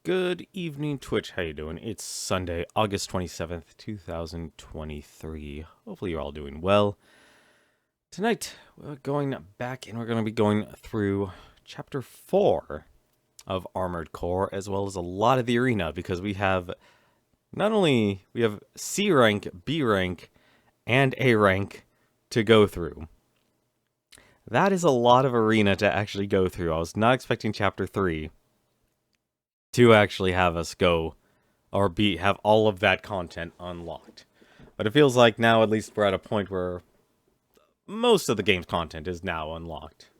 Good evening, Twitch. How you doing? It's Sunday, August 27th, 2023. Hopefully you're all doing well. Tonight, we're going back and we're going to be going through Chapter 4 of Armored Core, as well as a lot of the arena, because we have we have C rank, B rank, and A rank to go through. That is a lot of arena to actually go through. I was not expecting Chapter 3 to actually have us go or have all of that content unlocked. But it feels like now at least we're at a point where most of the game's content is now unlocked.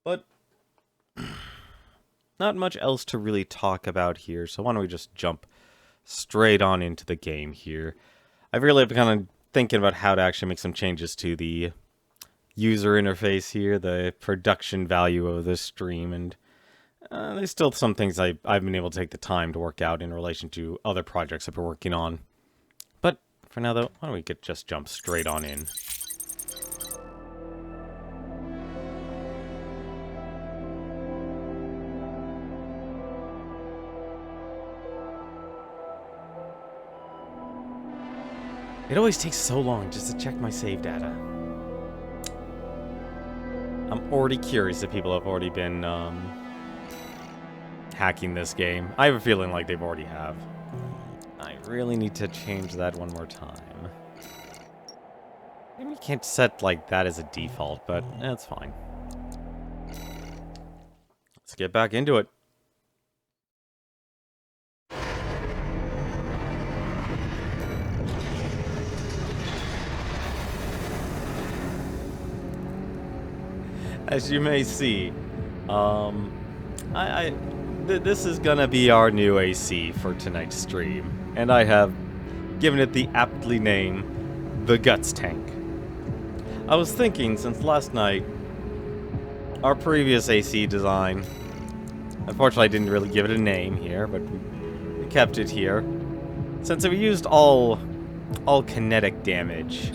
But not much else to really talk about here, so why don't we just jump straight on into the game here. I've really been kind of thinking about how to actually make some changes to the user interface here, the production value of this stream, and there's still some things I've been able to take the time to work out in relation to other projects I've been working on. But for now, though, why don't we just jump straight on in. It always takes so long just to check my save data. I'm already curious if people have already been hacking this game. I have a feeling like they've already have. I really need to change that one more time. Maybe you can't set like that as a default, but that's fine. Let's get back into it. As you may see, this is gonna be our new AC for tonight's stream, and I have given it the aptly name, the Guts Tank. I was thinking, since last night, our previous AC design, unfortunately I didn't really give it a name here, but we kept it here. Since we used all kinetic damage,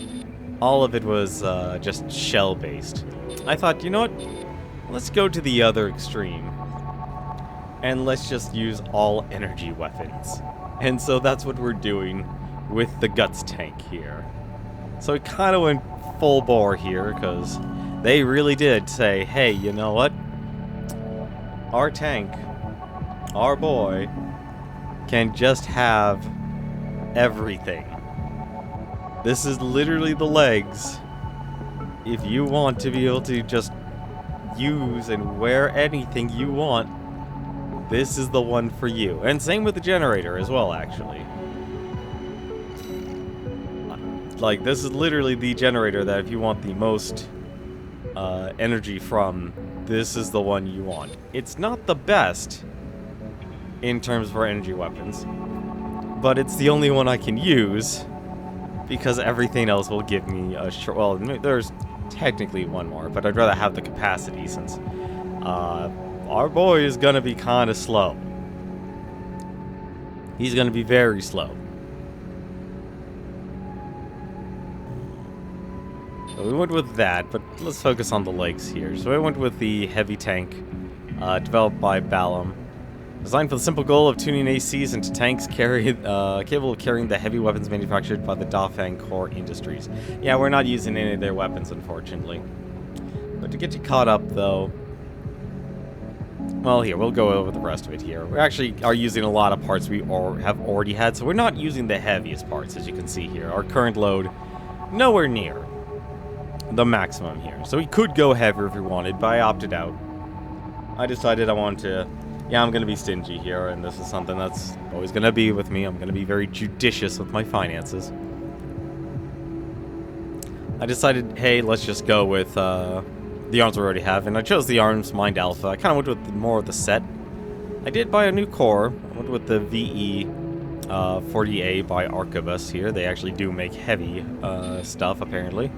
all of it was just shell-based. I thought, you know what? Let's go to the other extreme. And let's just use all energy weapons. And so that's what we're doing with the Guts Tank here. So it kind of went full bore here, because they really did say, hey, you know what? Our tank, our boy, can just have everything. This is literally the legs. If you want to be able to just use and wear anything you want, this is the one for you. And same with the generator as well, actually. Like, this is literally the generator that if you want the most energy from, this is the one you want. It's not the best in terms of our energy weapons, but it's the only one I can use because everything else will give me a short... Well, there's technically one more, but I'd rather have the capacity since our boy is gonna be kind of slow. He's gonna be very slow. So we went with that, but let's focus on the legs here. So I went with the heavy tank, developed by Backlog. Designed for the simple goal of tuning ACs into tanks capable of carrying the heavy weapons manufactured by the Dafang Core Industries. Yeah, we're not using any of their weapons, unfortunately. But to get you caught up, though... Well, here, we'll go over the rest of it here. We actually are using a lot of parts we have already had, so we're not using the heaviest parts, as you can see here. Our current load, nowhere near the maximum here. So we could go heavier if we wanted, but I opted out. I decided I wanted to... Yeah, I'm going to be stingy here, and this is something that's always going to be with me. I'm going to be very judicious with my finances. I decided, hey, let's just go with the arms we already have, and I chose the Arms Mind Alpha. I kind of went with more of the set. I did buy a new core. I went with the VE 40A by Arquebus here. They actually do make heavy stuff, apparently.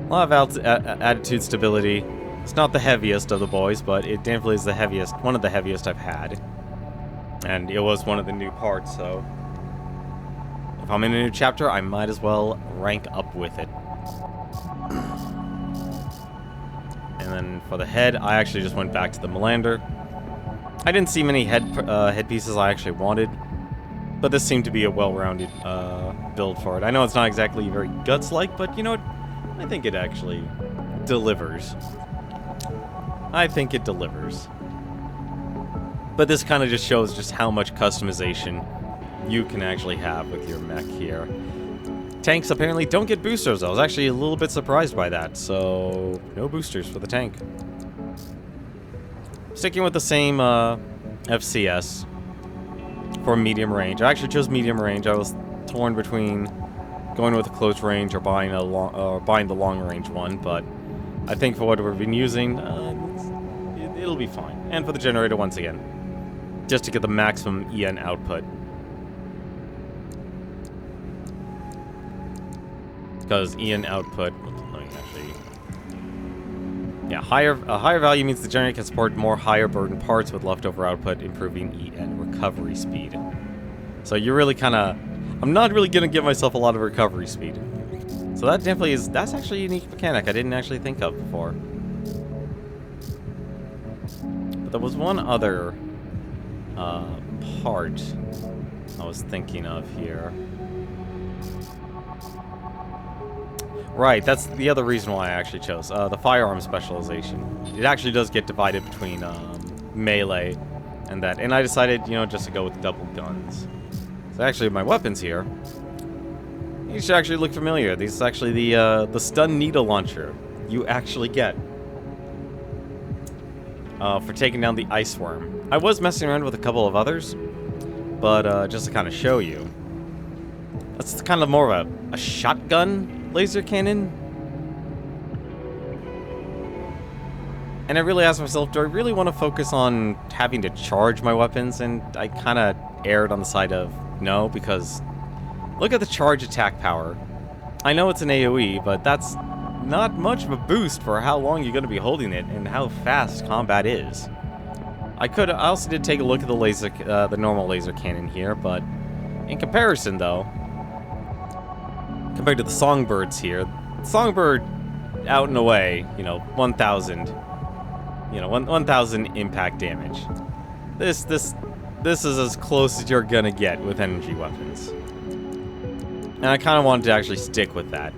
A lot of attitude stability. It's not the heaviest of the boys, but it definitely is the heaviest, one of the heaviest I've had. And it was one of the new parts, so if I'm in a new chapter, I might as well rank up with it. And then for the head, I actually just went back to the Melander. I didn't see many headpieces I actually wanted, but this seemed to be a well-rounded build for it. I know it's not exactly very Guts-like, but you know what? I think it actually delivers. I think it delivers. But this kind of just shows just how much customization you can actually have with your mech here. Tanks apparently don't get boosters. I was actually a little bit surprised by that, so no boosters for the tank. Sticking with the same FCS for medium range. I actually chose medium range. I was torn between going with a close range or buying the long range one, but I think for what we've been using, it'll be fine. And for the generator once again, just to get the maximum EN output. Because EN output, let me actually, yeah, a higher value means the generator can support more higher burden parts with leftover output, improving EN recovery speed. So you're really kind of, I'm not really gonna give myself a lot of recovery speed. So that definitely is, that's actually a unique mechanic I didn't actually think of before. But there was one other part I was thinking of here. Right, that's the other reason why I actually chose the firearm specialization. It actually does get divided between melee and that, and I decided, you know, just to go with double guns. So actually, my weapons here, these should actually look familiar. This is actually the stun needle launcher you actually get for taking down the ice worm. I was messing around with a couple of others, but just to kind of show you, that's kind of more of a shotgun laser cannon. And I really asked myself, do I really want to focus on having to charge my weapons? And I kind of erred on the side of no, because look at the charge attack power. I know it's an AoE, but that's not much of a boost for how long you're going to be holding it and how fast combat is. I also did take a look at the normal laser cannon here, but in comparison though, compared to the Songbirds here, Songbird out and away, you know, 1,000, you know, 1,000 impact damage. This is as close as you're gonna get with energy weapons. And I kind of wanted to actually stick with that.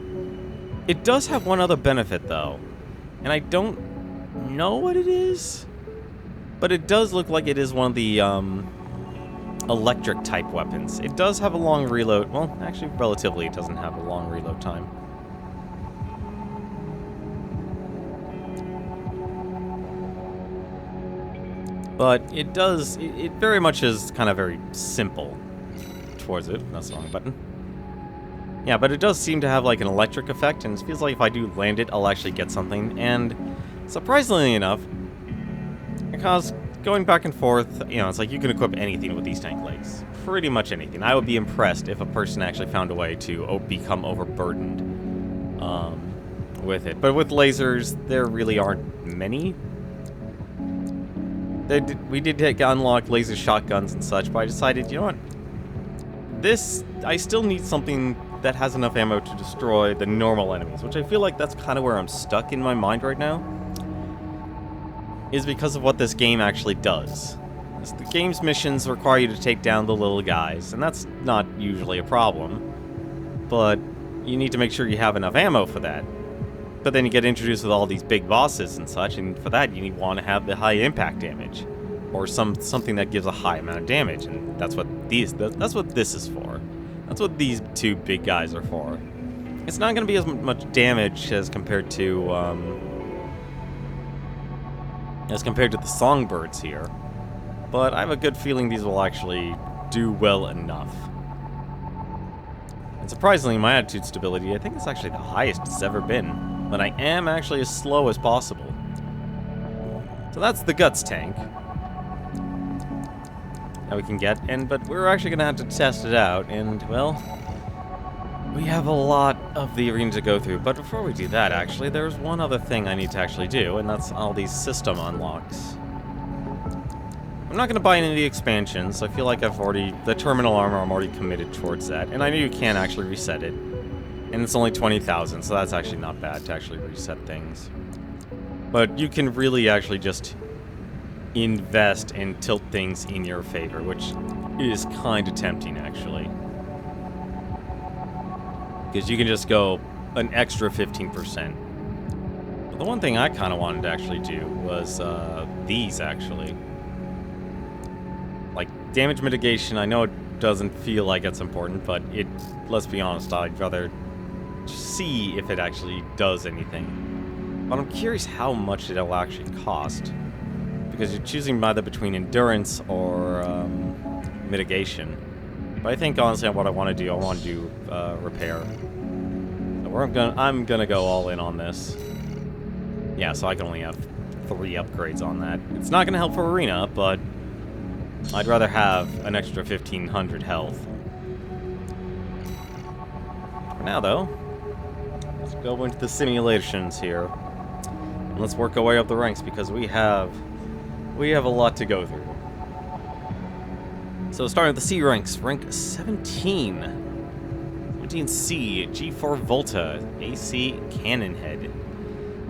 It does have one other benefit though, and I don't know what it is, but it does look like it is one of the electric type weapons. It does have a long reload. Well, actually, relatively, it doesn't have a long reload time. But it does, it very much is kind of very simple towards it. That's the wrong button. Yeah, but it does seem to have like an electric effect, and it feels like if I do land it, I'll actually get something. And surprisingly enough, because going back and forth, you know, it's like you can equip anything with these tank legs. Pretty much anything. I would be impressed if a person actually found a way to become overburdened with it. But with lasers, there really aren't many. We did unlock laser shotguns and such, but I decided, you know what? I still need something that has enough ammo to destroy the normal enemies, which I feel like that's kind of where I'm stuck in my mind right now, is because of what this game actually does. The game's missions require you to take down the little guys, and that's not usually a problem, but you need to make sure you have enough ammo for that. But then you get introduced with all these big bosses and such, and for that you want to have the high impact damage, or something that gives a high amount of damage, and that's what this is for. That's what these two big guys are for. It's not going to be as much damage as compared to the Songbirds here, but I have a good feeling these will actually do well enough. And surprisingly, my attitude stability, I think it's actually the highest it's ever been. But I am actually as slow as possible. So that's the Guts tank that we can get, but we're actually going to have to test it out, and, well, we have a lot of the arena to go through. But before we do that, actually, there's one other thing I need to actually do, and that's all these system unlocks. I'm not going to buy any of the expansions. I feel like the terminal armor, I'm already committed towards that, and I know you can actually reset it. And it's only 20,000, so that's actually not bad to actually reset things. But you can really actually just invest and tilt things in your favor, which is kind of tempting, actually. Because you can just go an extra 15%. But the one thing I kind of wanted to actually do was these, actually. Like, damage mitigation, I know it doesn't feel like it's important, but let's be honest, I'd rather see if it actually does anything. But I'm curious how much it'll actually cost. Because you're choosing either between endurance or mitigation. But I think, honestly, what I want to do, I want to do repair. So I'm gonna go all in on this. Yeah, so I can only have 3 upgrades on that. It's not gonna help for Arena, but I'd rather have an extra 1,500 health. For now, though, let's go into the simulations here. And let's work our way up the ranks, because we have a lot to go through. So starting with the C ranks, rank 17. 17C, G4 Volta, AC Cannon Head.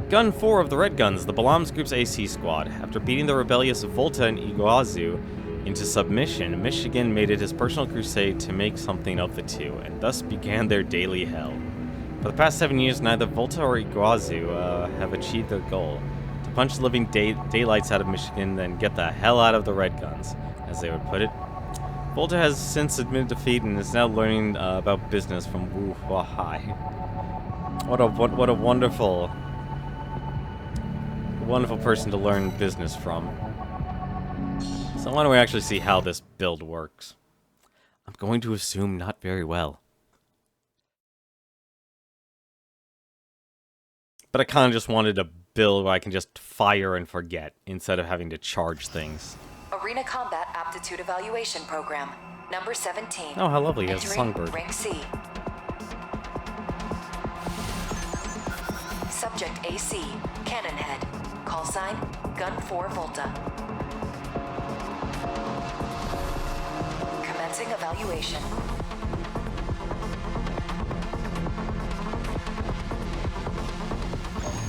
Gun 4 of the Red Guns, the Balams Group's AC squad. After beating the rebellious Volta and Iguazu into submission, Michigan made it his personal crusade to make something of the two, and thus began their daily hell. For the past 7 years, neither Volta or Iguazu have achieved their goal. To punch the living daylights out of Michigan, then get the hell out of the Red Guns, as they would put it. Volta has since admitted defeat and is now learning about business from Wu Huahai. What a wonderful person to learn business from. So why don't we actually see how this build works? I'm going to assume not very well. But I kind of just wanted a build where I can just fire and forget instead of having to charge things. Arena Combat Aptitude Evaluation Program, number 17. Oh, how lovely, he has a songbird. Rank C. Subject AC, Cannon Head. Call sign, Gun 4 Volta. Commencing evaluation.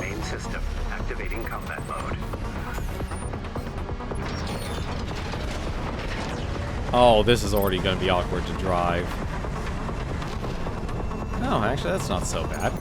Main system, activating combat mode. Oh, this is already going to be awkward to drive. Oh, actually, that's not so bad.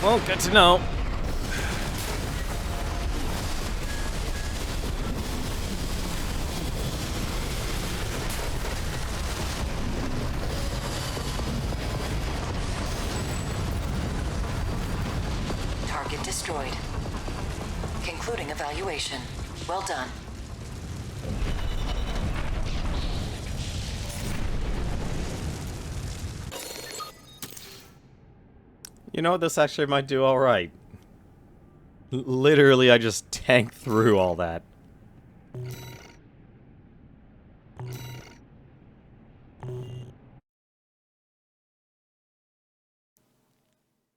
Well, good to know. Target destroyed. Concluding evaluation. Well done. You know what, this actually might do alright. Literally, I just tanked through all that.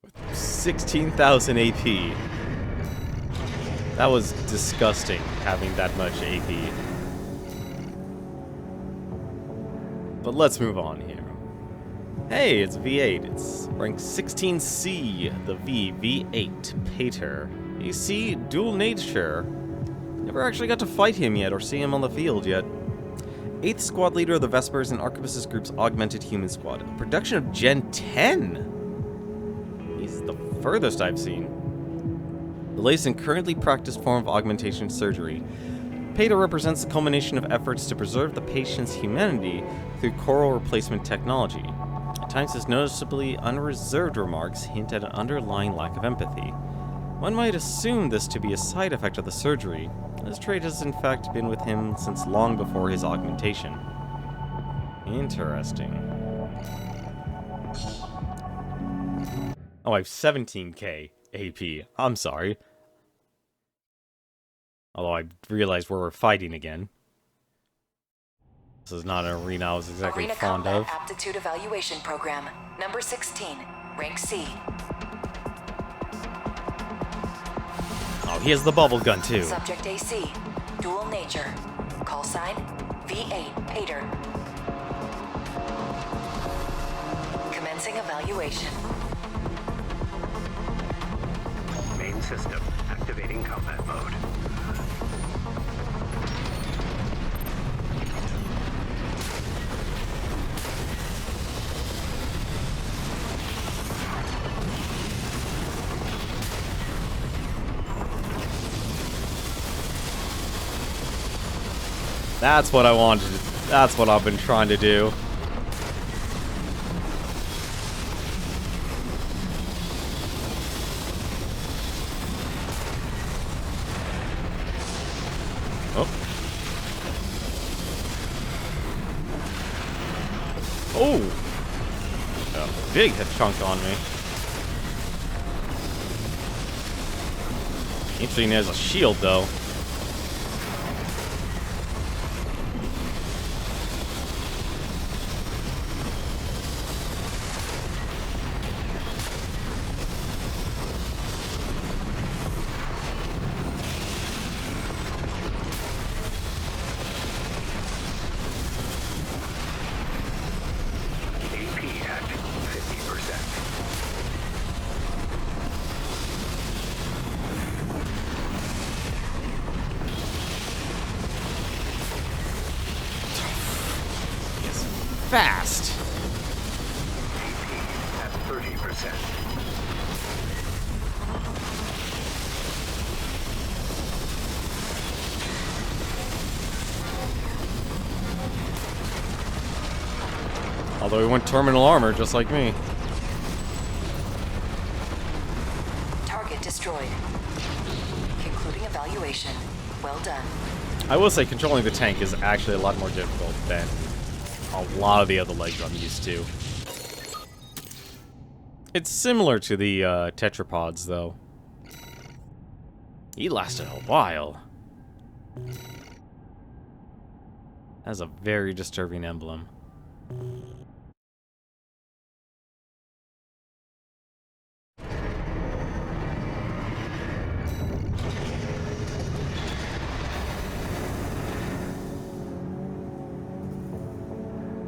With 16,000 AP. That was disgusting, having that much AP. But let's move on here. Hey, it's V8. It's rank 16C, the V8 Pater. AC dual nature. Never actually got to fight him yet or see him on the field yet. 8th squad leader of the Vespers and Arquebus's group's augmented human squad. Production of Gen 10. He's the furthest I've seen. The latest and currently practiced form of augmentation surgery. Pater represents the culmination of efforts to preserve the patient's humanity through coral replacement technology. At times, his noticeably unreserved remarks hint at an underlying lack of empathy. One might assume this to be a side effect of the surgery. This trait has in fact been with him since long before his augmentation. Interesting. Oh, I have 17k AP. I'm sorry. Although I realize we're fighting again. This is not an arena I was exactly Arena fond Combat of. Aptitude Evaluation Program, number 16, rank C. Oh, he has the bubble gun too. Subject AC, dual nature. Call sign, V8, Pater. Commencing evaluation. Main system activating combat mode. That's what I wanted. That's what I've been trying to do. Oh. Oh. A big hit chunk on me. Interesting, there's a shield though. AP at 50%. It's fast. AP at 30%. Although he went terminal armor just like me. Target destroyed. Concluding evaluation. Well done. I will say controlling the tank is actually a lot more difficult than a lot of the other legs I'm used to. It's similar to the tetrapods, though. He lasted a while. That's a very disturbing emblem.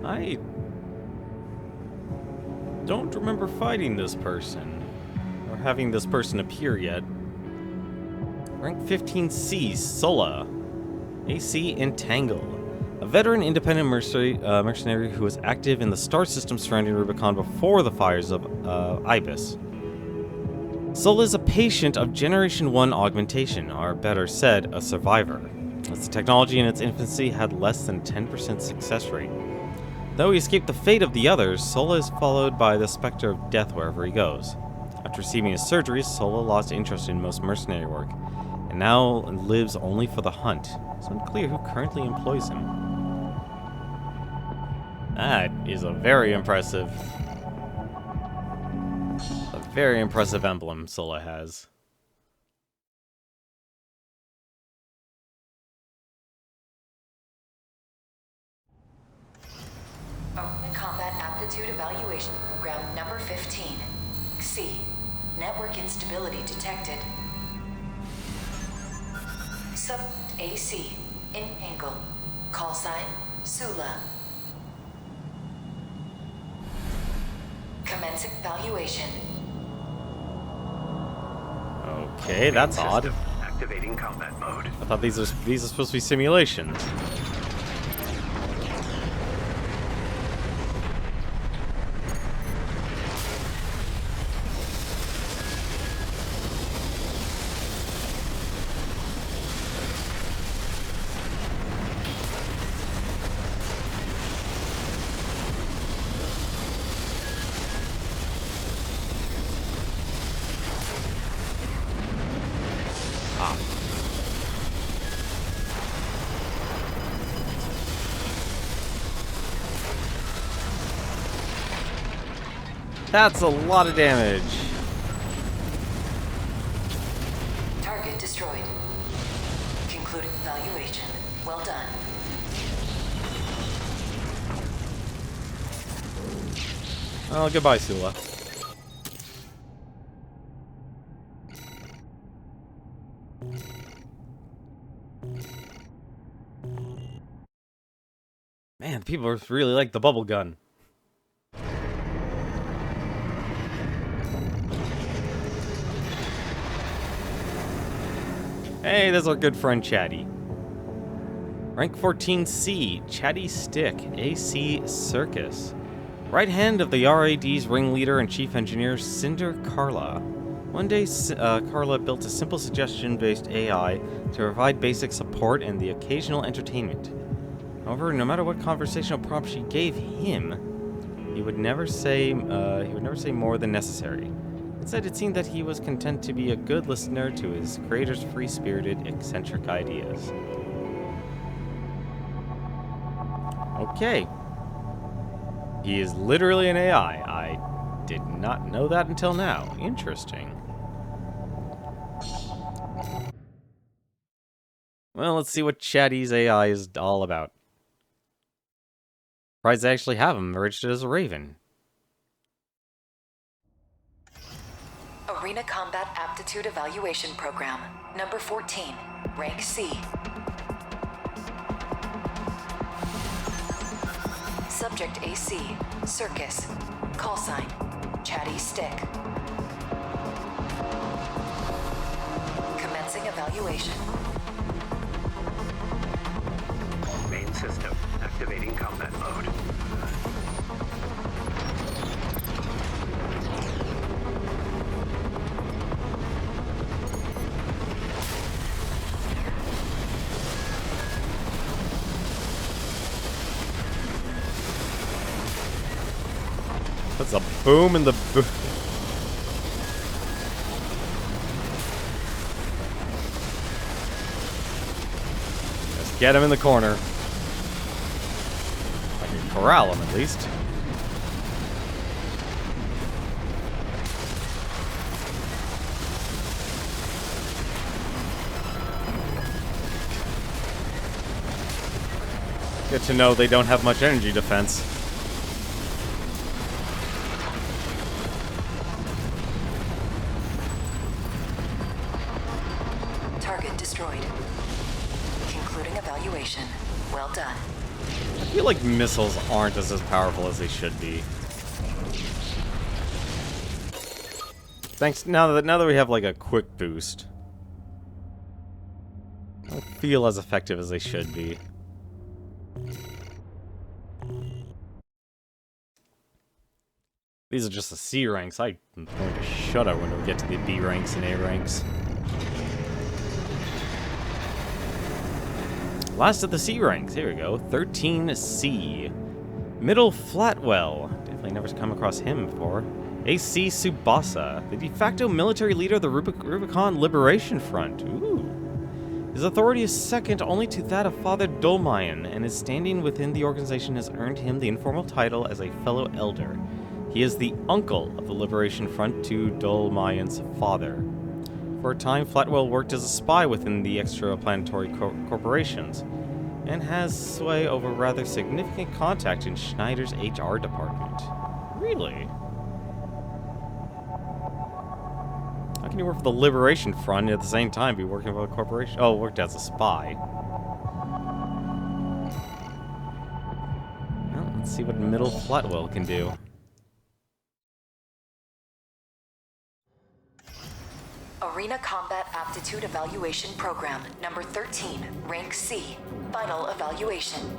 I don't remember fighting this person, or having this person appear yet. Rank 15C, Sola. AC, Entangle. A veteran independent mercenary who was active in the star system surrounding Rubicon before the fires of Ibis. Sola is a patient of Generation 1 augmentation, or better said, a survivor, as the technology in its infancy had less than 10% success rate. Though he escaped the fate of the others, Sola is followed by the specter of death wherever he goes. After receiving his surgeries, Sola lost interest in most mercenary work, and now lives only for the hunt. It's unclear who currently employs him. That is a very impressive emblem Sola has. Arena Combat Aptitude Evaluation Program number 15. C. Network instability detected. Sub AC. Entangle. Call sign, Sula. Commencing evaluation. Okay, that's odd. System activating combat mode. I thought these are supposed to be simulations. That's a lot of damage. Target destroyed. Concluding evaluation. Well done. Oh, goodbye, Sula. Man, people really like the bubble gun. Hey, there's our good friend Chatty. Rank 14C, Chatty Stick, AC Circus. Right hand of the RAD's ringleader and chief engineer, Cinder Carla. One day, Carla built a simple suggestion-based AI to provide basic support and the occasional entertainment. However, no matter what conversational prompt she gave him, he would never say more than necessary. Instead, it seemed that he was content to be a good listener to his creator's free-spirited, eccentric ideas. Okay. He is literally an AI. I did not know that until now. Interesting. Well, let's see what Chatty's AI is all about. Surprised they actually have him registered as a Raven. Arena Combat Aptitude Evaluation Program, number 14, rank C. Subject AC, Circus. Call sign, Chatty Stick. Commencing evaluation. Main system. Activating combat mode. That's a boom in the boom. Let's get him in the corner. I can corral him at least. Good to know they don't have much energy defense. Target destroyed. Concluding evaluation. Well done. I feel like missiles aren't as powerful as they should be. Thanks, now that we have like a quick boost. They don't feel as effective as they should be. These are just the C ranks. I'm going to shut up when we get to the B ranks and A ranks. Last of the C ranks. Here we go. 13C. Middle Flatwell. Definitely never come across him before. AC Tsubasa. The de facto military leader of the Rubicon Liberation Front. Ooh. His authority is second only to that of Father Dolmayan, and his standing within the organization has earned him the informal title as a fellow elder. He is the uncle of the Liberation Front to Dolmayan's father. For a time, Flatwell worked as a spy within the extraplanetary corporations, and has sway over rather significant contact in Schneider's HR department. Really? How can you work for the Liberation Front and at the same time be working for a corporation? Oh, worked as a spy. Well, let's see what Middle Flatwell can do. Arena Combat Aptitude Evaluation Program, number 13, rank C. Final evaluation.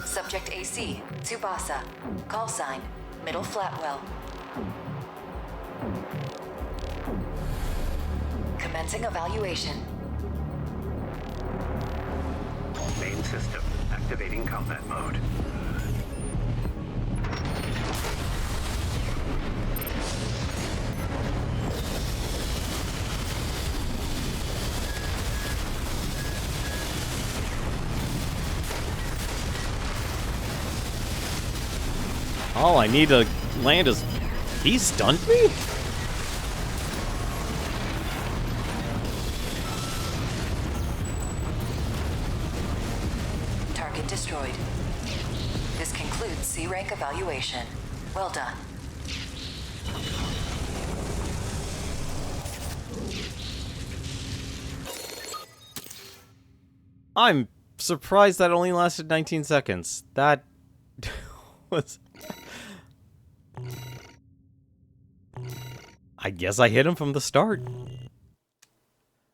Subject AC, Tsubasa. Call sign, Middle Flatwell. Commencing evaluation. Main system. Activating combat mode. All I need to land is... He stunned me? Target destroyed. This concludes C rank evaluation. Well done. I'm surprised that only lasted 19 seconds. That was... I guess I hit him from the start.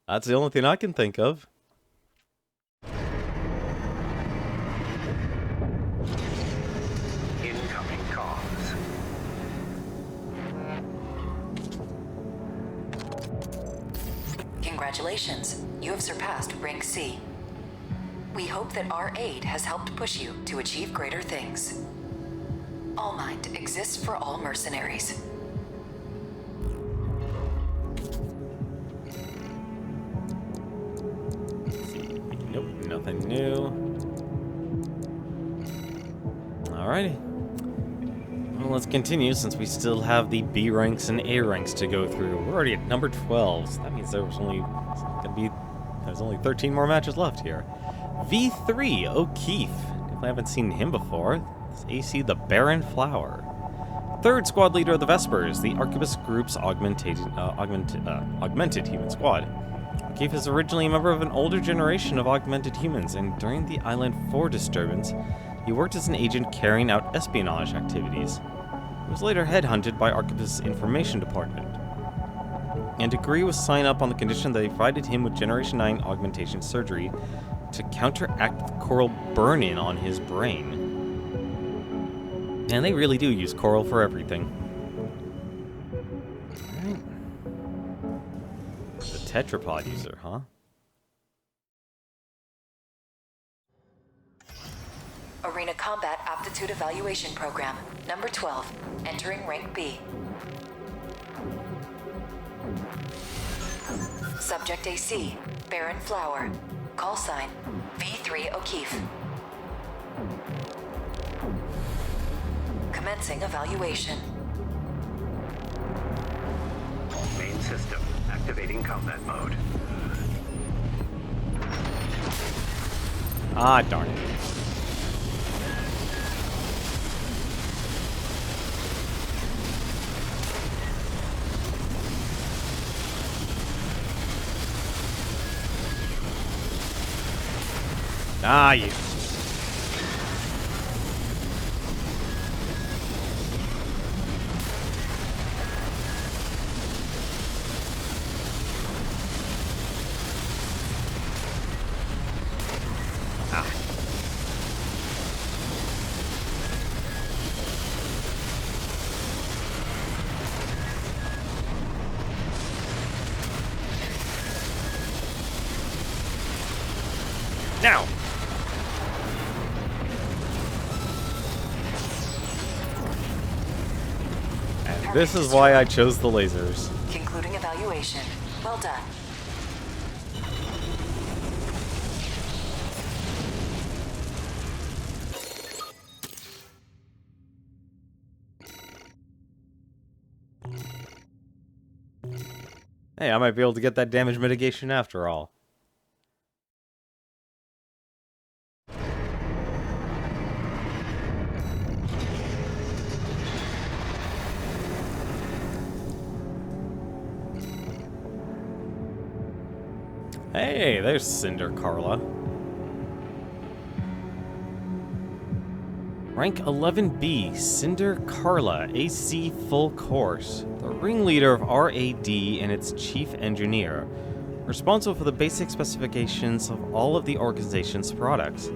That's the only thing I can think of. Incoming comms. Congratulations, you have surpassed rank C. We hope that our aid has helped push you to achieve greater things. All Mind exists for all mercenaries. Nope, nothing new. Alrighty. Well, let's continue since we still have the B ranks and A ranks to go through. We're already at number 12, so that means there's only 13 more matches left here. V3 O'Keefe. Definitely haven't seen him before. It's AC the Barren Flower. Third squad leader of the Vespers, the Arquebus Group's augmented human squad. O'Keefe is originally a member of an older generation of augmented humans, and during the Island 4 disturbance, he worked as an agent carrying out espionage activities. He was later headhunted by Arquebus' information department, and agreed with sign up on the condition that they provided him with Generation 9 augmentation surgery to counteract the coral burn-in on his brain. And they really do use coral for everything. Alright. The tetrapod user, huh? Arena Combat Aptitude Evaluation Program, number 12, entering rank B. Subject AC, Barren Flower. Call sign, V3 O'Keefe. Commencing evaluation. Main system activating combat mode. Ah, darn it. Ah, you. Ah. Now. This is why I chose the lasers. Concluding evaluation. Well done. Hey, I might be able to get that damage mitigation after all. Hey, there's Cinder Carla. Rank 11B, Cinder Carla, AC full course. The ringleader of RAD and its chief engineer, responsible for the basic specifications of all of the organization's products.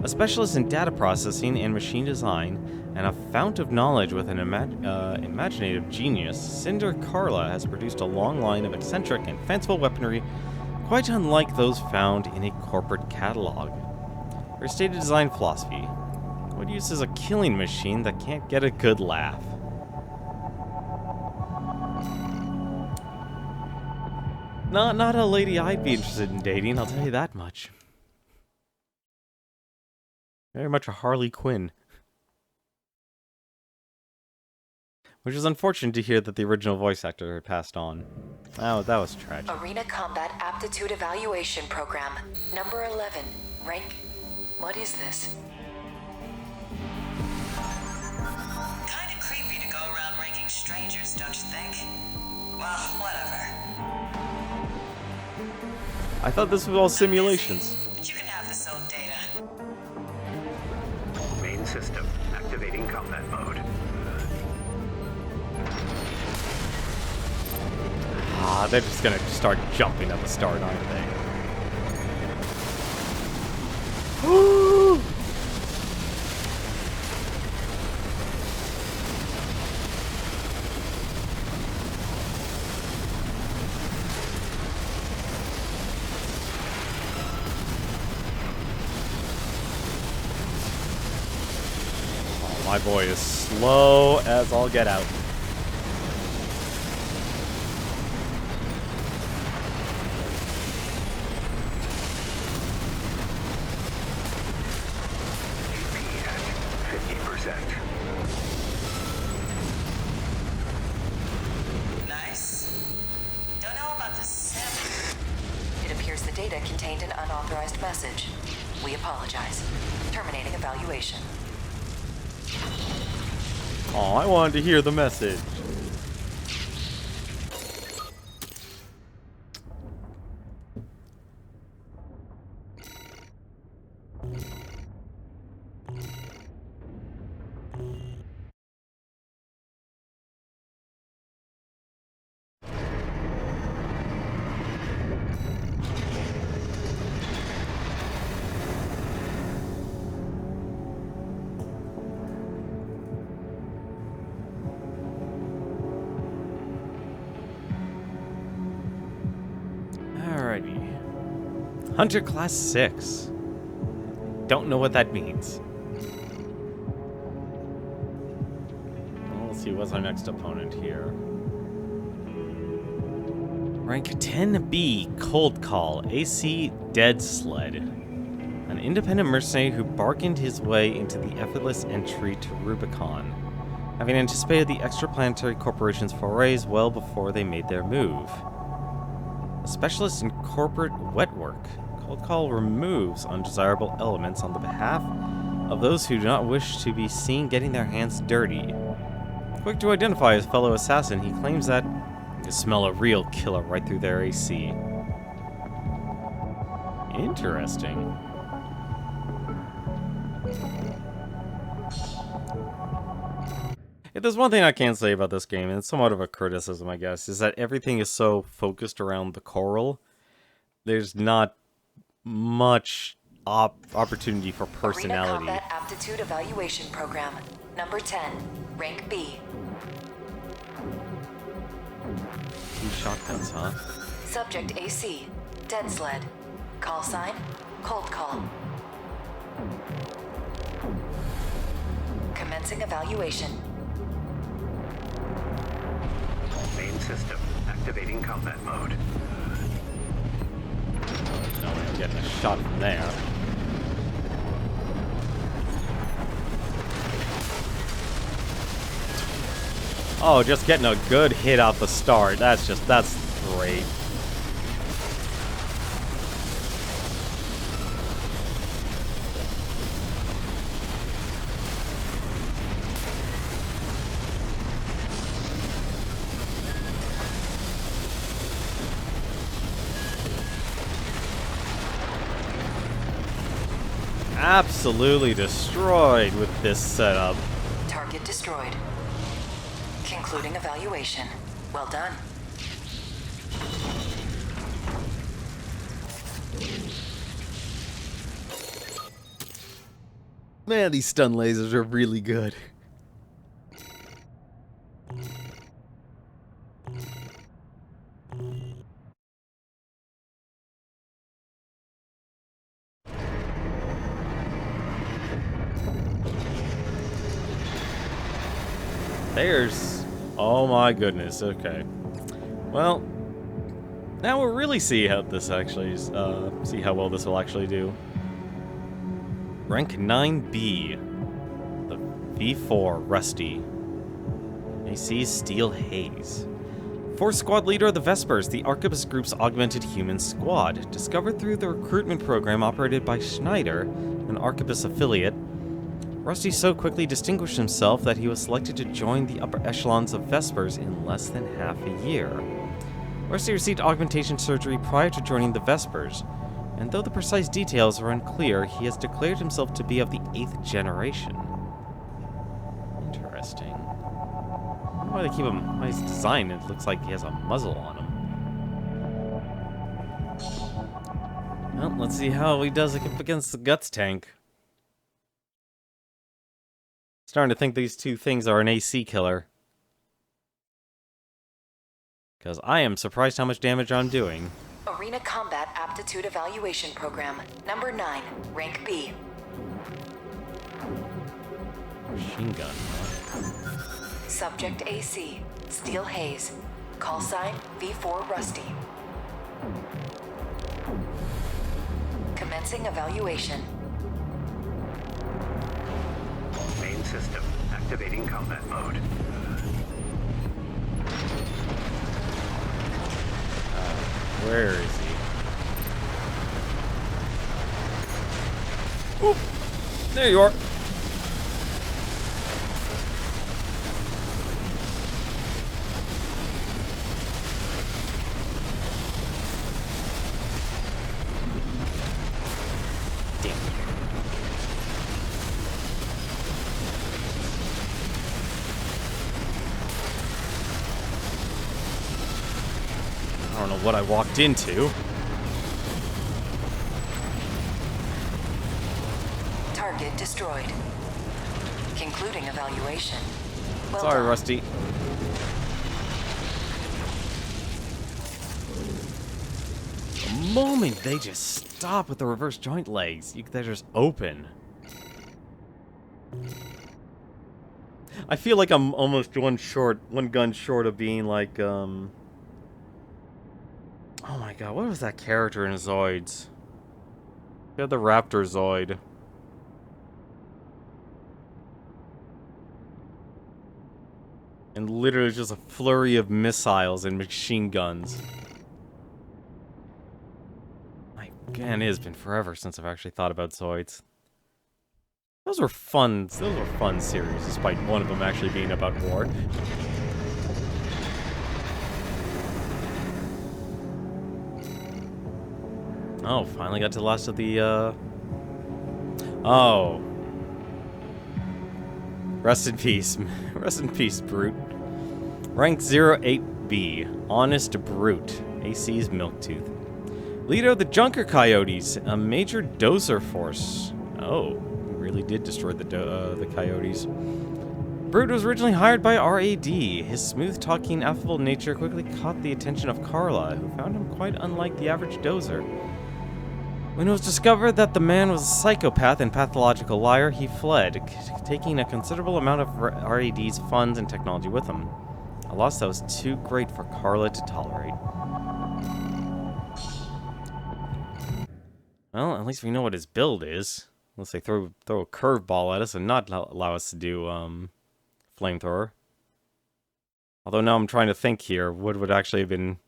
A specialist in data processing and machine design, and a fount of knowledge with an imaginative genius, Cinder Carla has produced a long line of eccentric and fanciful weaponry quite unlike those found in a corporate catalog. Her stated design philosophy: what use is a killing machine that can't get a good laugh? Not a lady I'd be interested in dating, I'll tell you that much. Very much a Harley Quinn. Which is unfortunate to hear that the original voice actor had passed on. Oh, that was tragic. Arena Combat Aptitude Evaluation Program, number 11, rank... What is this? strangers, don't you think? Well, whatever. I thought this was all simulations. But you can have this old data. Main system activating combat mode. Ah, they're just gonna start jumping at the start, aren't they? Oh, my boy is slow as all get out. AP at 50%. Nice. Don't know about the sim. It appears the data contained an unauthorized message. We apologize. Terminating evaluation. Oh, I wanted to hear the message. Alrighty. Hunter Class 6. Don't know what that means. Well, let's see, what's our next opponent here? Rank 10B, Cold Call, AC Dead Sled. An independent mercenary who bargained his way into the effortless entry to Rubicon, having anticipated the extraplanetary corporation's forays well before they made their move. A specialist in corporate wet work, Cold Call removes undesirable elements on the behalf of those who do not wish to be seen getting their hands dirty. Quick to identify his fellow assassin, he claims that you can smell a real killer right through their AC. Interesting. If there's one thing I can say about this game, and it's somewhat of a criticism, I guess, is that everything is so focused around the coral. There's not much opportunity for personality. Arena Combat Aptitude Evaluation Program. Number 10. Rank B. 2 shotguns, huh? Subject AC. Dead Sled. Call sign. Cold Call. Commencing evaluation. Main system activating combat mode. No way I'm getting a shot from there. Oh, just getting a good hit out the start. That's great. Absolutely destroyed with this setup. Target destroyed. Concluding evaluation. Well done. Man, these stun lasers are really good. There's... Oh my goodness, okay. Well, now we'll really see how this actually is, see how well this will actually do. Rank 9B. The V4 Rusty. AC Steel Haze. Force Squad Leader of the Vespers, the Arquebus Group's augmented human squad. Discovered through the recruitment program operated by Schneider, an Arquebus affiliate. Rusty so quickly distinguished himself that he was selected to join the upper echelons of Vespers in less than half a year. Rusty received augmentation surgery prior to joining the Vespers, and though the precise details are unclear, he has declared himself to be of the 8th generation. Interesting. I don't know why they keep him, why he's designed, it looks like he has a muzzle on him. Well, let's see how he does up against the Guts tank. Starting to think these two things are an AC killer. Because I am surprised how much damage I'm doing. Arena Combat Aptitude Evaluation Program, number 9, rank B. Machine gun. Subject AC, Steel Haze. Call sign V4 Rusty. Commencing evaluation. Main system. Activating combat mode. Where is he? Oop! There you are. Damn. I don't know what I walked into. Target destroyed. Concluding evaluation. Well Sorry, done. Rusty. The moment they just stop with the reverse joint legs, they're just open. I feel like I'm almost one gun short of being like, oh my god, what was that character in Zoids? He had the Raptor Zoid. And literally just a flurry of missiles and machine guns. Man, it has been forever since I've actually thought about Zoids. Those were fun series, despite one of them actually being about war. Oh, finally got to the last of the, Oh. Rest in peace. Rest in peace, Brute. Rank 08B. Honest Brute. AC's Milktooth. Leader of the Junker Coyotes. A major dozer force. Oh, we really did destroy the Coyotes. Brute was originally hired by RAD. His smooth-talking, affable nature quickly caught the attention of Carla, who found him quite unlike the average dozer. When it was discovered that the man was a psychopath and pathological liar, he fled, taking a considerable amount of RAD's funds and technology with him. A loss that was too great for Carla to tolerate. Well, at least we know what his build is. Unless they throw a curveball at us and not allow us to do flamethrower. Although now I'm trying to think here, what would actually have been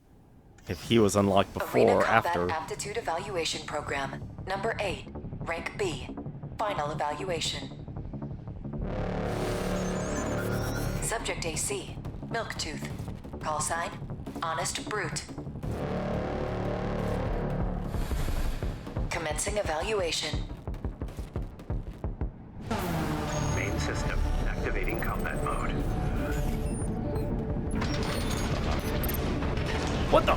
if he was unlocked before Arena or Combat after. Aptitude Evaluation Program, number 8, rank B. Final evaluation. Subject AC, Milktooth. Call sign, Honest Brute. Commencing evaluation. Main system. Activating combat mode. What the?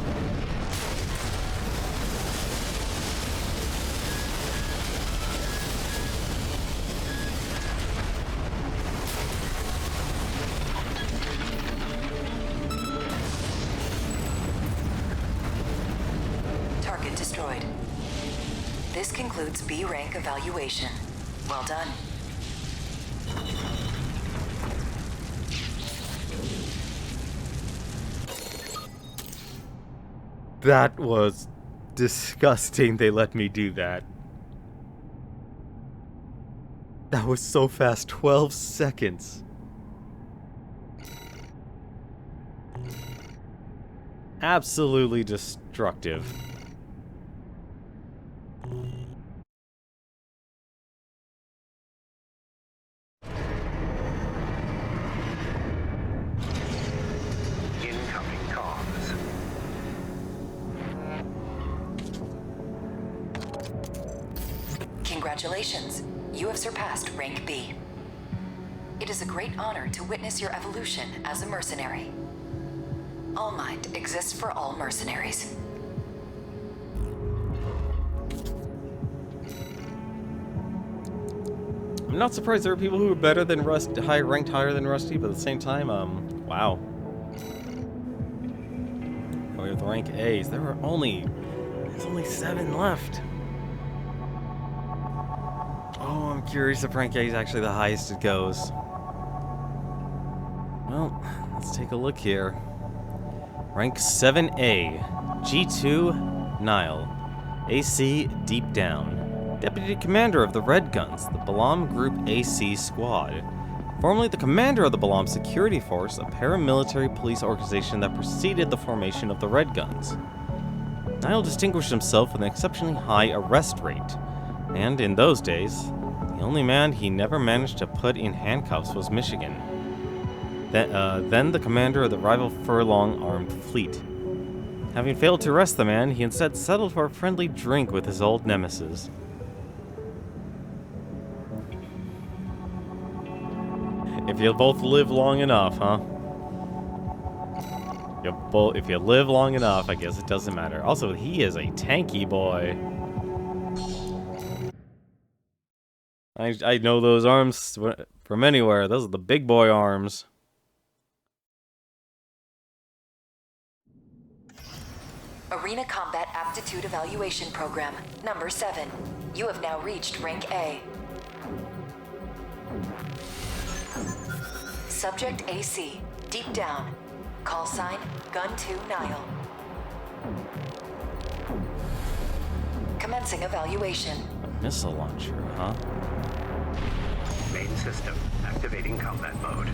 Target destroyed. This concludes B rank evaluation. Well done. That was disgusting they let me do that. That was so fast, 12 seconds. Absolutely destructive. Congratulations, you have surpassed rank B. It is a great honor to witness your evolution as a mercenary. All Mind exists for all mercenaries. I'm not surprised there are people who are better than Rusty, ranked higher than Rusty, but at the same time, wow. We have the rank A's. There's only 7 left. Oh, I'm curious if rank A is actually the highest it goes. Well, let's take a look here. Rank 7A, G2, Nile, AC, Deep Down. Deputy Commander of the Red Guns, the Balam Group AC Squad. Formerly the commander of the Balam Security Force, a paramilitary police organization that preceded the formation of the Red Guns. Nile distinguished himself with an exceptionally high arrest rate, and in those days, the only man he never managed to put in handcuffs was Michigan. Then the commander of the rival Furlong armed fleet. Having failed to arrest the man, he instead settled for a friendly drink with his old nemesis. If you both live long enough, huh? If you live long enough, I guess it doesn't matter. Also, he is a tanky boy. I know those arms from anywhere. Those are the big boy arms. Arena Combat Aptitude Evaluation Program, number 7. You have now reached rank A. Subject AC, Deep Down. Call sign, Gun 2 Nile. Commencing evaluation. A missile launcher, huh? Main system activating combat mode.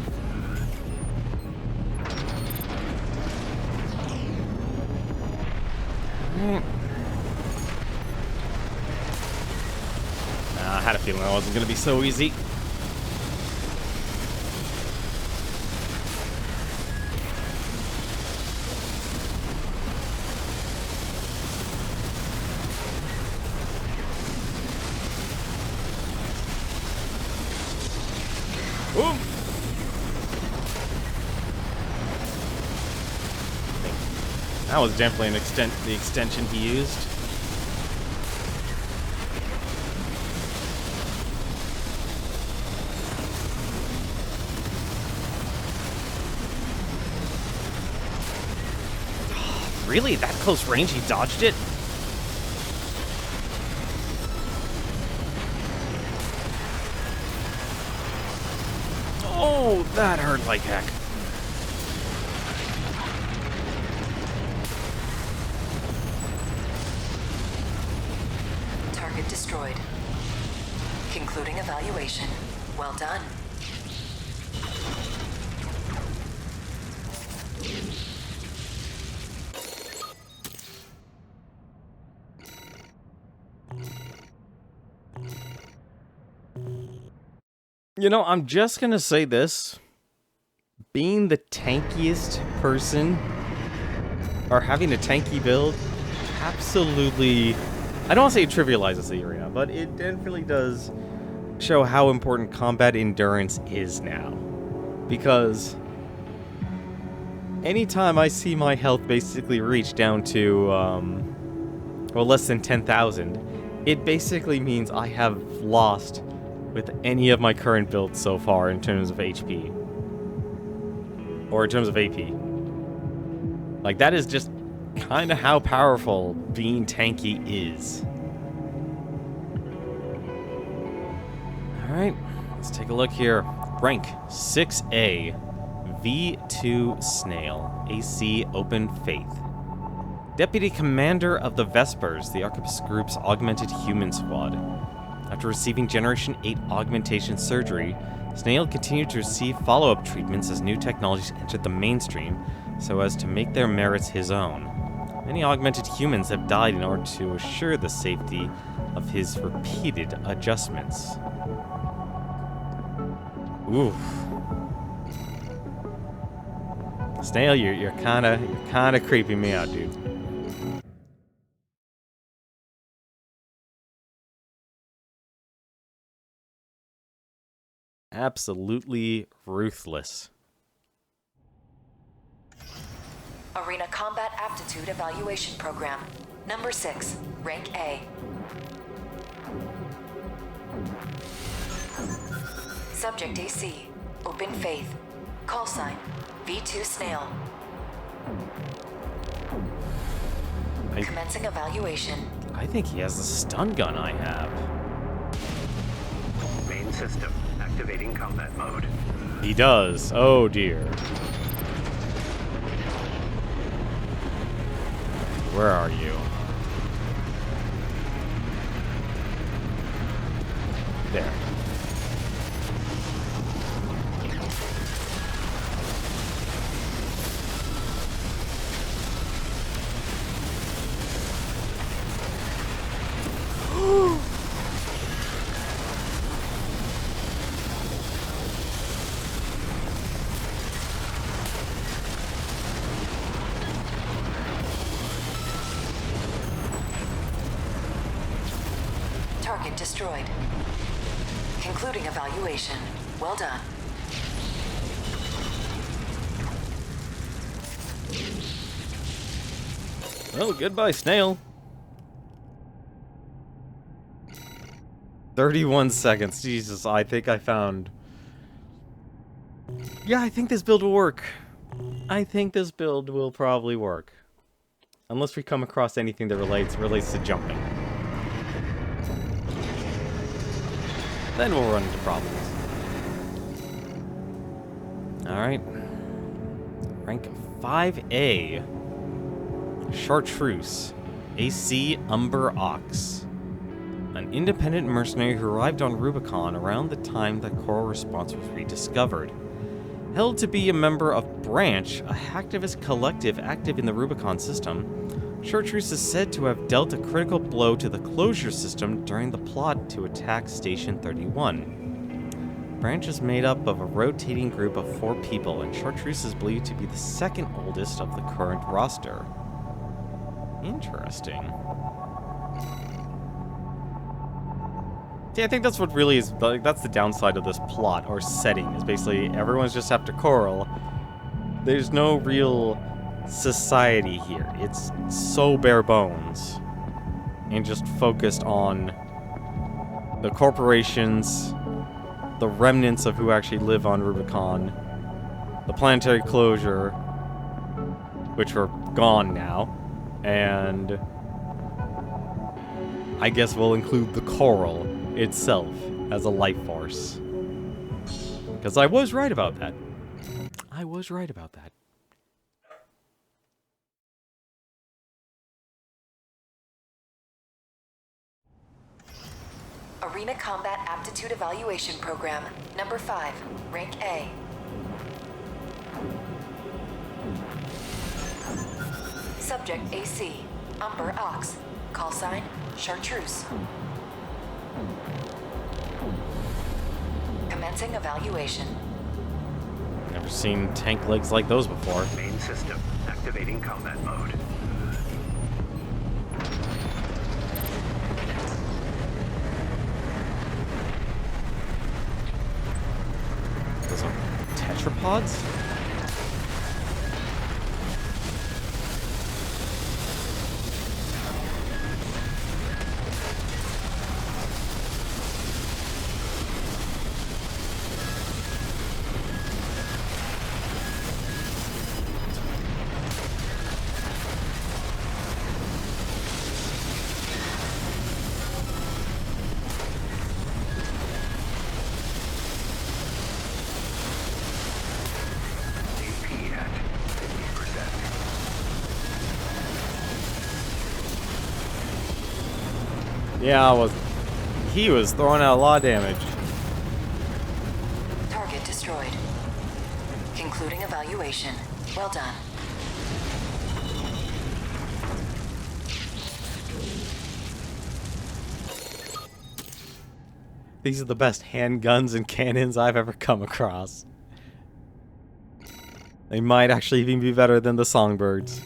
I had a feeling that wasn't going to be so easy. Boom! That was definitely the extension he used. Really? That close range he dodged it? Oh, that hurt like heck. Target destroyed. Concluding evaluation. Well done. You know, I'm just gonna say this. Being the tankiest person, or having a tanky build, absolutely... I don't want to say it trivializes the arena, but it definitely does show how important combat endurance is now. Because anytime I see my health basically reach down to, well, less than 10,000, it basically means I have lost with any of my current builds so far in terms of HP. Or in terms of AP. Like, that is just kind of how powerful being tanky is. Alright, let's take a look here. Rank 6A, V2 Snail, AC Open Faith. Deputy Commander of the Vespers, the Arquebus Group's augmented human squad. After receiving Generation 8 augmentation surgery, Snail continued to receive follow-up treatments as new technologies entered the mainstream, so as to make their merits his own. Many augmented humans have died in order to assure the safety of his repeated adjustments. Oof. Snail, you're kinda creeping me out, dude. Absolutely ruthless. Arena Combat Aptitude Evaluation Program. Number 6, Rank A. Subject AC, Open Faith. Call sign, V2 Snail. Commencing evaluation. I think he has the stun gun I have. Main system activating combat mode. He does. Oh dear. Where are you? There. Target destroyed. Concluding evaluation. Well done. Well, goodbye, Snail. 31 seconds. Jesus, I think I found... Yeah, I think this build will work. I think this build will probably work. Unless we come across anything that relates to jumping. Then we'll run into problems. Alright. Rank 5A. Chartreuse. AC Umber Ox. An independent mercenary who arrived on Rubicon around the time that Coral Response was rediscovered. Held to be a member of Branch, a hacktivist collective active in the Rubicon system, Chartreuse is said to have dealt a critical blow to the closure system during the plot to attack Station 31. Branch is made up of a rotating group of 4 people, and Chartreuse is believed to be the second oldest of the current roster. Interesting. See, I think that's what really is, like, that's the downside of this plot, or setting, is basically everyone's just after Coral. There's no real society here. It's so bare bones and just focused on the corporations, the remnants of who actually live on Rubicon, the planetary closure, which are gone now, and I guess we'll include the Coral itself as a life force. Because I was right about that. I was right about that. Arena Combat Aptitude Evaluation Program. Number 5, Rank A. Subject AC, Umber Ox. Call sign, Chartreuse. Commencing evaluation. Never seen tank legs like those before. Main system activating combat mode. Those are tetrapods? AP at 50%. Yeah, he was throwing out a lot of damage. Target destroyed. Concluding evaluation. Well done. These are the best handguns and cannons I've ever come across. They might actually even be better than the Songbirds.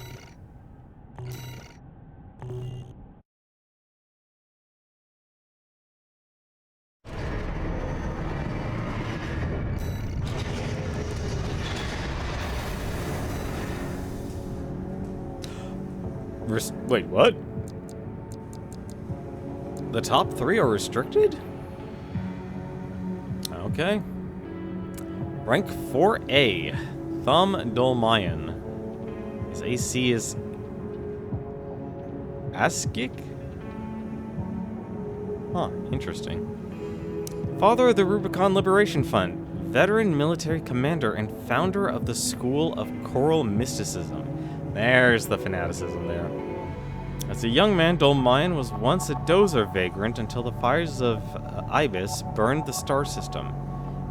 Wait, what? The top 3 are restricted? Okay. Rank 4A. Thumb Dolmayan. His AC is Askik? Huh, interesting. Father of the Rubicon Liberation Fund, veteran military commander and founder of the School of Choral Mysticism. There's the fanaticism there. As a young man, Dolmayan was once a dozer vagrant until the fires of Ibis burned the star system.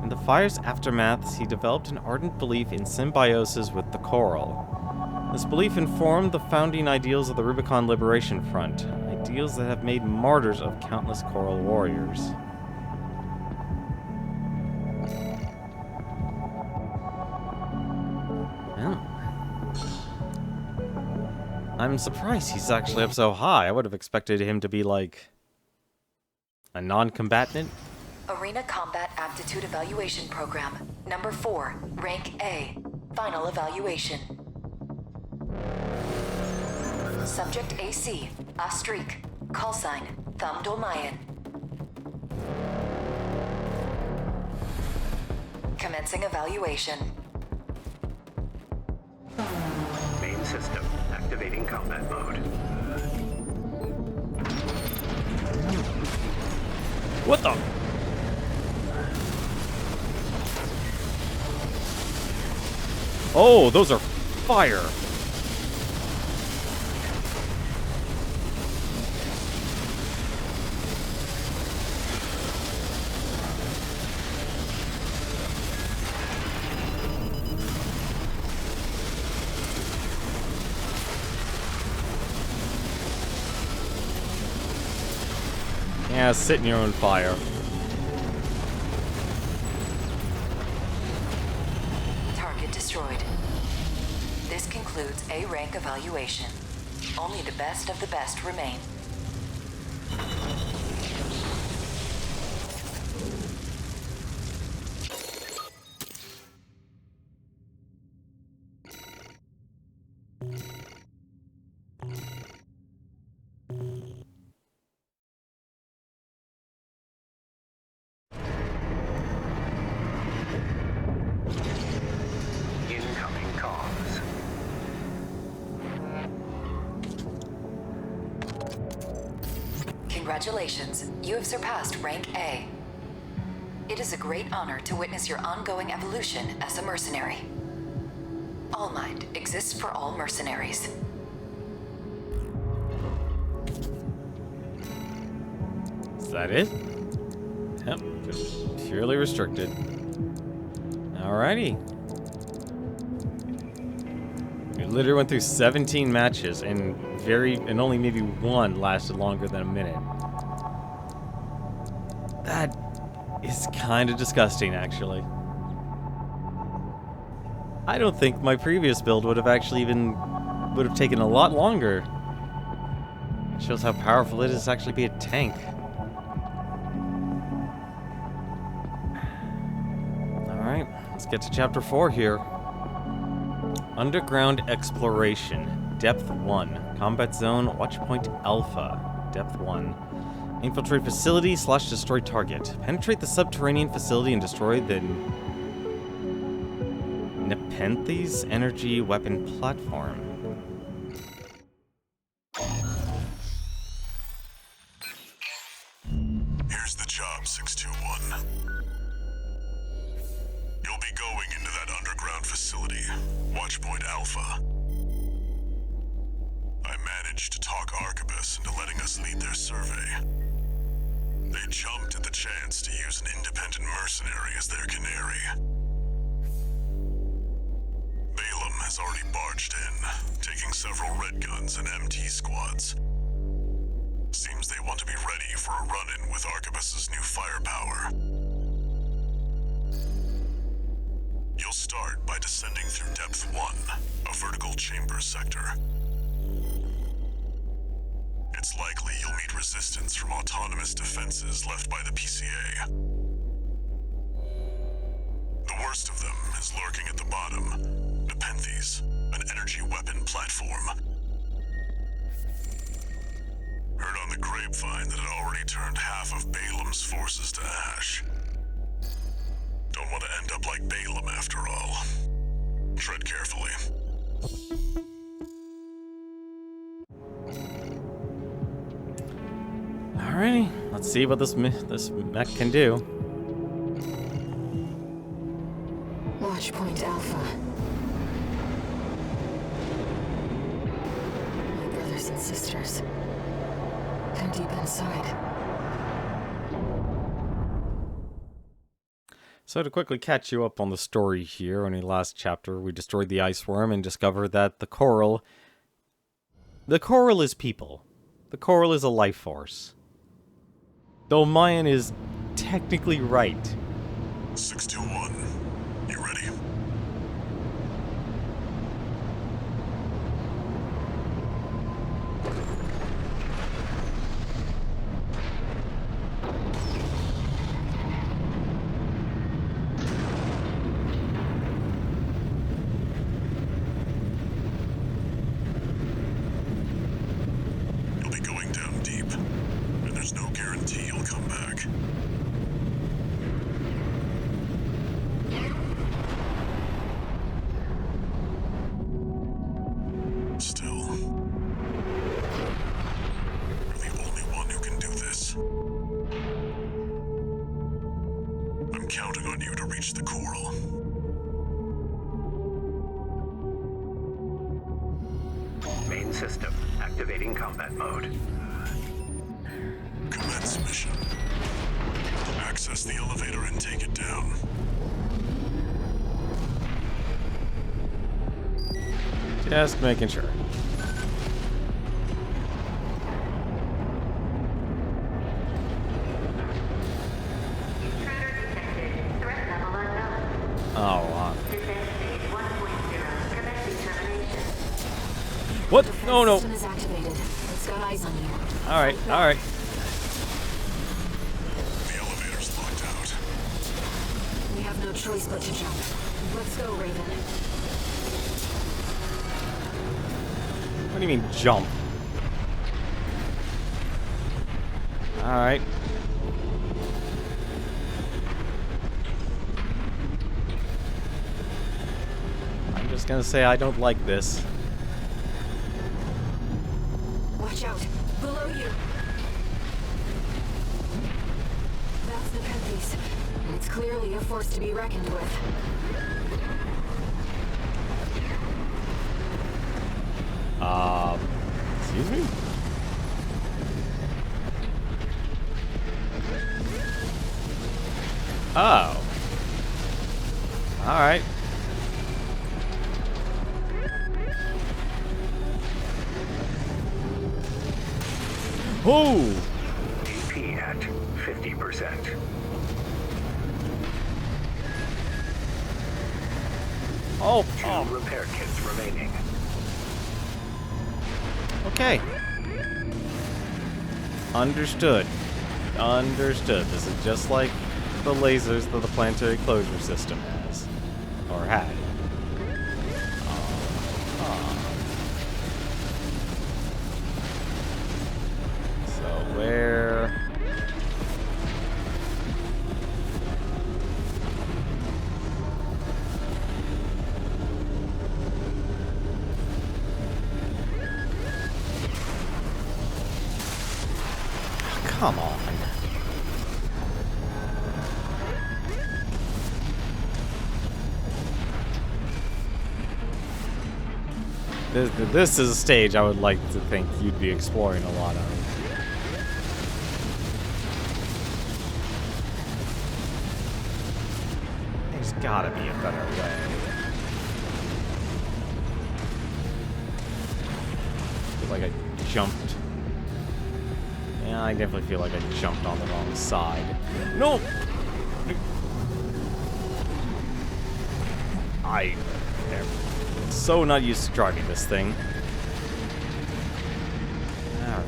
In the fire's aftermath, he developed an ardent belief in symbiosis with the choral. This belief informed the founding ideals of the Rubicon Liberation Front, ideals that have made martyrs of countless choral warriors. I'm surprised he's actually up so high. I would have expected him to be like a non-combatant. Arena Combat Aptitude Evaluation Program, number 4, rank A. Final evaluation. Subject AC, Astrik. Call sign, Thumb Dolmayan. Commencing evaluation. Main system activating combat mode. What the? Oh, those are fire. Yeah, sit in your own fire. Target destroyed. This concludes A rank evaluation. Only the best of the best remain. Incoming comms. Congratulations, you have surpassed rank A. It is a great honor to witness your ongoing evolution as a mercenary. All Mind exists for all mercenaries. Is that it? Yep, just purely restricted. Alrighty. We literally went through 17 matches and only maybe one lasted longer than a minute. That is kind of disgusting, actually. I don't think my previous build would have taken a lot longer. It shows how powerful it is to actually be a tank. Alright, let's get to chapter 4 here. Underground Exploration, Depth 1. Combat Zone, Watchpoint Alpha, Depth 1. Infiltrate facility / destroy target. Penetrate the subterranean facility and destroy the Nepenthes energy weapon platform. Here's the job, 621. You'll be going into that underground facility, Watchpoint Alpha. I managed to talk Arquebus into letting us lead their survey. They jumped at the chance to use an independent mercenary as their canary. Balaam has already barged in, taking several red guns and MT squads. Seems they want to be ready for a run-in with Arquebus's new firepower. You'll start by descending through Depth 1, a vertical chamber sector. It's likely you'll meet resistance from autonomous defenses left by the PCA. The worst of them is lurking at the bottom, Nepenthes, an energy weapon platform. Heard on the grapevine that it already turned half of Balaam's forces to ash. Don't want to end up like Balaam after all. Tread carefully. Alrighty, let's see what this mech can do. Watch point Alpha. My brothers and sisters. How deep inside? So to quickly catch you up on the story here, in the last chapter, we destroyed the ice worm and discovered that the coral is people. The coral is a life force. Though Mayan is technically right. 621. You ready? You'll be going down deep, and there's no guarantee you'll come back. Still, you're the only one who can do this. I'm counting on you to reach the coral. Main system activating combat mode. Commence mission. Access the elevator and take it down. Just making sure. Intruder detected. Threat level unknown. Oh, Descent stage 1.0. Commencing termination. what? No, no. System is activated. It's got eyes on you. Alright, alright. The elevator's locked out. We have no choice but to jump. Let's go, Raven. What do you mean, jump? Alright. I'm just gonna say I don't like this. Watch out. Below you. That's the Penpiece. It's clearly a force to be reckoned with. Excuse me? Oh. Alright. Oh! AP at 50%. Oh, Two repair kits remaining. okay. Understood. Understood. This is just like the lasers that the planetary closure system has. Or had. So where... Come on. This is a stage I would like to think you'd be exploring a lot of. There's gotta be a better way. I feel like I jumped. Yeah, I definitely feel like I jumped on the wrong side. No! I'm so not used to driving this thing. Alright.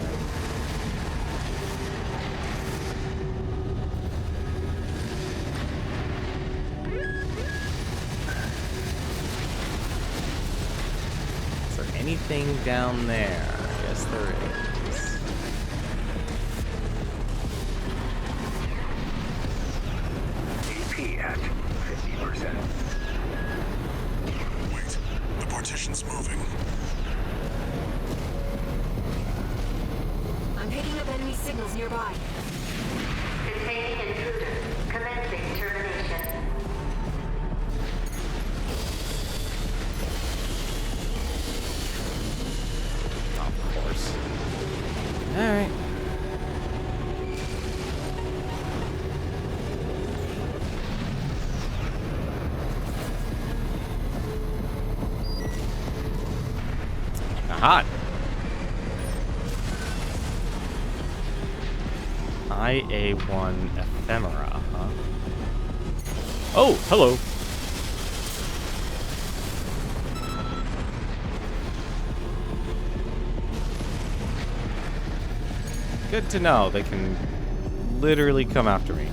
Is there anything down there? Yes, there is. signals nearby. Containing intruder. Commencing termination. Of course. Alright. Hot. IA-1 ephemera, huh? Oh, hello. Good to know. They can literally come after me.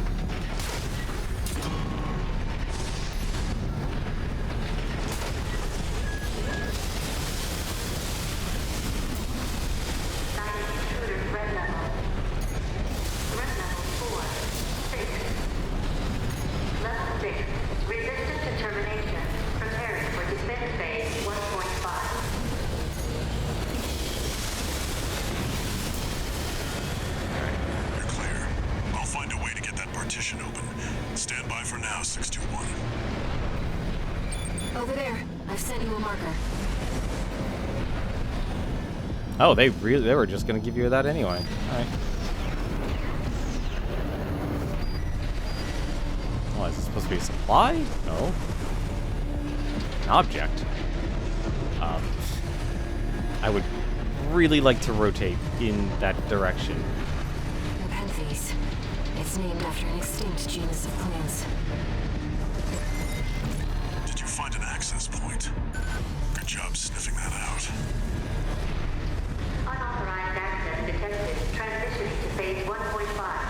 You're clear. I'll find a way to get that partition open. Stand by for now, 621. Over there. I've sent you a marker. Oh, they were just gonna give you that anyway. Alright. Oh, is this supposed to be a supply? No. An object. I would really like to rotate in that direction. Nepenthes. It's named after an extinct genus of plants. Did you find an access point? Good job sniffing that out. Unauthorized access detected. Transitioning to phase 1.5.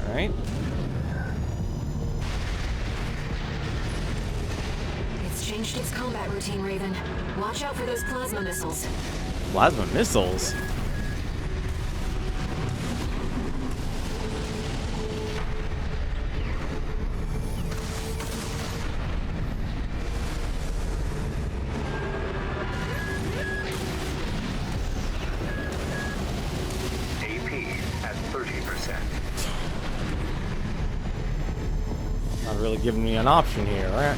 Alright. It's changed its combat routine, Raven. Watch out for those plasma missiles. Plasma missiles? AP at 30%. Not really giving me an option here, right?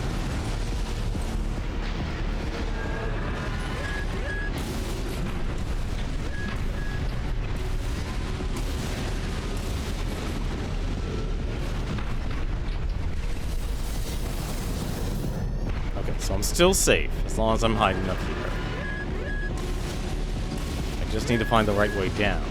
Okay, so I'm still safe as long as I'm hiding up here. I just need to find the right way down.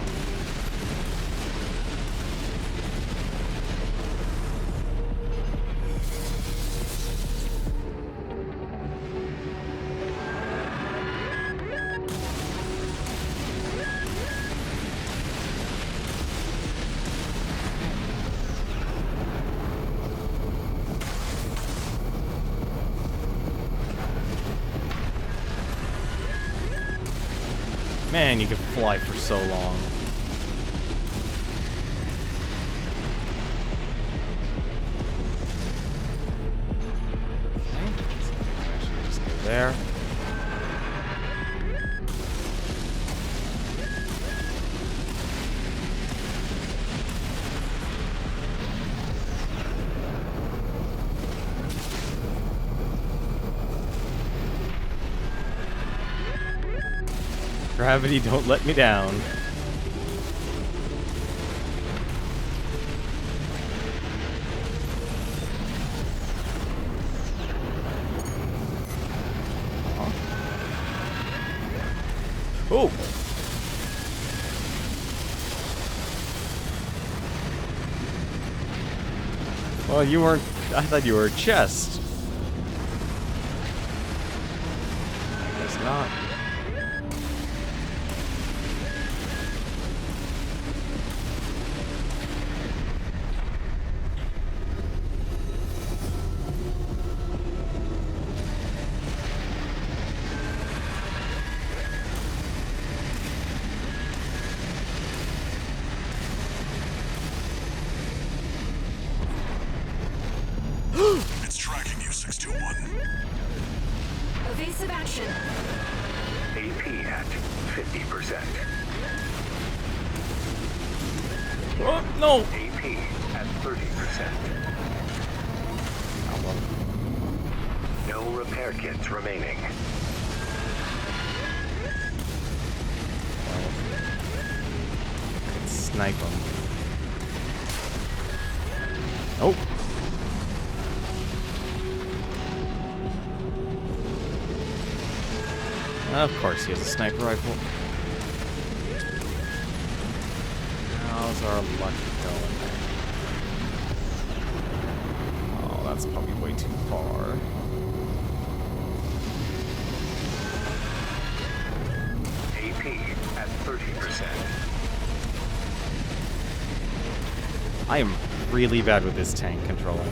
Man, you can fly for so long. Okay, so I should just go there. Gravity, don't let me down. Oh! Well, you weren't. I thought you were a chest. Guess not. It's tracking you, 621. Evasive action. AP at 50%. Oh, no! AP at 30%. No repair kits remaining. Snipe him. Oh! Of course he has a sniper rifle. How's our luck going? Oh, that's probably way too far. AP at 30%. I am really bad with this tank controlling.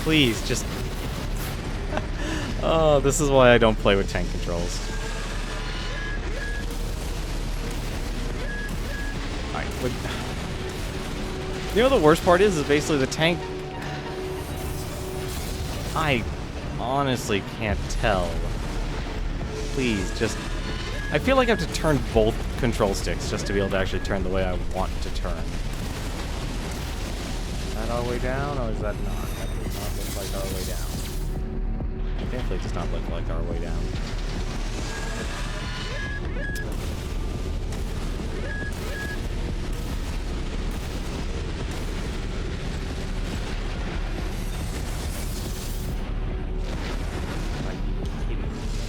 Please, just... Oh, this is why I don't play with tank controls. Alright, but... You know the worst part is basically the tank... I honestly can't tell. Please, just... I feel like I have to turn both control sticks just to be able to actually turn the way I want to turn. Is that our way down, or is that not? That does not look like our way down. It definitely does not look like our way down.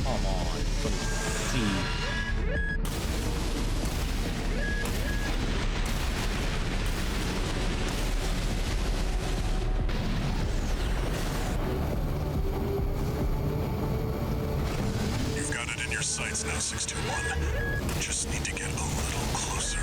Come on, let me see. You've got it in your sights now, 621. Just need to get a little closer.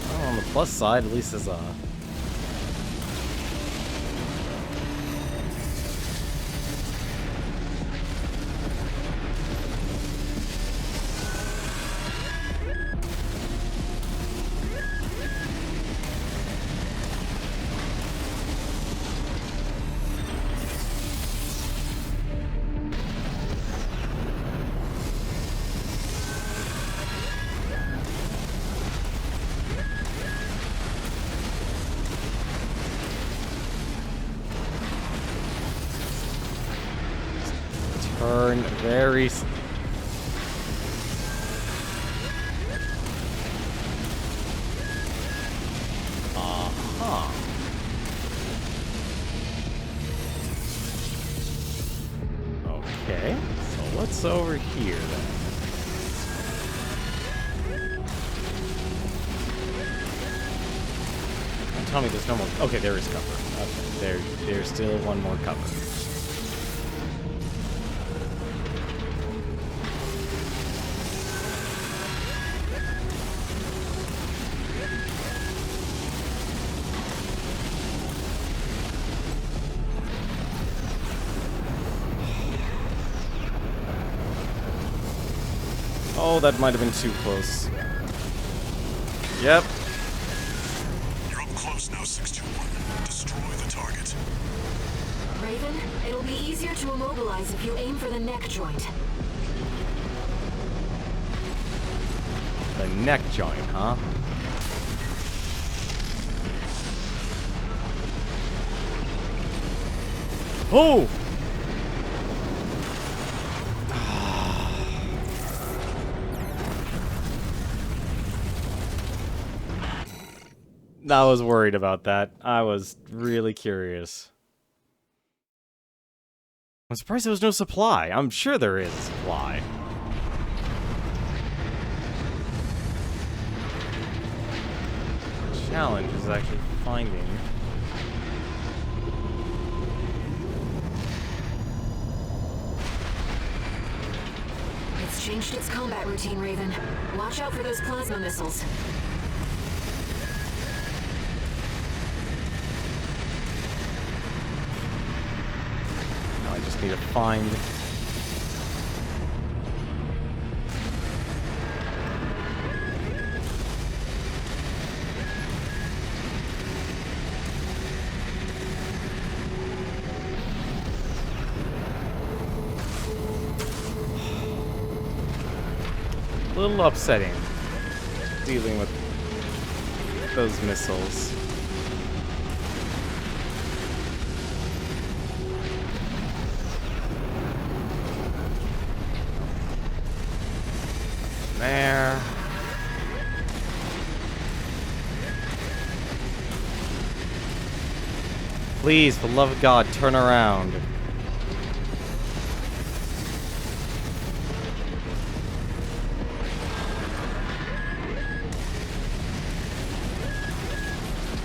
Oh, on the plus side, at least there's a... Turn very... Uh-huh. Okay, so what's over here then? Don't tell me there's no more... Okay, there is cover. Okay, there's still one more cover. Oh, that might have been too close. Yep. You're up close now, 621. Destroy the target. Raven, it'll be easier to immobilize if you aim for the neck joint. The neck joint, huh? Oh! I was worried about that. I was really curious. I'm surprised there was no supply. I'm sure there is supply. The challenge is actually finding... changed its combat routine, Raven. Watch out for those plasma missiles. Now I just need to find... A little upsetting dealing with those missiles. There. Please, for the love of God, turn around.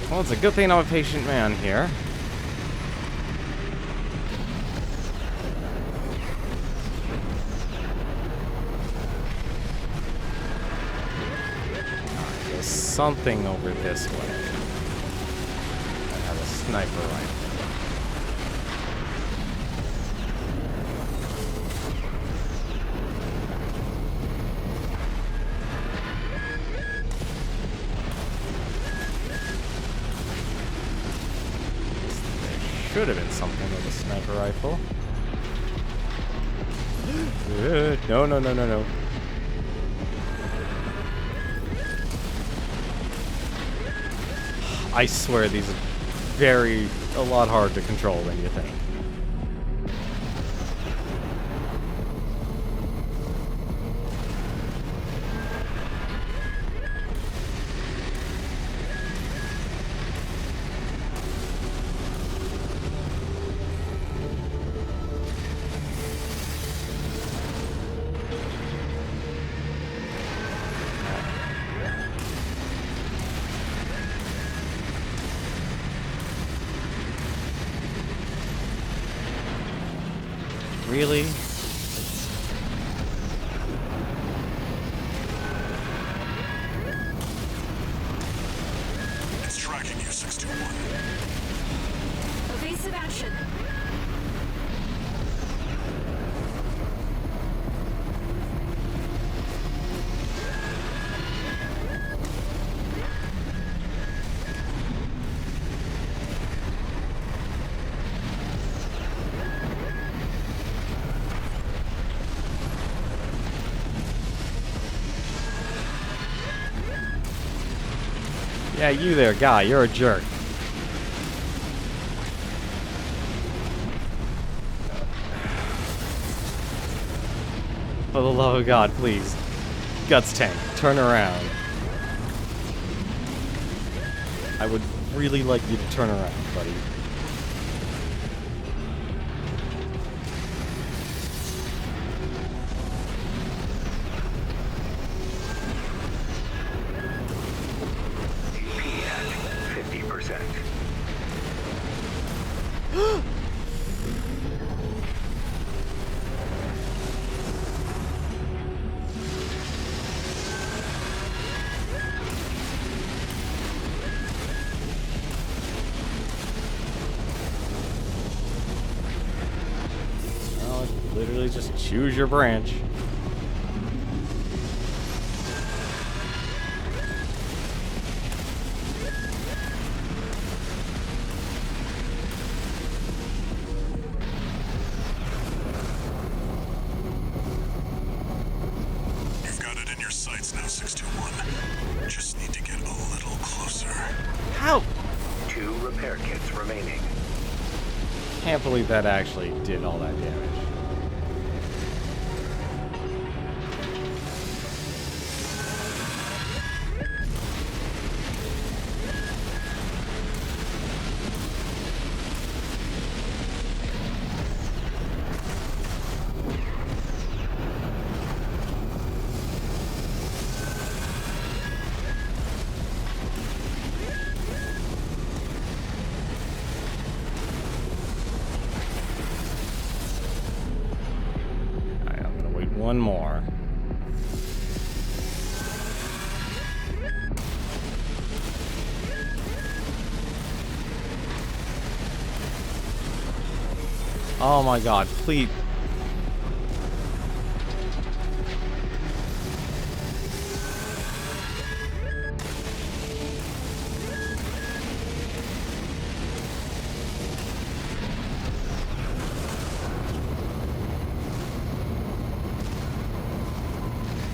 Well, it's a good thing I'm a patient man here. There's something over this way. I have a sniper rifle. Should have been something with a sniper rifle. No, no, no, no, no. I swear these are a lot harder to control than you think. Really? It's tracking you, 621. Evasive action. Yeah, you there, guy. You're a jerk. For the love of God, please. Guts tank, turn around. I would really like you to turn around, buddy. CP at 50%. Well, literally just choose your branch. You've got it in your sights now, 621. Just need to get a little closer. How? 2 repair kits remaining. Can't believe that actually did all that damage. Alright, I'm gonna wait one more. Oh my god, please.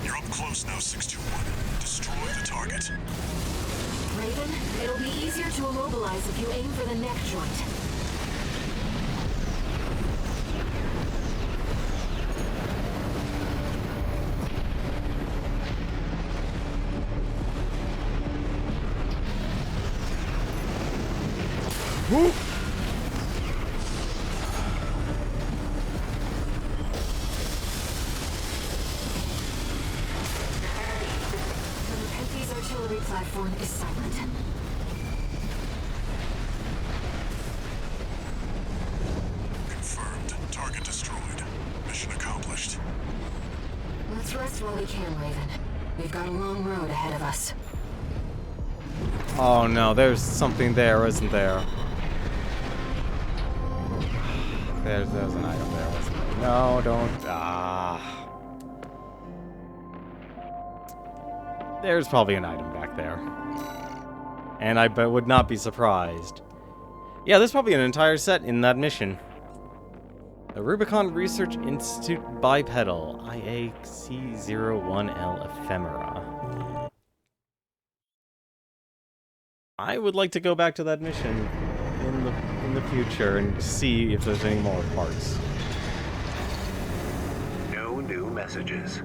You're up close now, 621. Destroy the target. Raven, it'll be easier to immobilize if you aim for the neck joint. The artillery platform is silent. Confirmed. Target destroyed. Mission accomplished. Let's rest while we can, Raven. We've got a long road ahead of us. Oh no, there's something there, isn't there? There's an item there, wasn't there? No, don't. There's probably an item back there. And I would not be surprised. Yeah, there's probably an entire set in that mission. The Rubicon Research Institute Bipedal IAC-01L Ephemera. I would like to go back to that mission in the future and see if there's any more parts. No new messages.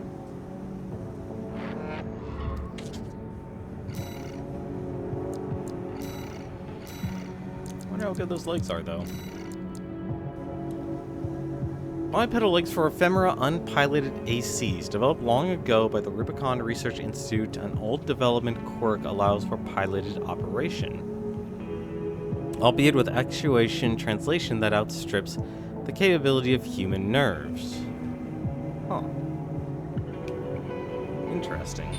I wonder how good those legs are, though. Bipedal legs for ephemera unpiloted ACs. Developed long ago by the Rubicon Research Institute, an old development quirk allows for piloted operation, albeit with actuation translation that outstrips the capability of human nerves. Huh. Interesting.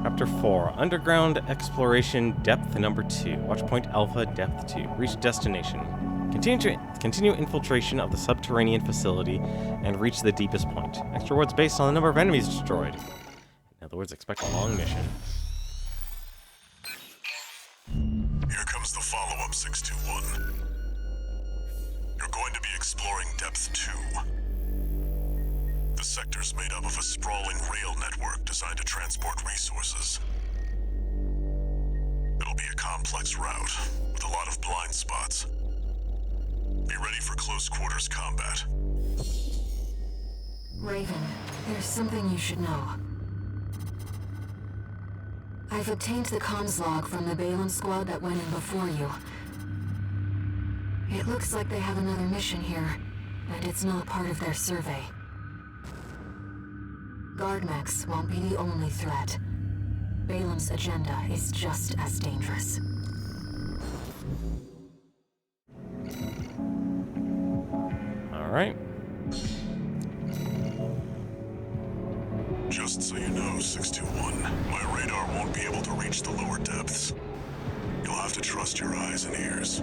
Chapter 4. Underground Exploration Depth Number 2. Watchpoint Alpha Depth 2. Reach destination. Continue infiltration of the subterranean facility and reach the deepest point. Extra rewards based on the number of enemies destroyed. In other words, expect a long mission. Here comes the follow-up, 621. You're going to be exploring Depth 2. The sector's made up of a sprawling rail network designed to transport resources. It'll be a complex route, with a lot of blind spots. Be ready for close quarters combat. Raven, there's something you should know. I've obtained the comms log from the Balaam squad that went in before you. It looks like they have another mission here, and it's not part of their survey. Guardmechs won't be the only threat. Balaam's agenda is just as dangerous. Alright. Just so you know, 621, my radar won't be able to reach the lower depths. You'll have to trust your eyes and ears.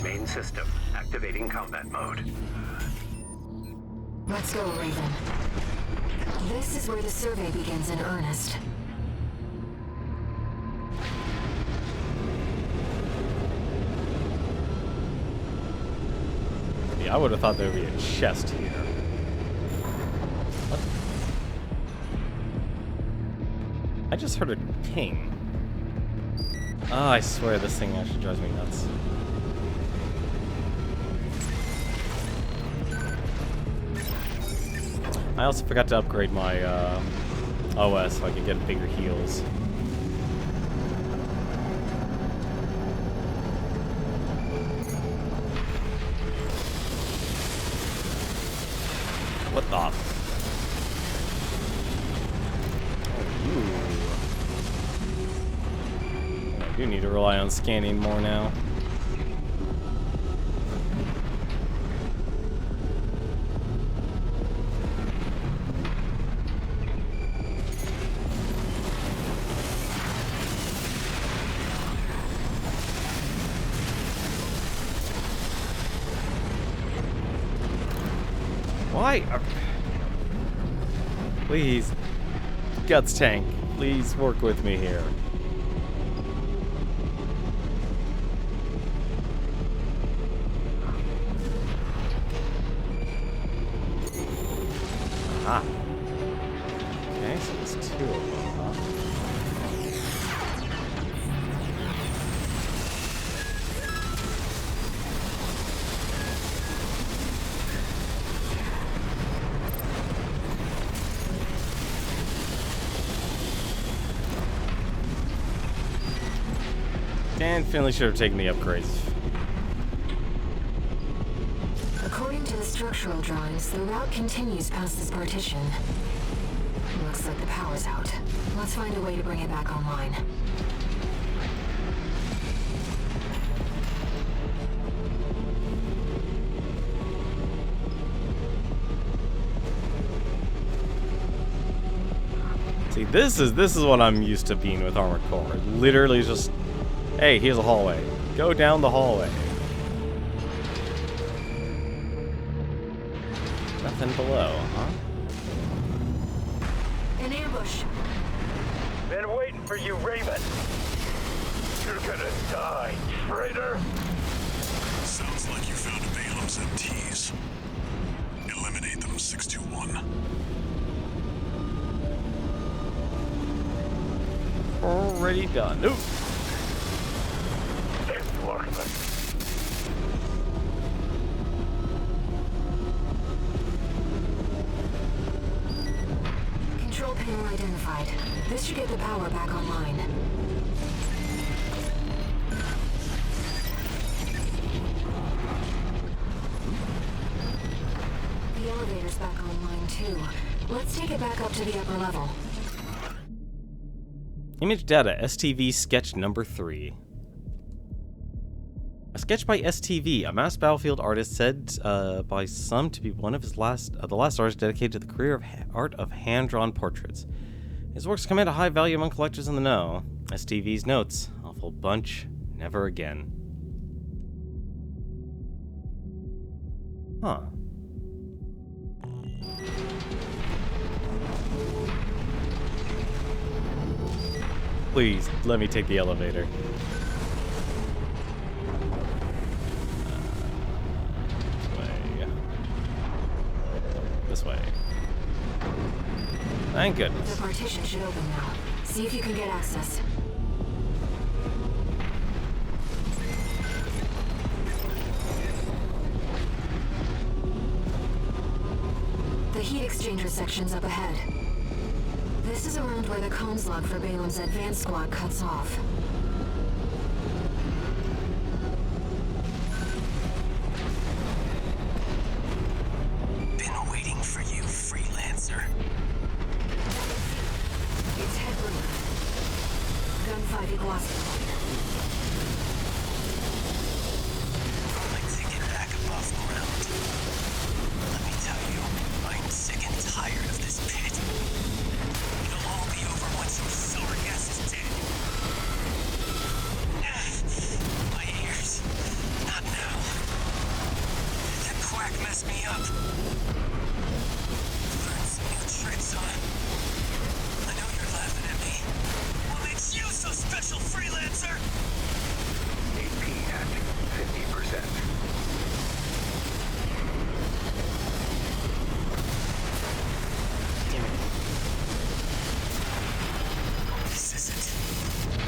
Main system activating combat mode. Let's go, Raven. This is where the survey begins in earnest. Yeah, I would have thought there would be a chest here. What? I just heard a ping. Oh, I swear this thing actually drives me nuts. I also forgot to upgrade my OS so I could get bigger heals. What the? Ooh. I do need to rely on scanning more now. Why? Please. Guts tank, please work with me here. Ah. Okay, so there's two of them, huh? Dan Finley should have taken the upgrades. According to the structural drawings, the route continues past this partition. Looks like the power's out. Let's find a way to bring it back online. See, this is what I'm used to being with Armored Core. Literally just, hey, here's a hallway. Go down the hallway. Nothing below, huh? An ambush! Been waiting for you, Raven. You're gonna die, traitor. Sounds like you found Balam's MTs. Eliminate them, 621. Already done. Nope. Control panel identified. This should get the power back online. The elevator's back online too. Let's take it back up to the upper level. Image data, STV sketch number 3. A sketch by STV, a mass battlefield artist said by some to be one of his the last artist dedicated to the career of art of hand-drawn portraits. His works command a high value among collectors in the know. STV's notes, awful bunch, never again. Huh. Please, let me take the elevator. This way. Thank goodness. The partition should open now. See if you can get access. The heat exchanger section's up ahead. This is around where the comms log for Balam's advanced squad cuts off. Been waiting for you, freelancer. It's headroom. Gunfight Iguazu. I'd like to get back above ground. Let me tell you, I'm sick and tired of this pit. It'll all be over once your sorry ass is dead. My ears. Not now. That quack messed me up. Learned some new tricks, huh? I know you're laughing at me. What makes you so special, freelancer? AP at 50%.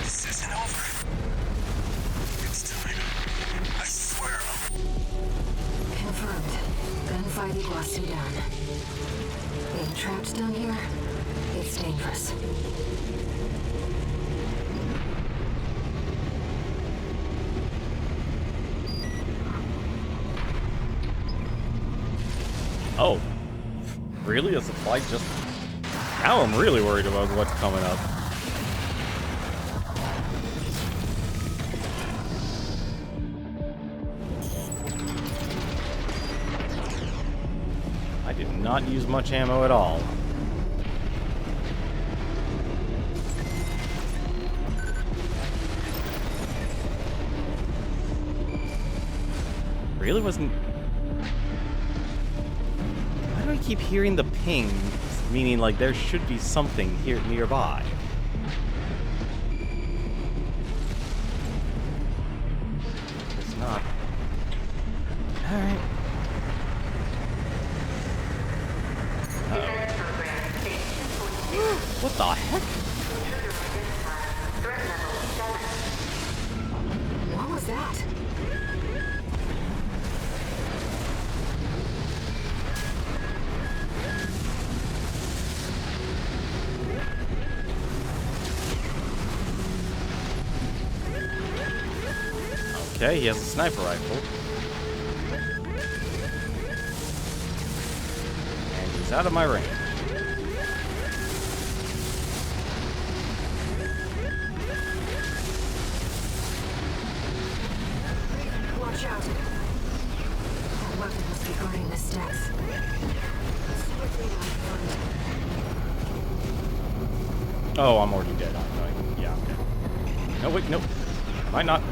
This isn't over. It's time. I swear Confirmed. Gunfight Iguazu down. Being trapped down here, it's dangerous. Oh. Really? Is the flight just... Now I'm really worried about what's coming up. I did not use much ammo at all. Really wasn't... Why do I keep hearing the ping? Meaning, like, there should be something here nearby. It's not. Alright. Defense program, phase 2.0. What the heck? Intruder identified. Threat level 7. What was that? Okay, he has a sniper rifle. And he's out of my range. Watch out. That weapon must be guarding the steps. Let's see what they might find. Oh, I'm already dead, aren't I? Yeah, I'm dead. No, wait, no. Might not.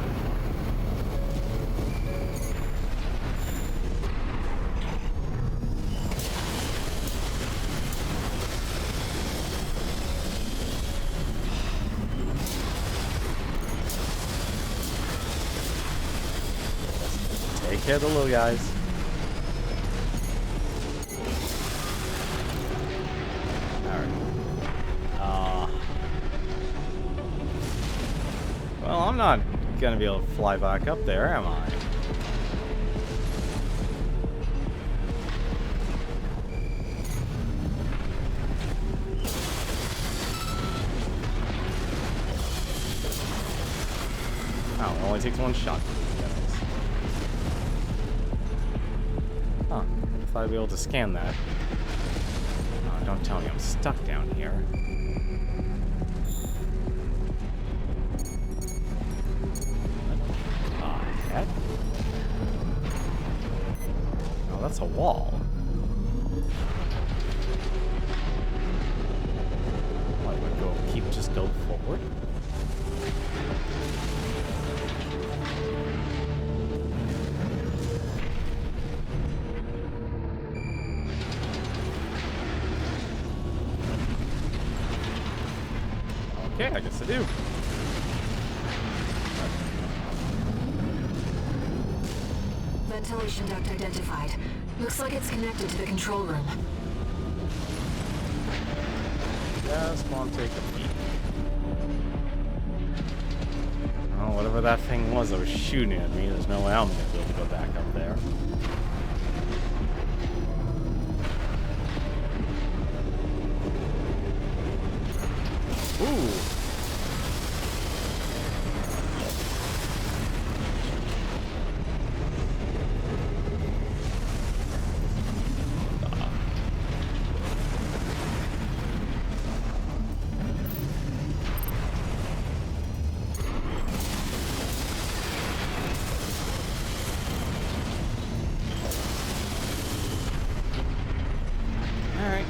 Take care of the little guys. Alright. Well, I'm not gonna be able to fly back up there, am I? Oh, it only takes one shot. Huh. I thought I'd be able to scan that. Oh, don't tell me I'm stuck down here. What the heck? Oh, that's a wall. What, just go forward? Okay, I guess I do. Ventilation duct identified. Looks like it's connected to the control room. Just want to take a peek. Oh, whatever that thing was that was shooting at me, there's no way I'm gonna be able to go back up there. Ooh. Alright.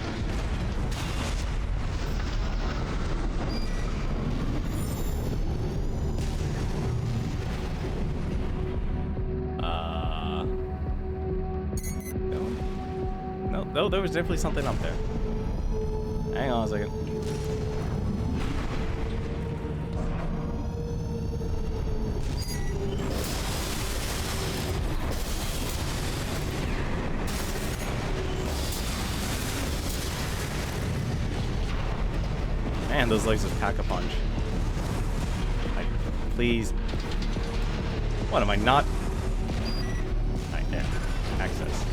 No, there was definitely something up there. Hang on a second. Man, those legs just pack a punch. Please. What, am I not? Right there. Access.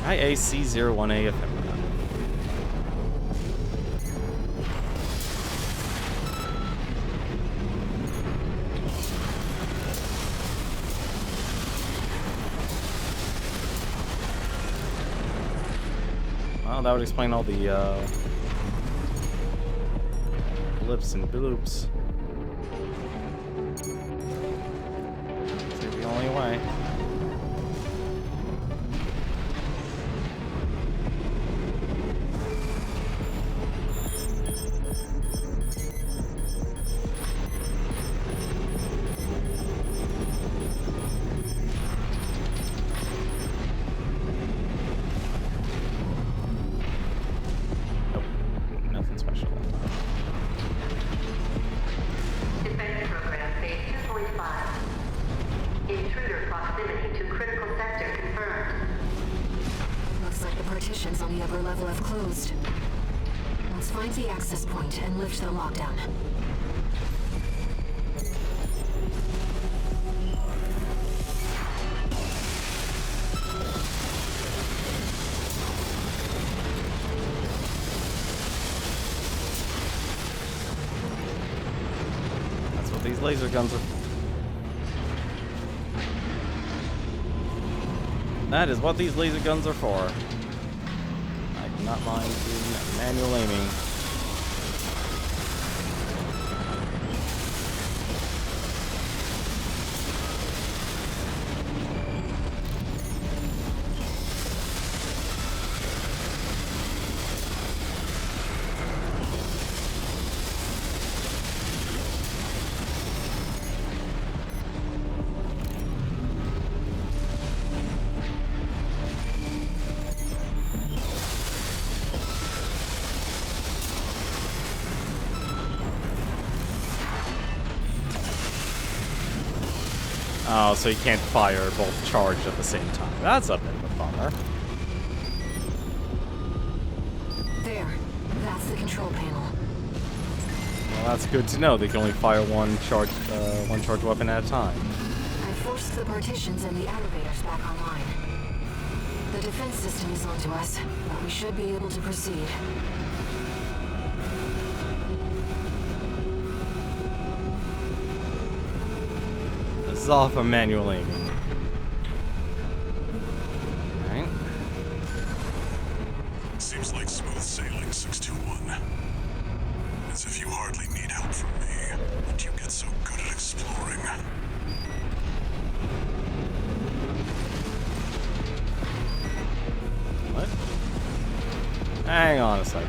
IAC-01A ephemera. Well, that would explain all the blips and bloops. It's the only way. Defense program phase 2.5. Intruder proximity to critical sector confirmed. Looks like the partitions on the upper level have closed. Let's find the access point and lift the lockdown. That's what these laser guns are. That is what these laser guns are for. I do not mind doing manual aiming. Oh, so you can't fire both charged at the same time. That's a bit of a bummer. There. That's the control panel. Well, that's good to know. They can only fire one charge weapon at a time. I forced the partitions and the elevators back online. The defense system is onto us, but we should be able to proceed. This is all for manual aiming. Alright. Seems like smooth sailing, 621. As if you hardly need help from me, but you get so good at exploring. What? Hang on a second.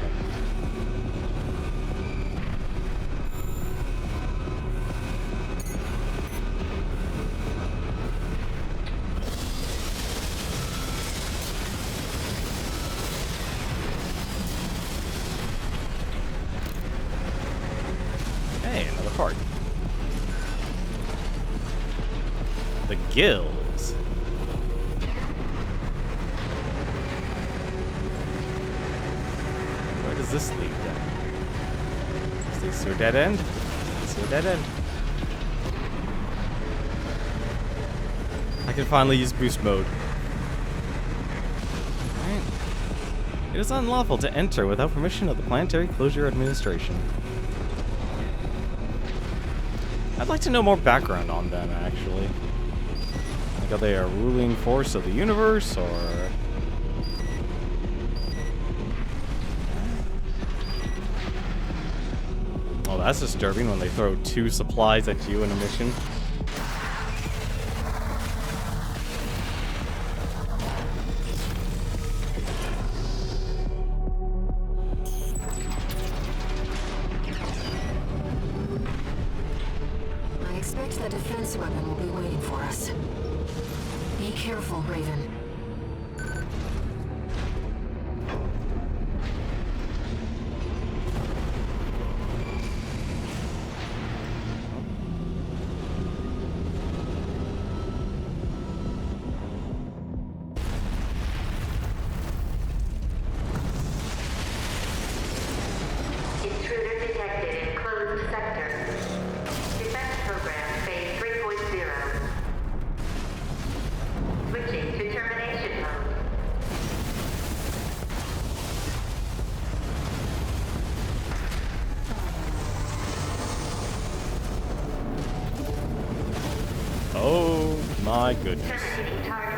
Hey, another part. The gills. Where does this lead then? Is this your dead end? Is this your dead end? I can finally use boost mode. Alright. It is unlawful to enter without permission of the Planetary Closure Administration. I'd like to know more background on them, actually. Like, are they a ruling force of the universe, or... Oh, that's disturbing when they throw 2 supplies at you in a mission. I expect that defense weapon will be waiting for us. Be careful, Raven. Intruder detected in closed sector. Defense program phase 3.0. Switching to termination mode. Oh my goodness. Terminating target.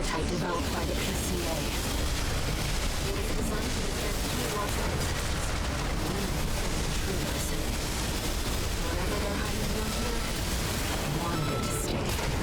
prototype developed by the PCA. It was designed to detect key water resistance and eliminate intruders. Whatever they're hiding down here, they wanted it to stay hidden.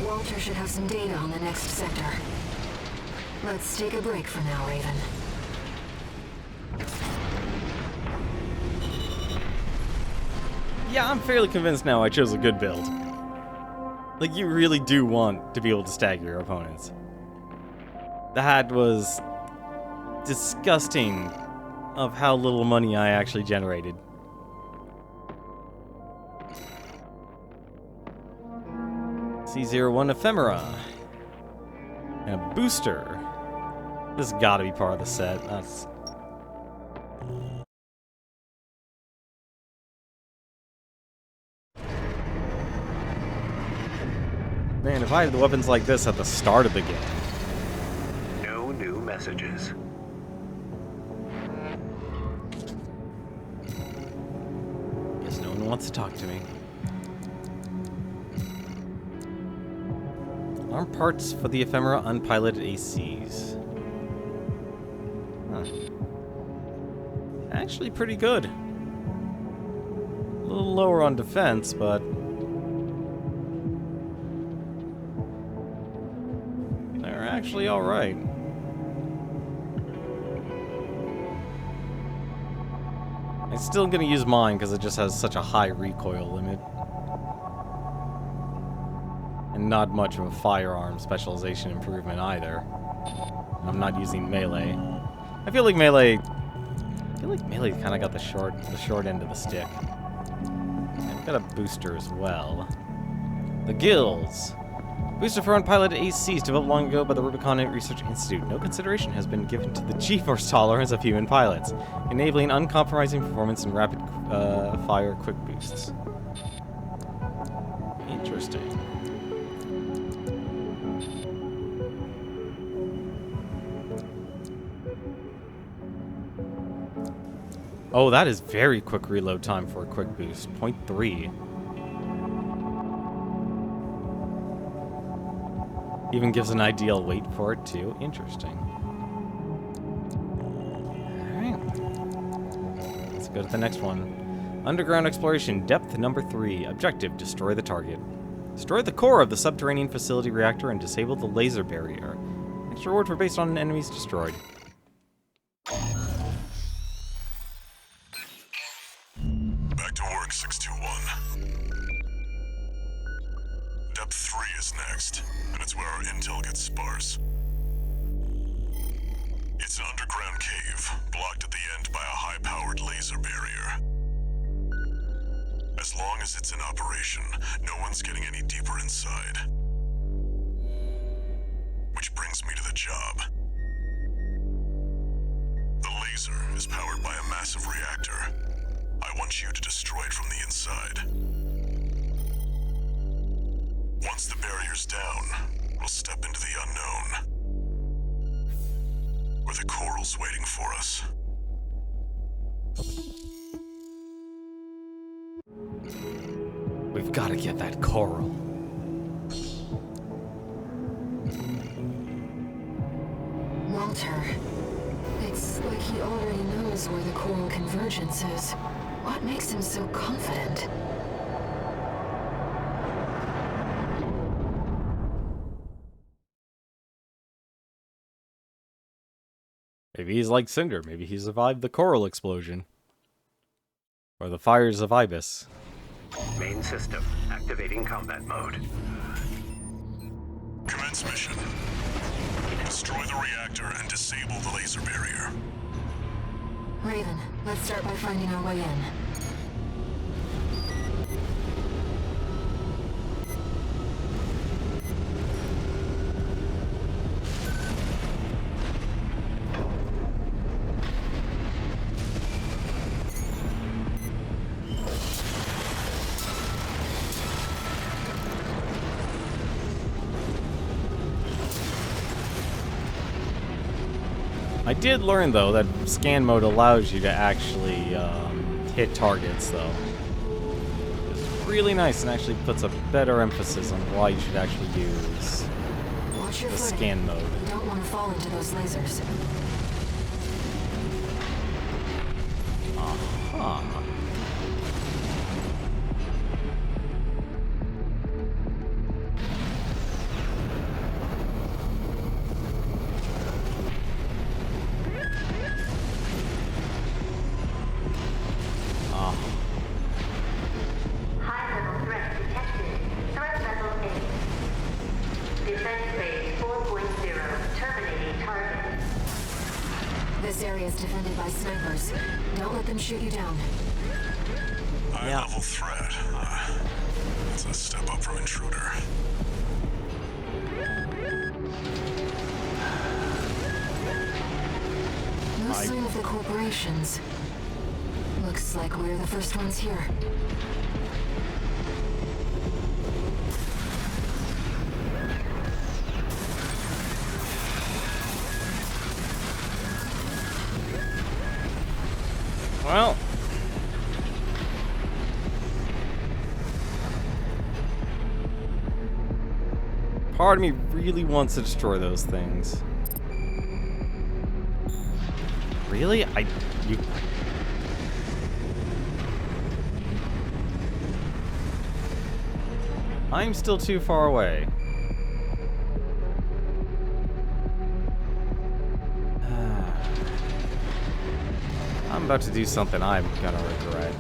Walter should have some data on the next sector. Let's take a break for now, Raven. Yeah, I'm fairly convinced now I chose a good build. Like, you really do want to be able to stagger your opponents. That was disgusting of how little money I actually generated. C01 Ephemera. And a booster. This has got to be part of the set. That's... Man, if I had weapons like this at the start of the game. No new messages. Guess no one wants to talk to me. Arm parts for the Ephemera unpiloted ACs. Huh. Actually pretty good. A little lower on defense, but... they're actually alright. I'm still gonna use mine because it just has such a high recoil limit. And not much of a firearm specialization improvement either. I'm not using melee. I feel like melee kind of got the short end of the stick. And I've got a booster as well. The Gills. Booster for unpiloted ACs developed long ago by the Rubicon Research Institute. No consideration has been given to the G-force tolerance of human pilots, enabling uncompromising performance and rapid fire quick boosts. Interesting. Oh, that is very quick reload time for a quick boost. 0.3. Even gives an ideal weight for it, too. Interesting. Alright. Let's go to the next one. Underground exploration, depth number 3. Objective, destroy the target. Destroy the core of the subterranean facility reactor and disable the laser barrier. Extra rewards were based on enemies destroyed. Back to work, 621. Depth 3 is next, and it's where our intel gets sparse. It's an underground cave, blocked at the end by a high-powered laser barrier. As long as it's in operation, no one's getting any deeper inside. Which brings me to the job. The laser is powered by a massive reactor. I want you to destroy it from the inside. Once the barrier's down, we'll step into the unknown. Where the coral's waiting for us. We've got to get that coral. intelligence is. What makes him so confident? Maybe he's like Cinder. Maybe he survived the coral explosion. Or the fires of Ibis. Main system, activating combat mode. Commence mission. Destroy the reactor and disable the laser barrier. Raven, let's start by finding our way in. I did learn, though, that scan mode allows you to actually hit targets, though. It's really nice and actually puts a better emphasis on why you should actually use Watch your the footing. scan mode. You don't want to fall into those lasers. Huh. High-level threat detected. Threat level 8. Defense phase 4.0. Terminating target. This area is defended by snipers. Don't let them shoot you down. High-level threat. That's a step up from intruder. No sign of the corporations. Looks like we're the first ones here. Well. Part of me really wants to destroy those things. Really? You... I'm still too far away. I'm about to do something I'm gonna regret.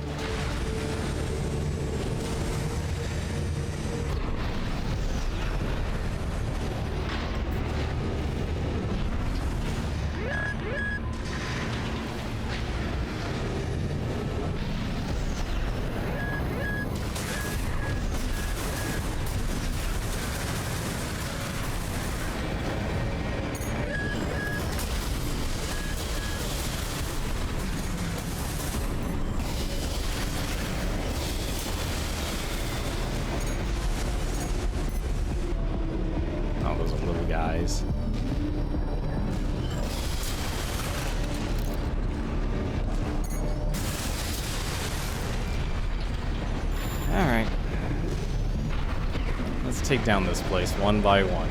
Oh, those are little guys. Alright. Let's take down this place one by one.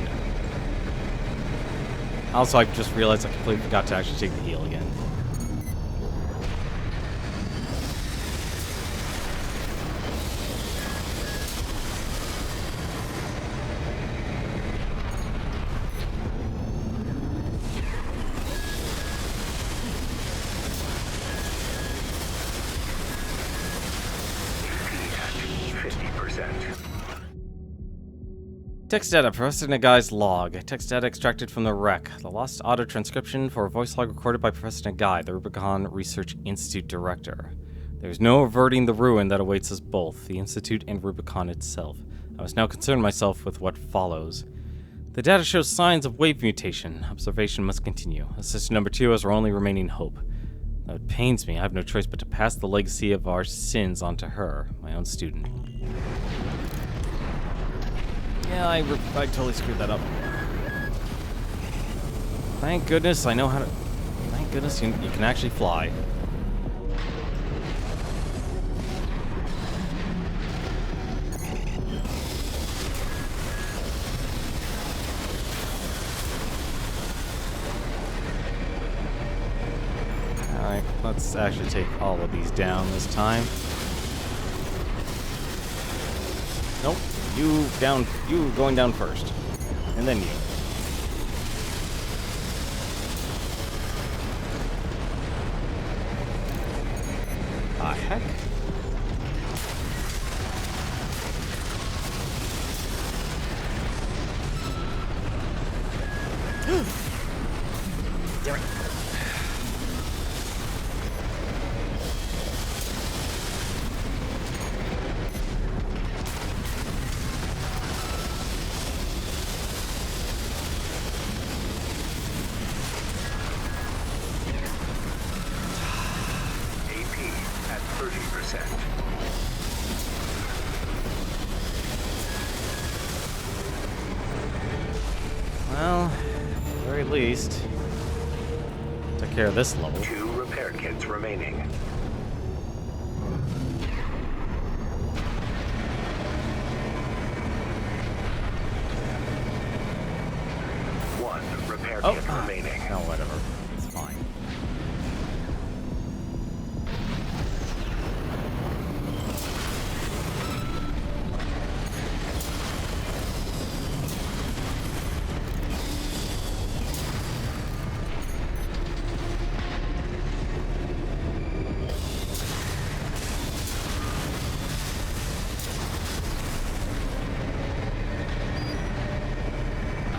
Also, I just realized I completely forgot to actually take the heal again. At 50%. Text data, Professor Nagai's log. Text data extracted from the wreck. The lost audio transcription for a voice log recorded by Professor Nagai, the Rubicon Research Institute director. There is no averting the ruin that awaits us both, the Institute and Rubicon itself. I must now concern myself with what follows. The data shows signs of wave mutation. Observation must continue. Assistant number 2 is our only remaining hope. Though it pains me, I have no choice but to pass the legacy of our sins onto her, my own student. Yeah, I totally screwed that up. Thank goodness I know how to... Thank goodness you can actually fly. Alright, Let's actually take all of these down this time. Nope. You down. You going down first. And then you. Ah, heck. Damn it. AP at 30%. Well, at the very least, took care of this level. 2 repair kits remaining. One repair Oh, kit remaining. no, whatever. It's fine.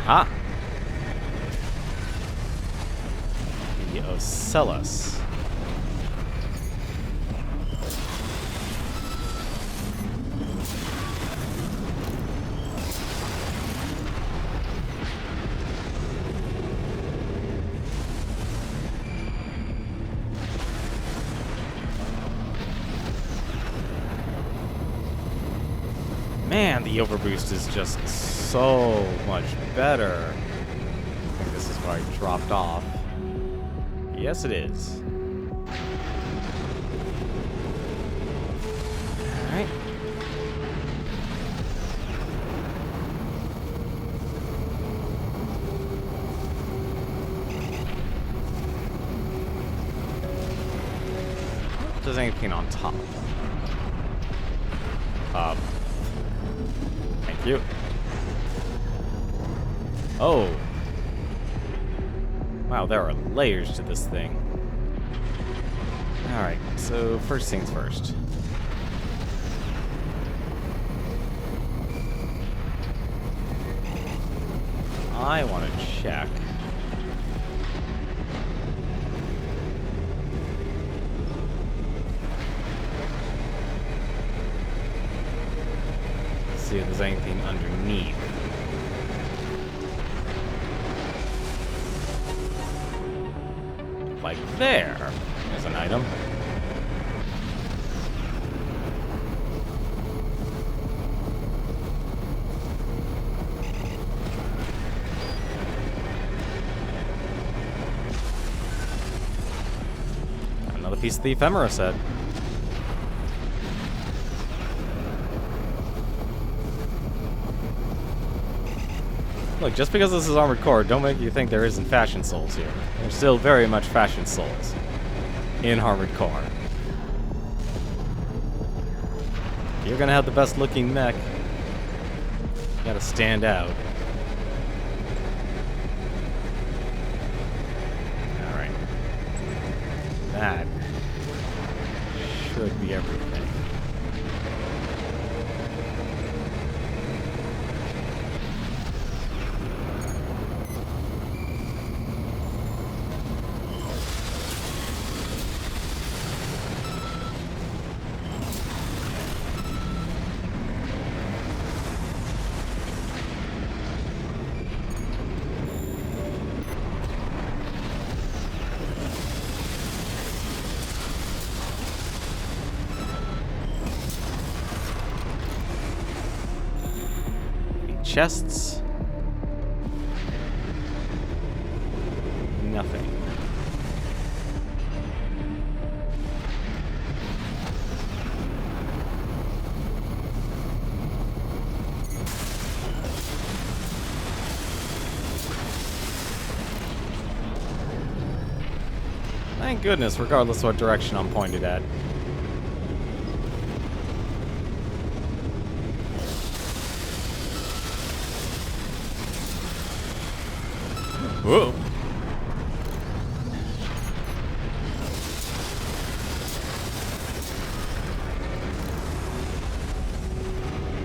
Aha! The Ocellus. Man, the overboost is just so much better. I think this is where I dropped off. Yes, it is. Alright. If there's anything on top. Thank you. Oh. Wow, there are layers to this thing. Alright, so first things first. I want to check. See if there's anything underneath. Like there. There's an item. Another piece of the ephemera set. Look, just because this is Armored Core, don't make you think there isn't Fashion Souls here. There's still very much Fashion Souls in Armored Core. If you're gonna have the best looking mech, you gotta stand out. Alright. That should be everything. Chests. Nothing. Thank goodness, regardless of what direction I'm pointed at. Whoa.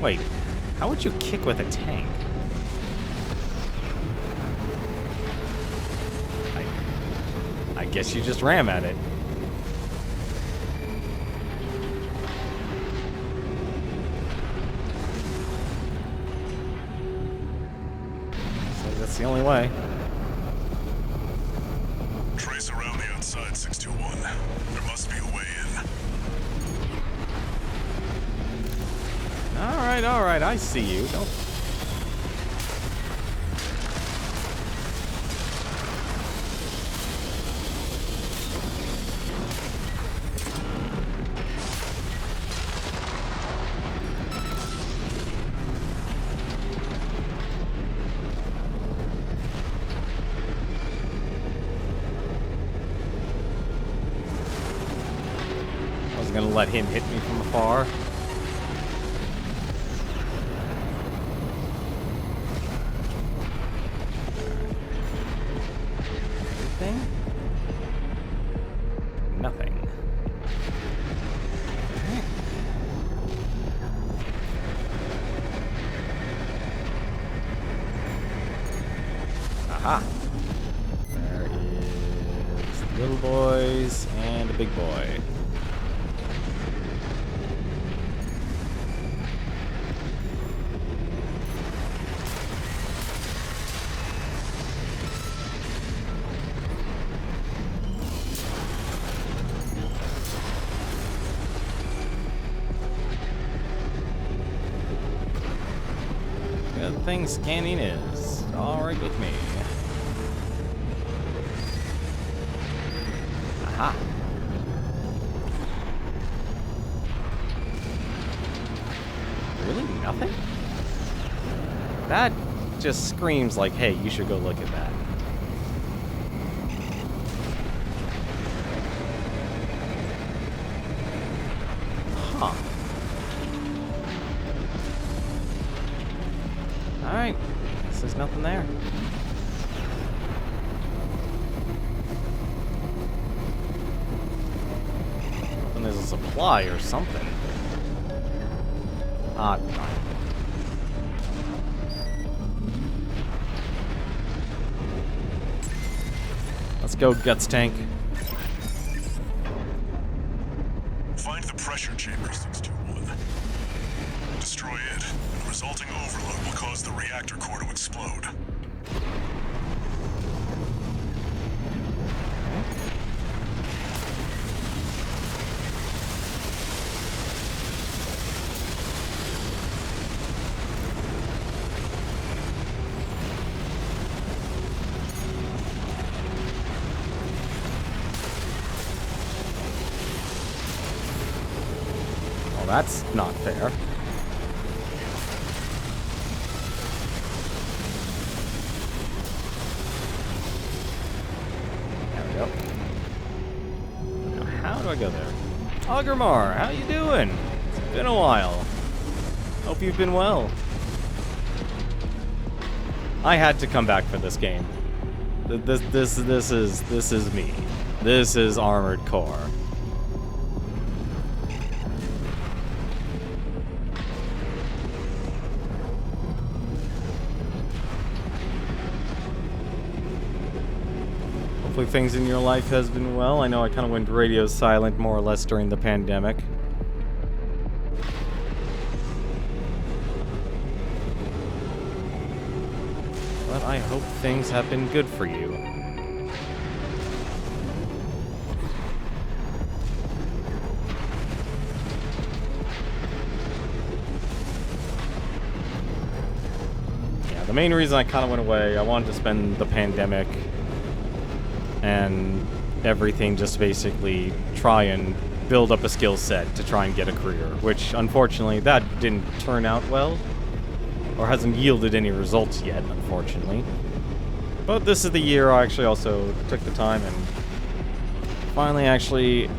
Wait, how would you kick with a tank? I guess you just ram at it. So that's the only way. Trace around the outside, 621. There must be a way in. Alright, I see you. Don't... I was gonna let him hit me from afar. Nothing. Aha. There is little boys and a big boy. Good thing scanning is alright with me. Aha. Really? Nothing? That just screams like, hey, you should go look at that. Huh. Alright, guess there's nothing there. Then there's a supply or something. Ah, fine. Let's go, Guts Tank. Find the pressure chamber, 621. Destroy it. The resulting overload will cause the reactor core to explode. Well, that's not fair. There we go. Now, how do I go there? Ogrimmar, how you doing? It's been a while. Hope you've been well. I had to come back for this game. This is me. This is Armored Core. Hopefully things in your life has been well. I know I kind of went radio silent more or less during the pandemic. But I hope things have been good for you. Yeah, the main reason I kind of went away, I wanted to spend the pandemic and everything just basically try and build up a skill set to try and get a career, which unfortunately that didn't turn out well, or hasn't yielded any results yet, unfortunately. But this is the year I actually also took the time and finally actually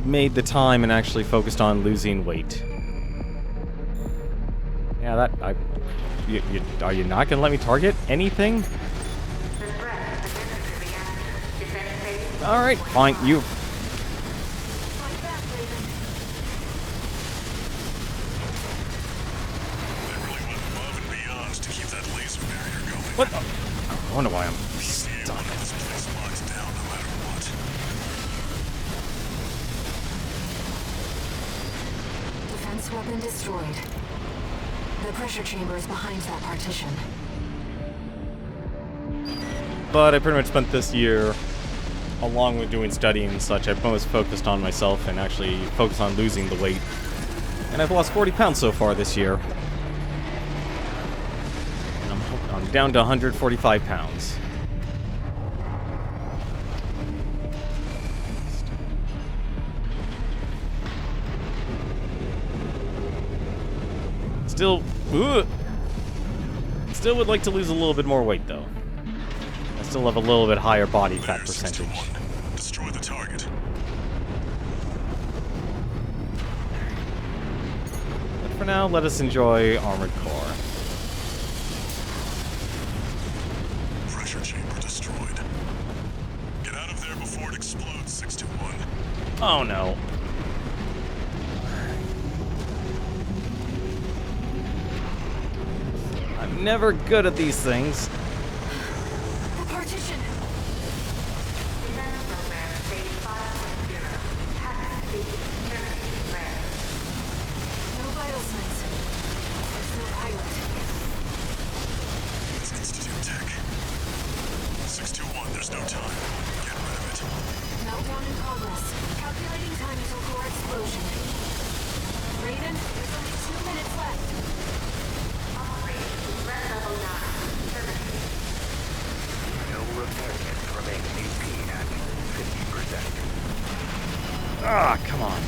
made the time and actually focused on losing weight. Yeah, are you not gonna let me target anything? Alright, fine, you... What? I wonder why I'm stuck. Defense weapon destroyed. The pressure chamber is behind that partition. But I pretty much spent this year, along with doing studying and such, I've most focused on myself and actually focused on losing the weight. And I've lost 40 pounds so far this year. I'm down to 145 pounds. Still would like to lose a little bit more weight, though. I still have a little bit higher body fat percentage. Destroy the target. But for now, let us enjoy Armored Core. Pressure chamber destroyed. Get out of there before it explodes, 621. Oh no. I'm never good at these things. The partition! Defense program stage 5.0. Hazard species terminated rare. No vital signs. There's no pilot. It's Institute Tech. 621, there's no time. Get rid of it. Meltdown in progress. Calculating time until core explosion. Raiden, there's only 2 minutes left. Operating threat level 9. Terminated. No repair kits remain AP at 50%. Ah, come on.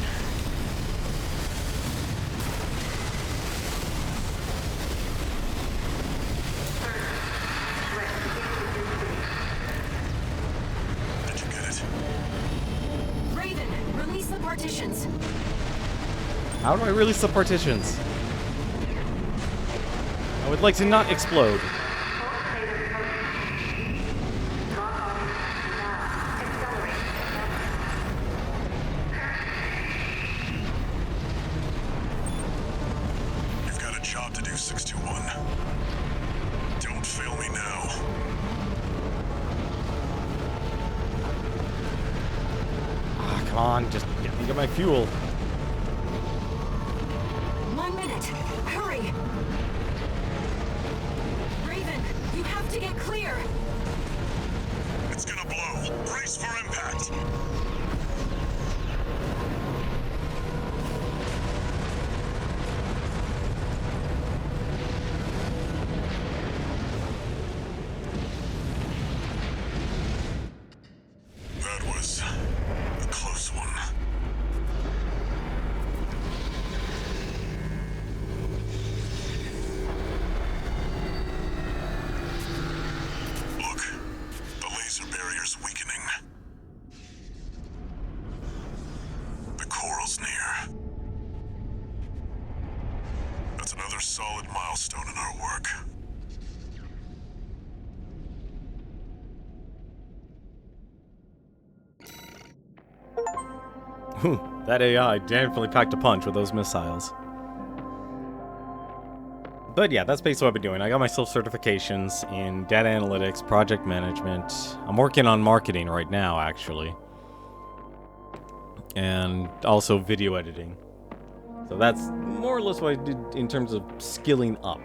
Did you get it? Raiden, release the partitions. How do I release the partitions? I would like to not explode. You've got a job to do, 621. Don't fail me now. Ah, come on, just get me to my fuel. 1 minute. Hurry! Raven, you have to get clear! It's gonna blow. Brace for impact. That was a close one. Look, the laser barrier's weakening. The coral's near. That's another solid milestone in our work. That AI definitely packed a punch with those missiles. But yeah, that's basically what I've been doing. I got myself certifications in data analytics, project management. I'm working on marketing right now, actually. And also video editing. So that's more or less what I did in terms of skilling up.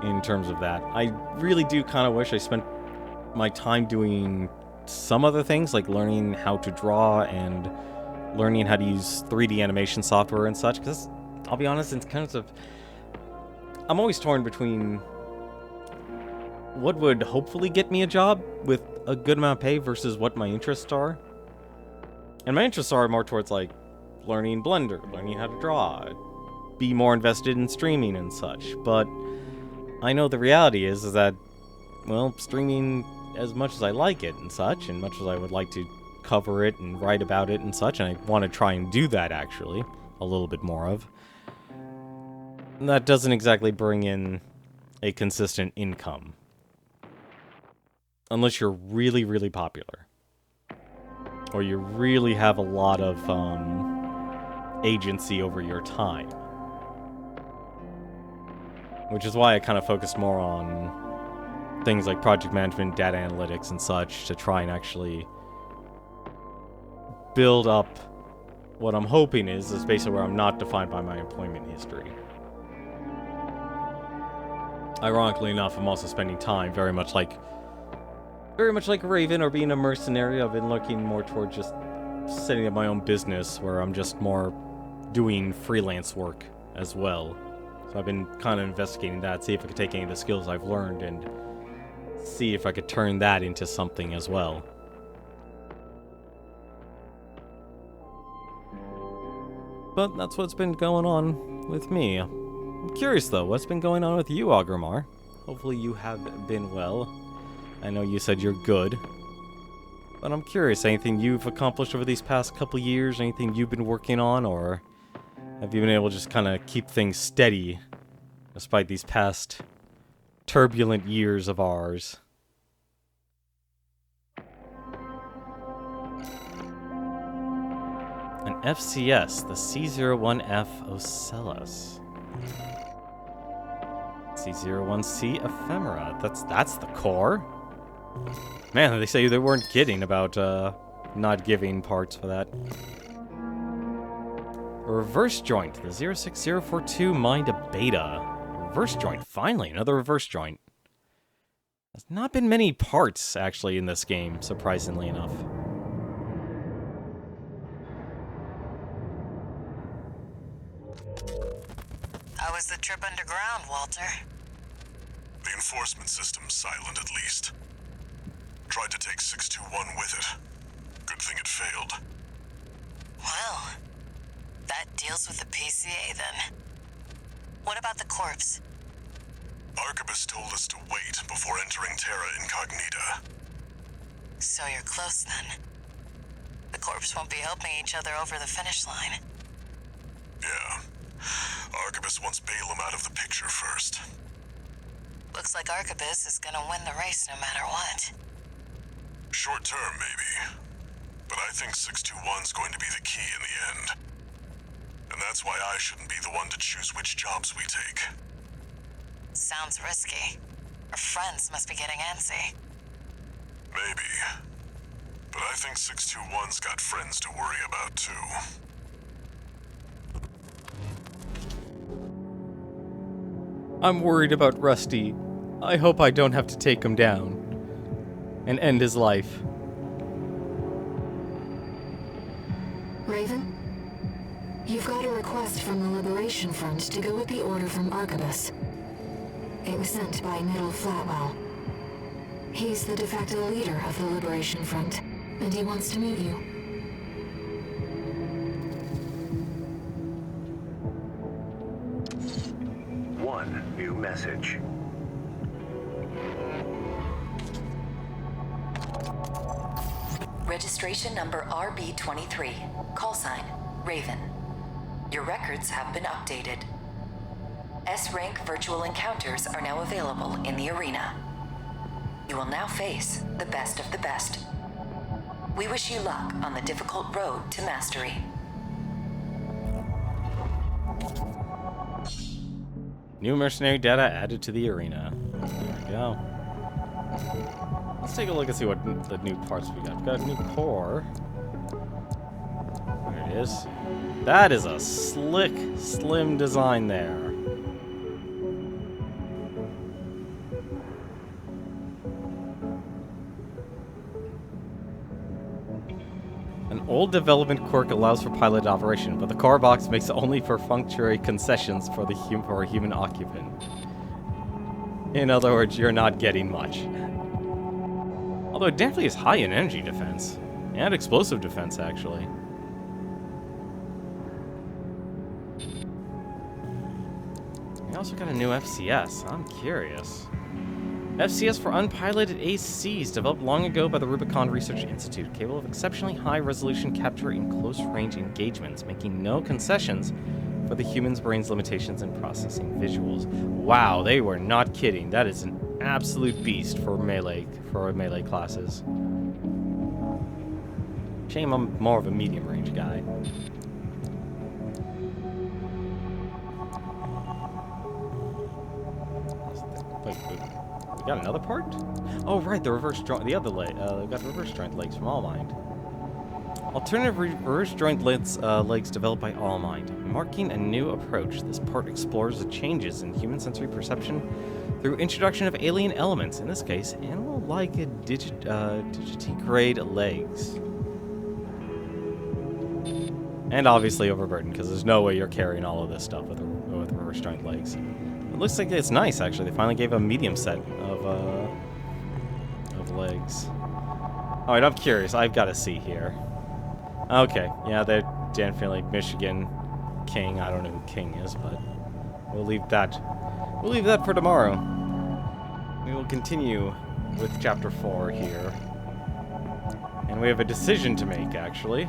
In terms of that. I really do kind of wish I spent my time doing some other things, like learning how to draw and learning how to use 3D animation software and such, because I'll be honest, it's kind of... I'm always torn between what would hopefully get me a job with a good amount of pay versus what my interests are. And my interests are more towards, like, learning Blender, learning how to draw, be more invested in streaming and such. But I know the reality is that, well, streaming as much as I like it and such, and much as I would like to cover it and write about it and such, and I want to try and do that, actually, a little bit more of, that doesn't exactly bring in a consistent income. Unless you're really, really popular. Or you really have a lot of agency over your time. Which is why I kind of focused more on things like project management, data analytics, and such to try and actually build up what I'm hoping is a space where I'm not defined by my employment history. Ironically enough, I'm also spending time very much like Raven or being a mercenary. I've been looking more toward just setting up my own business where I'm just more doing freelance work as well. So I've been kind of investigating that, see if I could take any of the skills I've learned and see if I could turn that into something as well. But that's what's been going on with me. I'm curious though, what's been going on with you, Agramar? Hopefully you have been well. I know you said you're good. But I'm curious, anything you've accomplished over these past couple years, anything you've been working on, or have you been able to just kind of keep things steady despite these past turbulent years of ours? An FCS, the C01F Ocellus. C01C Ephemera. That's the core. Man, they say they weren't kidding about not giving parts for that. A reverse joint, the 06042 Mind Beta. Reverse joint, finally, another reverse joint. There's not been many parts, actually, in this game, surprisingly enough. How was the trip underground, Walter? The enforcement system's silent, at least. Tried to take 621 with it. Good thing it failed. Well, that deals with the PCA then. What about the corpse? Arquebus told us to wait before entering Terra Incognita. So you're close then. The corpse won't be helping each other over the finish line. Yeah. Arquebus wants Balaam out of the picture first. Looks like Arquebus is gonna win the race no matter what. Short term, maybe. But I think 621's going to be the key in the end. And that's why I shouldn't be the one to choose which jobs we take. Sounds risky. Our friends must be getting antsy. Maybe. But I think 621's got friends to worry about, too. I'm worried about Rusty. I hope I don't have to take him down and end his life. Raven? You've got a request from the Liberation Front to go with the order from Arquebus. It was sent by Middle Flatwell. He's the de facto leader of the Liberation Front, and he wants to meet you. One new message. Registration number RB23. Call sign, Raven. Your records have been updated. S-rank virtual encounters are now available in the arena. You will now face the best of the best. We wish you luck on the difficult road to mastery. New mercenary data added to the arena. There we go. Let's take a look and see what the new parts we got. We've got a new core. There it is. That is a slick, slim design there. An old development quirk allows for pilot operation, but the core box makes it only for functionary concessions for the for a human occupant. In other words, you're not getting much. Although it definitely is high in energy defense. And explosive defense, actually. We also got a new FCS. I'm curious. FCS for unpiloted ACs, developed long ago by the Rubicon Research Institute, capable of exceptionally high-resolution capture in close-range engagements, making no concessions for the human's brain's limitations in processing visuals. Wow, they were not kidding. That is an absolute beast for melee classes. Shame I'm more of a medium-range guy. Wait. We got another part? Oh, right, the reverse joint. The other leg. We got reverse joint legs from Allmind. Alternative reverse joint legs developed by Allmind, marking a new approach. This part explores the changes in human sensory perception through introduction of alien elements. In this case, animal-like digitigrade legs. And obviously overburdened, because there's no way you're carrying all of this stuff with reverse joint legs. It looks like it's nice, actually. They finally gave a medium set of legs. Alright, I'm curious. I've got to see here. Okay, yeah, they're definitely Michigan King. I don't know who King is, but we'll leave that. We'll leave that for tomorrow. We will continue with Chapter 4 here. And we have a decision to make, actually.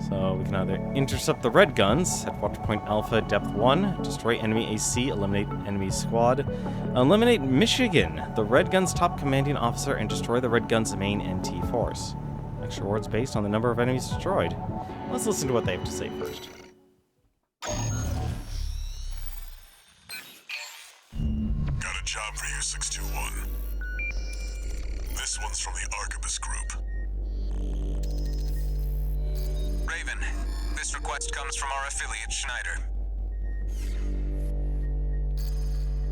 So we can either intercept the red guns at Watch Point Alpha Depth 1, destroy enemy AC, eliminate enemy squad, eliminate Michigan, the red gun's top commanding officer, and destroy the red gun's main NT force. Extra rewards based on the number of enemies destroyed. Let's listen to what they have to say first. Got a job for you, 621. This one's from the Arquebus Group. Raven, this request comes from our affiliate, Schneider.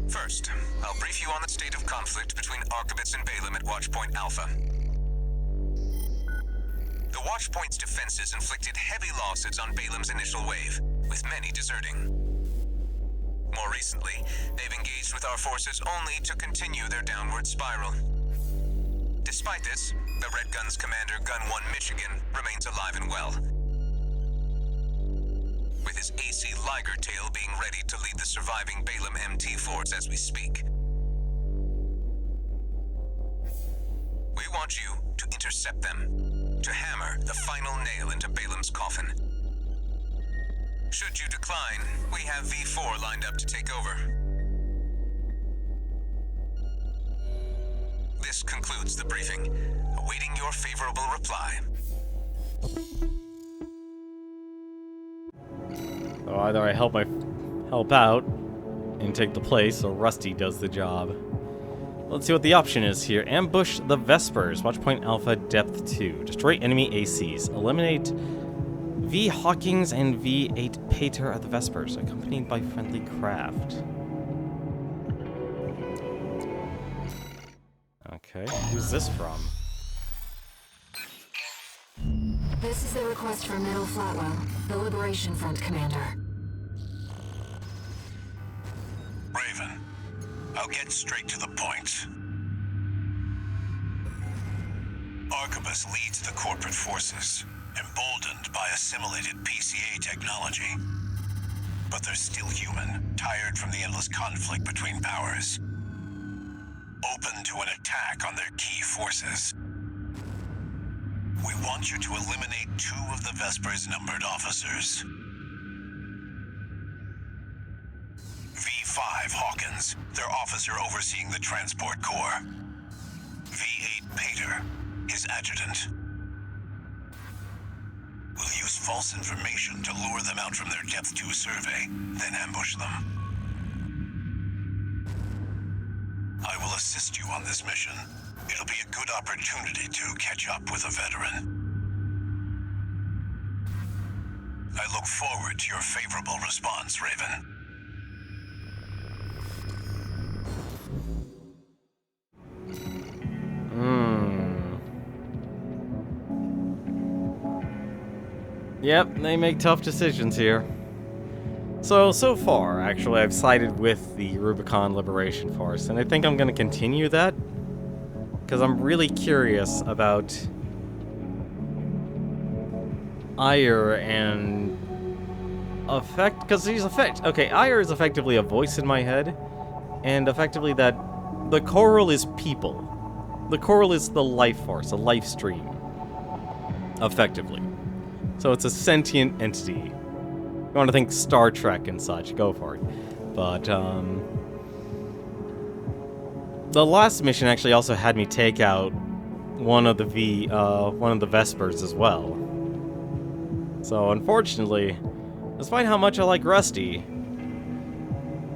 First, I'll brief you on the state of conflict between Arquebus and Balaam at Watchpoint Alpha. The Watchpoint's defenses inflicted heavy losses on Balaam's initial wave, with many deserting. More recently, they've engaged with our forces only to continue their downward spiral. Despite this, the Red Gun's commander, Gun 1 Michigan, remains alive and well, with his AC Liger tail being ready to lead the surviving Balaam MT force as we speak. We want you to intercept them, to hammer the final nail into Balaam's coffin. Should you decline, we have V4 lined up to take over. This concludes the briefing, awaiting your favorable reply. So either I help out and take the place, or Rusty does the job. Let's see what the option is here. Ambush the Vespers. Watchpoint Alpha Depth 2. Destroy enemy ACs. Eliminate V. Hawkins and V8 Pater at the Vespers, accompanied by friendly craft. Okay, who's this from? This is the request from Meadow Flatwell, the Liberation Front commander. Raven, I'll get straight to the point. Arquebus leads the corporate forces, emboldened by assimilated PCA technology. But they're still human, tired from the endless conflict between powers. Open to an attack on their key forces. We want you to eliminate 2 of the Vespers numbered officers. V5 Hawkins, their officer overseeing the transport corps. V8 Pater, his adjutant. We'll use false information to lure them out from their Depth 2 survey, then ambush them. I will assist you on this mission. It'll be a good opportunity to catch up with a veteran. I look forward to your favorable response, Raven. Yep, they make tough decisions here. So far, actually, I've sided with the Rubicon Liberation Force, and I think I'm going to continue that, because I'm really curious about Ire and Effect, because he's Effect. Okay, Ire is effectively a voice in my head, and effectively that the coral is people. The coral is the life force, a life stream, effectively. So it's a sentient entity. You want to think Star Trek and such, go for it. But, the last mission actually also had me take out one of the Vespers as well. So unfortunately, despite how much I like Rusty,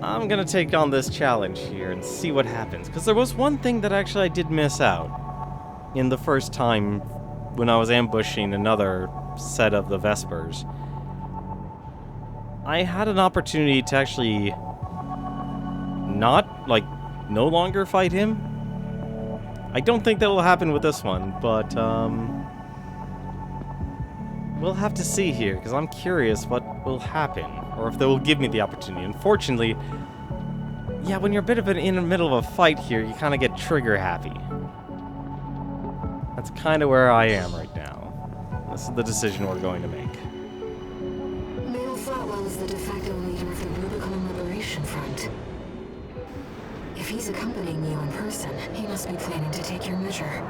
I'm gonna take on this challenge here and see what happens. Because there was one thing that actually I did miss out in the first time when I was ambushing another set of the Vespers. I had an opportunity to actually no longer fight him. I don't think that'll happen with this one, but we'll have to see here, because I'm curious what will happen, or if they will give me the opportunity. Unfortunately, yeah, when you're a bit of in the middle of a fight here, you kind of get trigger happy. That's kind of where I am right now. This is the decision we're going to make. Mail Flatwell is the de facto leader of the Rubicon Liberation Front. If he's accompanying you in person, he must be planning to take your measure.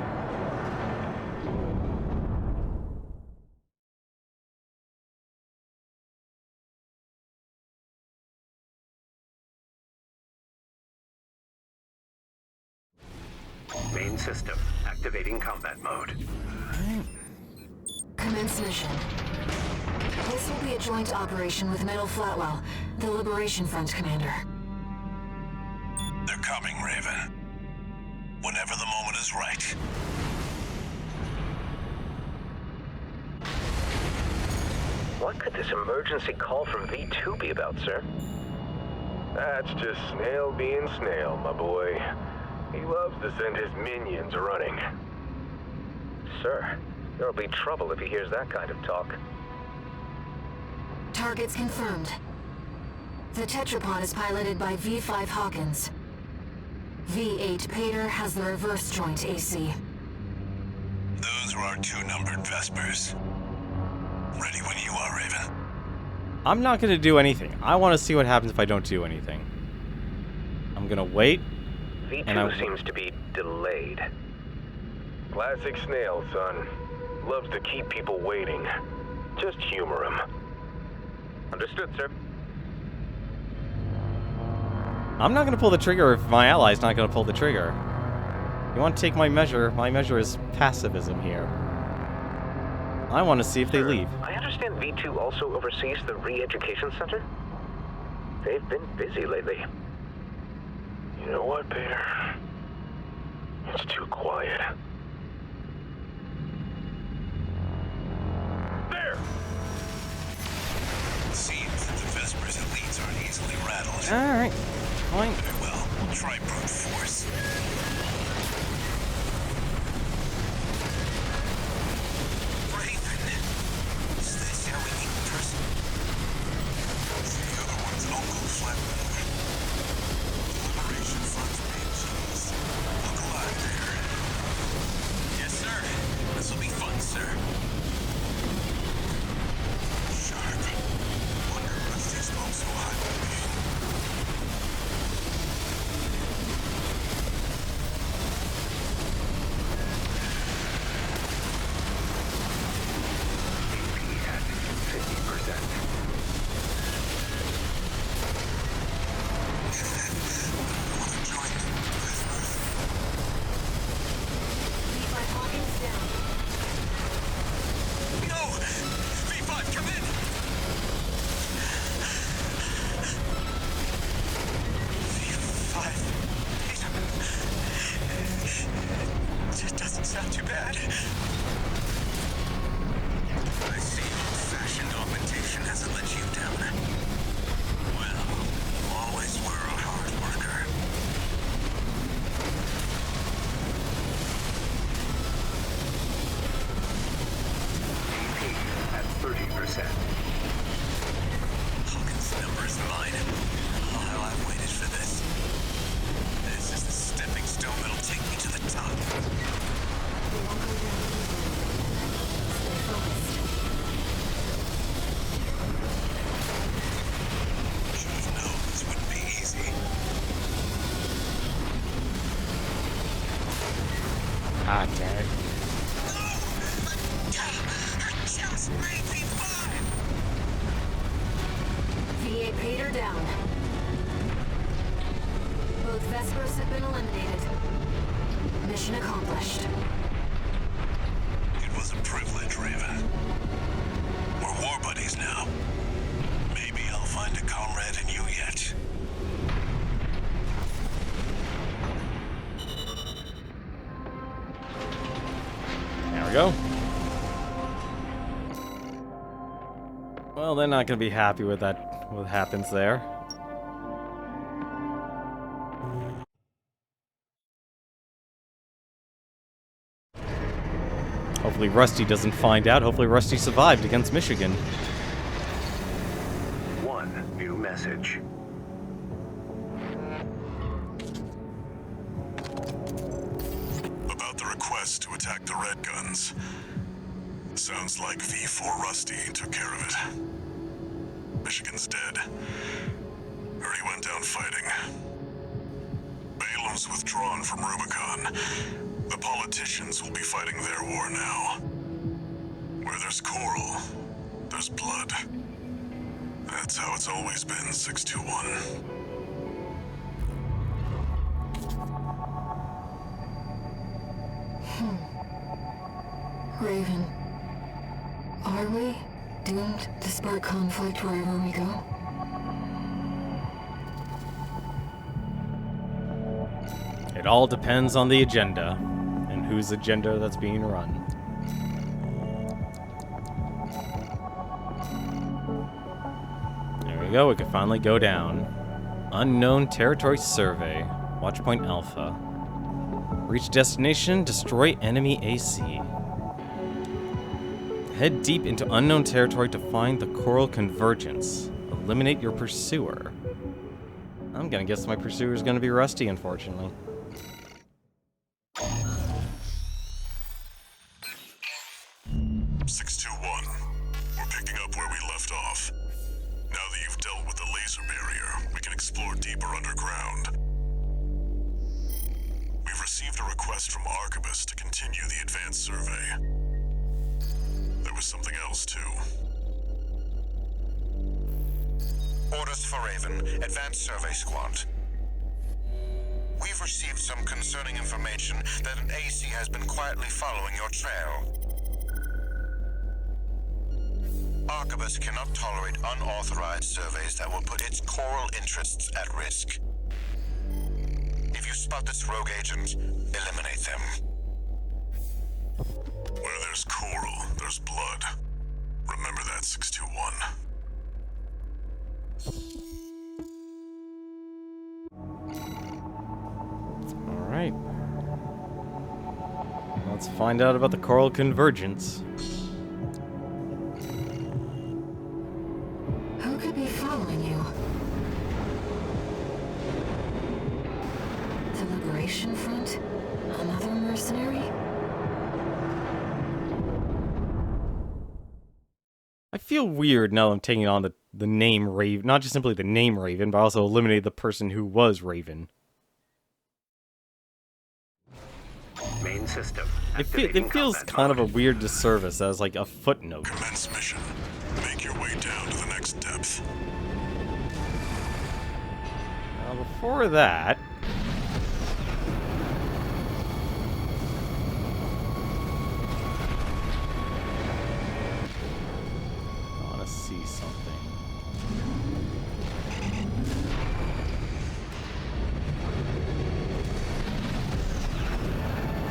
Main system activating combat mode. Commence mission. This will be a joint operation with Metal Flatwell, the Liberation Front commander. They're coming, Raven. Whenever the moment is right. What could this emergency call from V2 be about, sir? That's just Snail being Snail, my boy. He loves to send his minions running. Sir, there'll be trouble if he hears that kind of talk. Targets confirmed. The tetrapod is piloted by V5 Hawkins. V8 Pater has the reverse joint AC. Those were our two numbered Vespers. Ready when you are, Raven. I'm not going to do anything. I want to see what happens if I don't do anything. I'm going to wait. V2 seems to be delayed. Classic Snail, son. Loves to keep people waiting. Just humor him. Understood, sir. I'm not going to pull the trigger if my ally's not going to pull the trigger. You want to take my measure? My measure is passivism here. I want to see if they leave. I understand V2 also oversees the re-education center? They've been busy lately. You know what, Peter? It's too quiet. There! It seems that the Vespers' elites aren't easily rattled. Alright. Fine. Very well. We'll try brute force. Raven! Is this how we meet in person? The other one's Uncle Flatwell. Liberation Front's main cheese. Look alive there. Yes, sir. This'll be fun, sir. Sharp. Wonder if they smoke so hot. Locator down. Both Vespers have been eliminated. Mission accomplished. It was a privilege, Raven. We're war buddies now. Maybe I'll find a comrade in you yet. There we go. Well, they're not gonna be happy with that, what happens there. Hopefully Rusty doesn't find out. Hopefully Rusty survived against Michigan. One new message. About the request to attack the Red Guns. Sounds like V4 Rusty took care of it. Michigan's dead. Heard he went down fighting. Balam's withdrawn from Rubicon. The politicians will be fighting their war now. Where there's coral, there's blood. That's how it's always been, 621. Raven, are we doomed to spark conflict wherever we go? It all depends on the agenda, and whose agenda that's being run. There we go, we can finally go down. Unknown Territory Survey, Watchpoint Alpha. Reach destination, destroy enemy AC. Head deep into unknown territory to find the Coral Convergence. Eliminate your pursuer. I'm gonna guess my pursuer is gonna be Rusty, unfortunately. We're picking up where we left off. Now that you've dealt with the laser barrier, we can explore deeper underground. We've received a request from Arquebus to continue the advanced survey. There was something else, too. Orders for Raven, Advanced Survey Squad. We've received some concerning information that an AC has been quietly following your trail. Arquebus cannot tolerate unauthorized surveys that will put its coral interests at risk. If you spot this rogue agent, eliminate them. Where there's coral, there's blood. Remember that, 621. Alright. Let's find out about the Coral Convergence. Who could be following you? The Liberation Front? Another mercenary? I feel weird now that I'm taking on the name Raven. Not just simply the name Raven, but also eliminated the person who was Raven. Main system. It feels kind of a weird disservice as like a footnote. Commence mission. Make your way down to the next depth. Before that... I want to see something.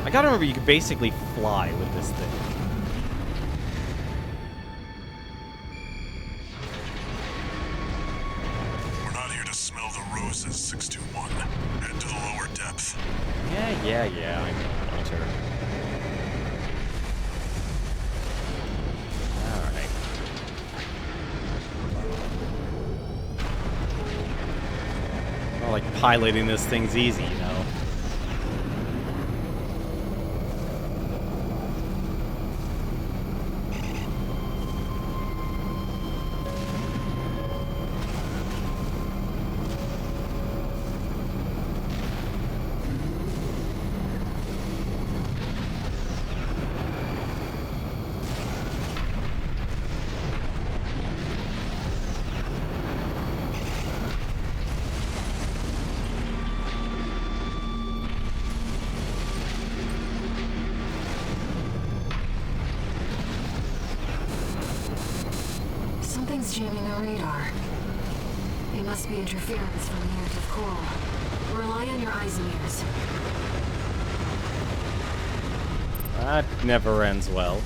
I gotta remember you can basically fly with this thing. We're not here to smell the roses, 621. Head to the lower depth. Yeah, I know, Walter. Alright. Well, like, piloting this thing's easy, you know? Something's jamming our radar. It must be interference from the active coral. Rely on your eyes and ears. That never ends well.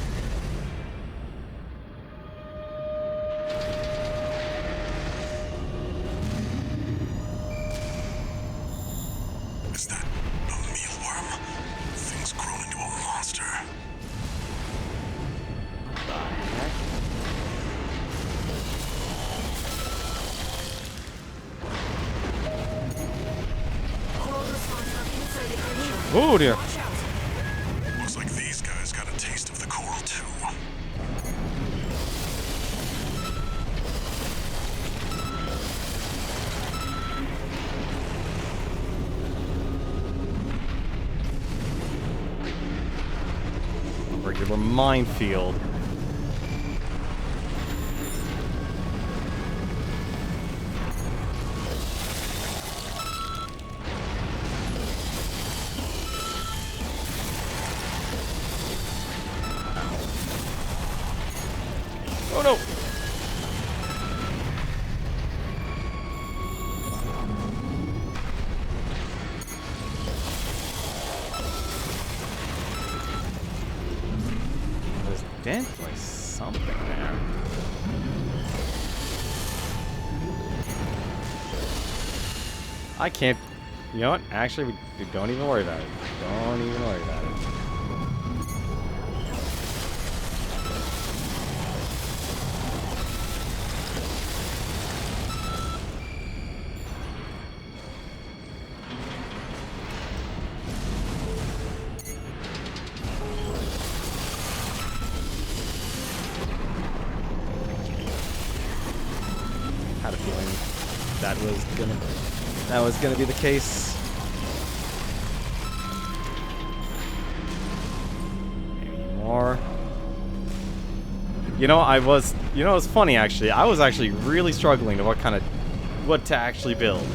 Is that a mealworm? Thing's grown into a monster. Coral response from inside the creature. Oh dear. Watch out. Looks like these guys got a taste of the coral too. Regular minefield. Oh no! There's definitely something there. I can't. You know what? Actually, we don't even worry about it. Don't even worry about it. Had a feeling that was gonna be the case. Maybe more. You know, it's funny actually. I was actually really struggling to what to actually build.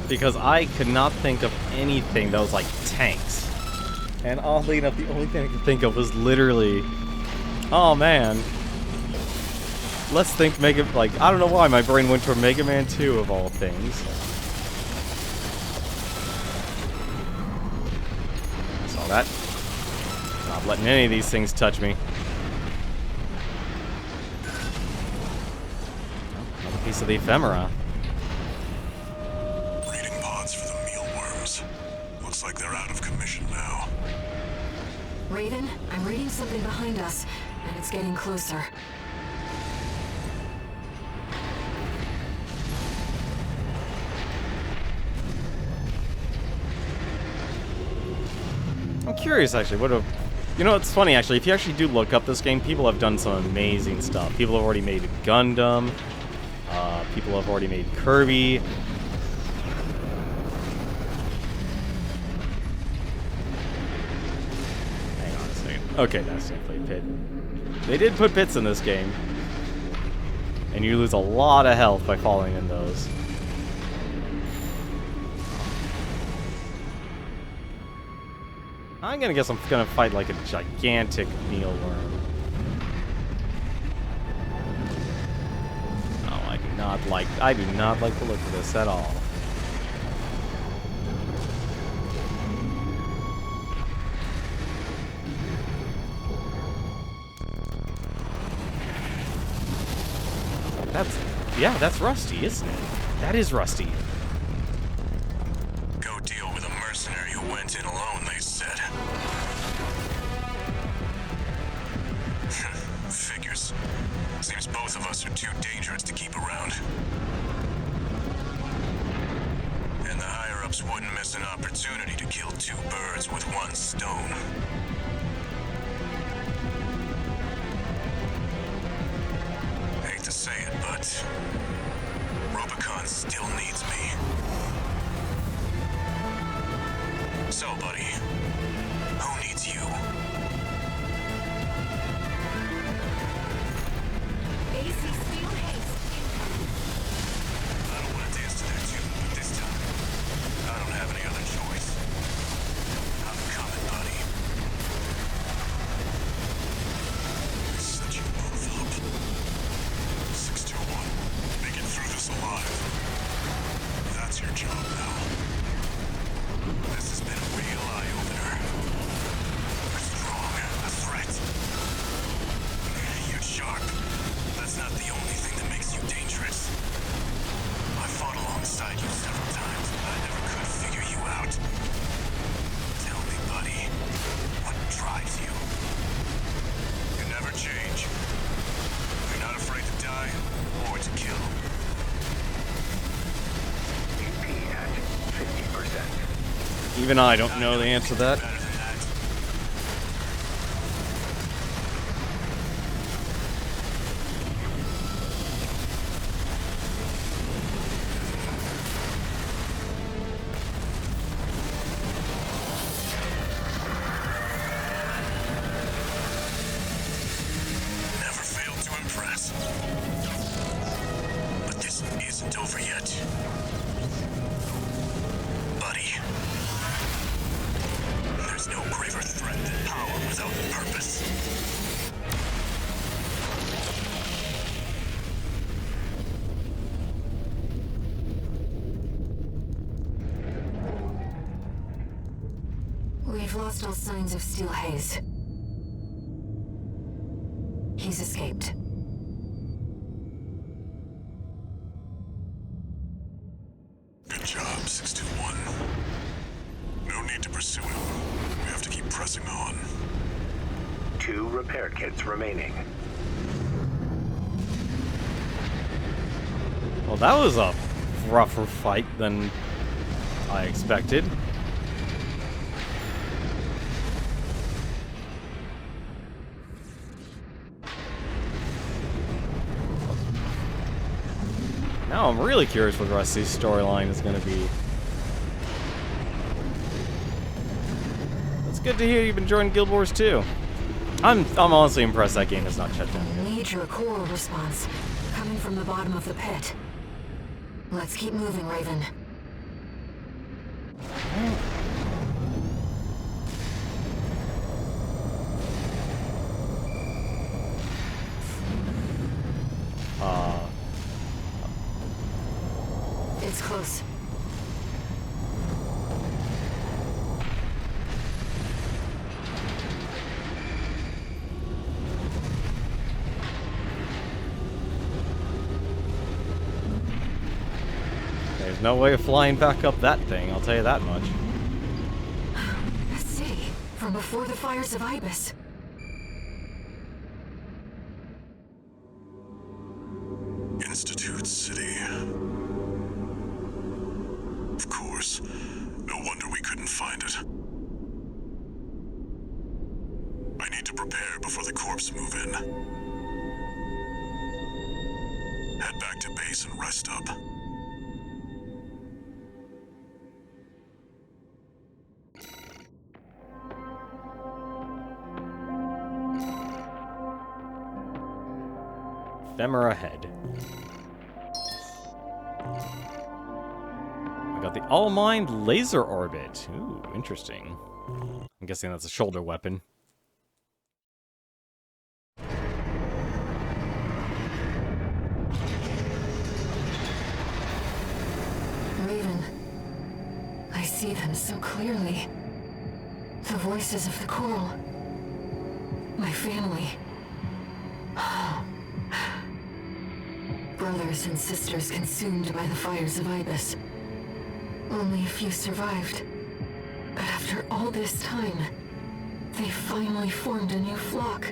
Because I could not think of anything that was like tanks. And oddly enough, the only thing I could think of was literally, oh man, let's think I don't know why my brain went to Mega Man 2 of all things. Saw that. Not letting any of these things touch me. Another piece of the ephemera. Breeding pods for the mealworms. Looks like they're out of commission now. Raven, I'm reading something behind us, and it's getting closer. I'm curious, actually. You know, it's funny, actually. If you actually do look up this game, people have done some amazing stuff. People have already made Gundam. People have already made Kirby. Hang on a second. Okay, that's definitely a pit. They did put pits in this game. And you lose a lot of health by falling in those. I'm gonna guess I'm gonna fight like a gigantic mealworm. Oh, I do not like the look of this at all. That's Rusty, isn't it? That is Rusty. Go deal with a mercenary who went in alone, they said. Figures. Seems both of us are too dangerous to keep around. And the higher-ups wouldn't miss an opportunity to kill two birds with one stone. Hate to say it, but Rubicon still needs me. So, buddy, who needs you? AC steel haste. I don't want to dance to that tune, but this time, I don't have any other choice. I'm coming, buddy. Such a Even I don't know the answer to that. Never failed to impress. But this isn't over yet. Buddy. There's no graver threat than power without purpose. We've lost all signs of Steel Haze. He's escaped. Good job, 621. No need to pursue him. We have to keep pressing on. 2 repair kits remaining. Well, that was a rougher fight than I expected. Now I'm really curious what Rusty's storyline is going to be. It's good to hear you've enjoyed Guild Wars 2. I'm honestly impressed that game is not shut down yet. Major coral response coming from the bottom of the pit. Let's keep moving, Raven. It's close. There's no way of flying back up that thing, I'll tell you that much. Let's see. From before the fires of Ibis. Institute City. Of course. No wonder we couldn't find it. I need to prepare before the corps move in. Head back to base and rest up. Ephemera head. I got the All-Mind Laser Orbit. Ooh, interesting. I'm guessing that's a shoulder weapon. Raven. I see them so clearly. The voices of the coral. My family. Brothers and sisters consumed by the fires of Ibis. Only a few survived. But after all this time, they finally formed a new flock.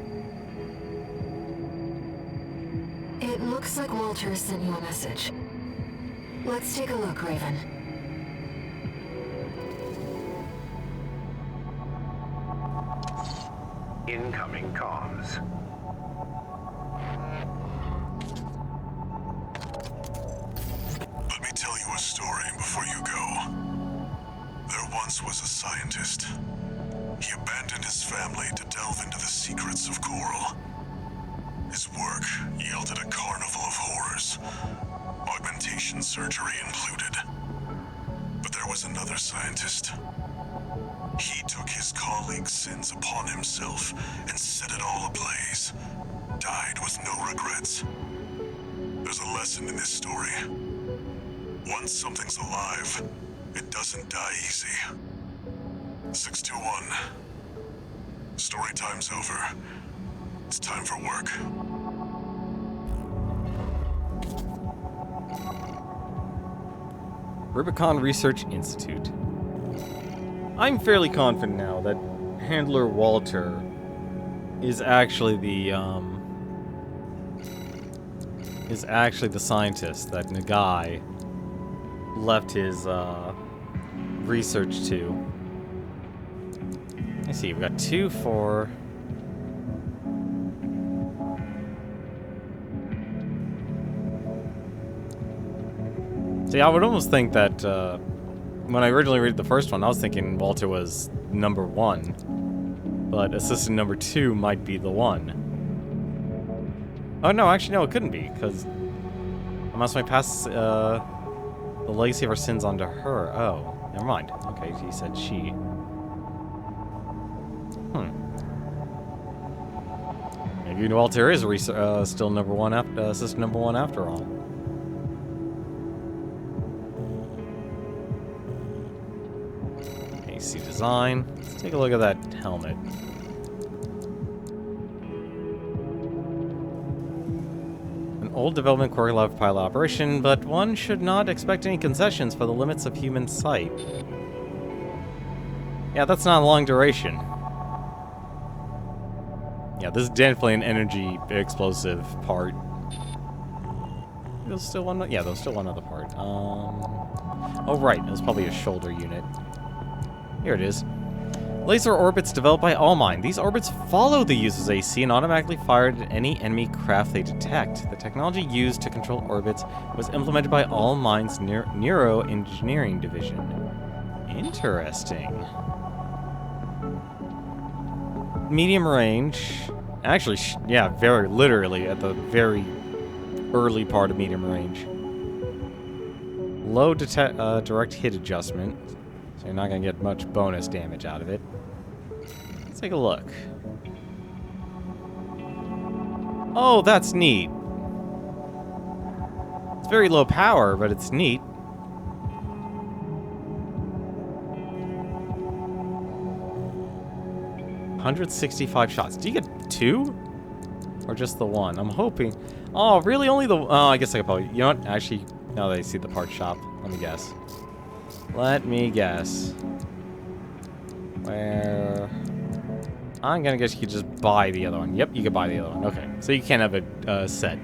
It looks like Walter sent you a message. Let's take a look, Raven. Incoming comms. Let me tell you a story before you go. There once was a scientist. He abandoned his family to delve into the secrets of coral. His work yielded a carnival of horrors, augmentation surgery included. But there was another scientist. He took his colleagues' sins upon himself and set it all ablaze. Died with no regrets. There's a lesson in this story. Once something's alive, it doesn't die easy. 621. Story time's over. It's time for work. Rubicon Research Institute. I'm fairly confident now that Handler Walter is actually the scientist that Nagai left his research to see, we've got 2, 4. See, I would almost think that when I originally read the first one, I was thinking Walter was number 1, but assistant number 2 might be the one. Oh no, actually no, it couldn't be, because I must pass the legacy of our sins onto her. Oh, never mind. Okay, he said she. Maybe Walter is still number 1 after assistant number 1 after all. AC design. Let's take a look at that helmet. An old development choreographed pilot operation, but one should not expect any concessions for the limits of human sight. Yeah, that's not a long duration. Yeah, this is definitely an energy explosive part. There's still one. Yeah, there's still one other part. Oh right, it was probably a shoulder unit. Here it is. Laser orbits developed by Allmine. These orbits follow the user's AC and automatically fire at any enemy craft they detect. The technology used to control orbits was implemented by Allmine's Neuroengineering division. Interesting. Medium range. Actually, yeah, very literally at the very early part of medium range. Low direct hit adjustment. So you're not going to get much bonus damage out of it. Let's take a look. Oh, that's neat. It's very low power, but it's neat. $165 shots. Do you get 2? Or just the 1? I'm hoping. Oh, really? Only the... Oh, I guess I could probably... You know what? Actually, now that I see the part shop, let me guess. Let me guess. Where... I'm gonna guess you could just buy the other one. Yep, you could buy the other one. Okay, so you can't have a set.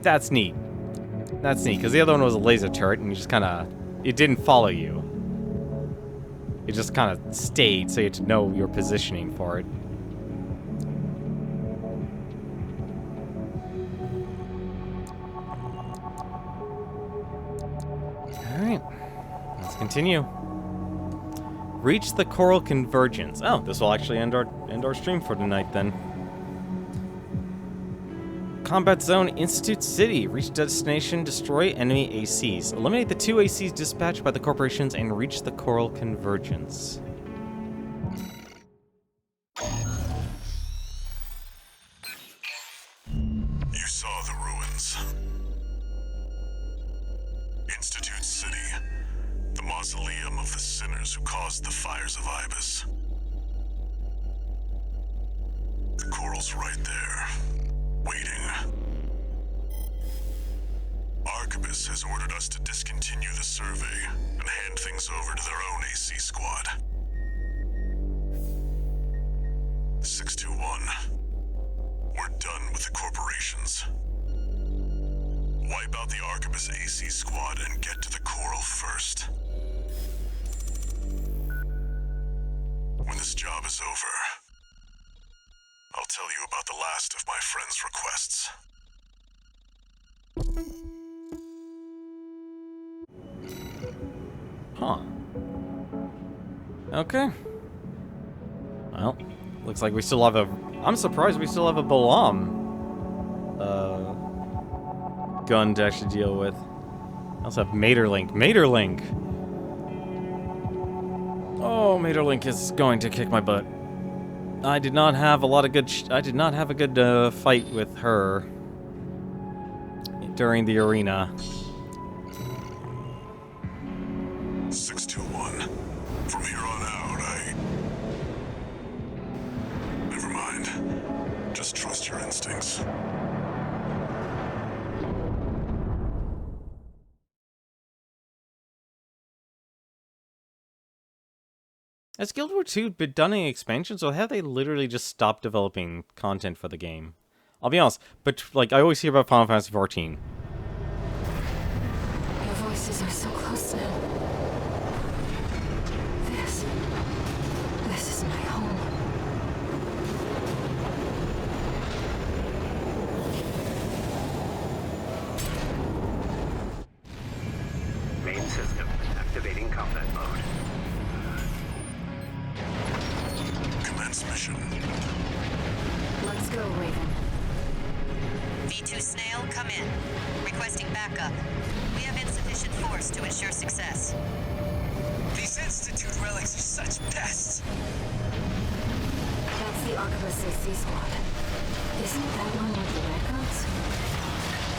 That's neat. That's neat, because the other one was a laser turret, and you just kind of... It didn't follow you. It just kind of stayed, so you had to know your positioning for it. Alright. Let's continue. Reach the coral convergence. Oh, this will actually end our stream for tonight then. Combat Zone Institute City. Reach destination, destroy enemy ACs. Eliminate the 2 ACs dispatched by the corporations and reach the coral convergence. You saw the ruins. Institute City. The mausoleum of the sinners who caused the fires of Ibis. The coral's right there. Waiting. Arquebus has ordered us to discontinue the survey and hand things over to their own AC squad. 621. We're done with the corporations. Wipe out the Arquebus AC squad and get to the coral first. When this job is over, I'll tell you about the last of my friend's requests. Huh. Okay. Well, looks like we still have a... I'm surprised we still have a Balam gun to actually deal with. I also have Materlink. Materlink! Oh, Materlink is going to kick my butt. I did not have a lot of good... I did not have a good fight with her during the arena. 621. From here on out, Never mind. Just trust your instincts. Has Guild War 2 been done any expansions, or have they literally just stopped developing content for the game? I'll be honest, but like I always hear about Final Fantasy XIV. Your voices are so close now. This is mission. Let's go, Raven. V2 Snail, come in. Requesting backup. We have insufficient force to ensure success. These Institute relics are such pests. That's the Archivist AC squad. Isn't that one with the redcoats?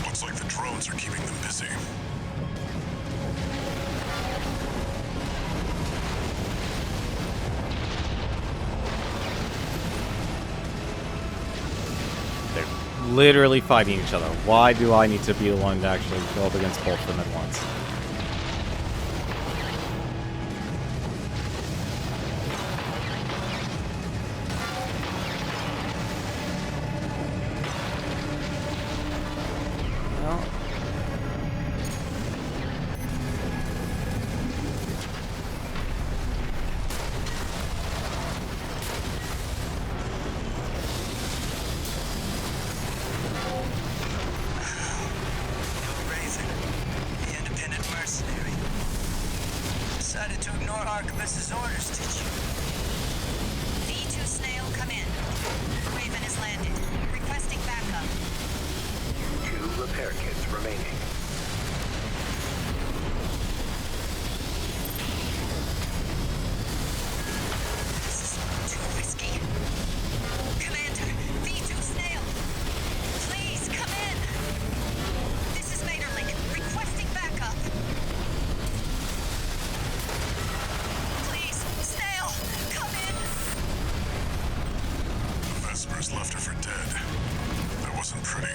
Looks like the drones are keeping them busy. They're literally fighting each other. Why do I need to be the one to actually go up against both of them at once? Well, Raven, the independent mercenary, decided to ignore Archivist's orders, did you? V2 Snail, come in. Raven has landed. Requesting backup. 2 repair kits remaining. This is too risky. Commander, V2 Snail. Please, come in. This is Materlink. Requesting backup. Please, Snail, come in. The Vespers left her for dead. That wasn't pretty.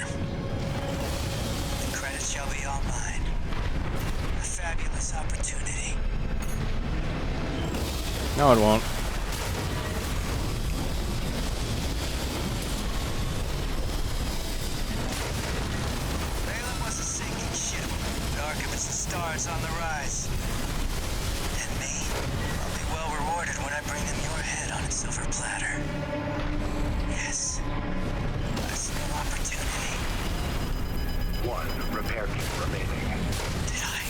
The credit shall be all mine. A fabulous opportunity. no, it won't. Balaam was a sinking ship. The Archivist's stars on the rise. And me, I'll be well rewarded when I bring them your head on a silver platter. Yes, that's no opportunity. 1 repair kit remaining. Did I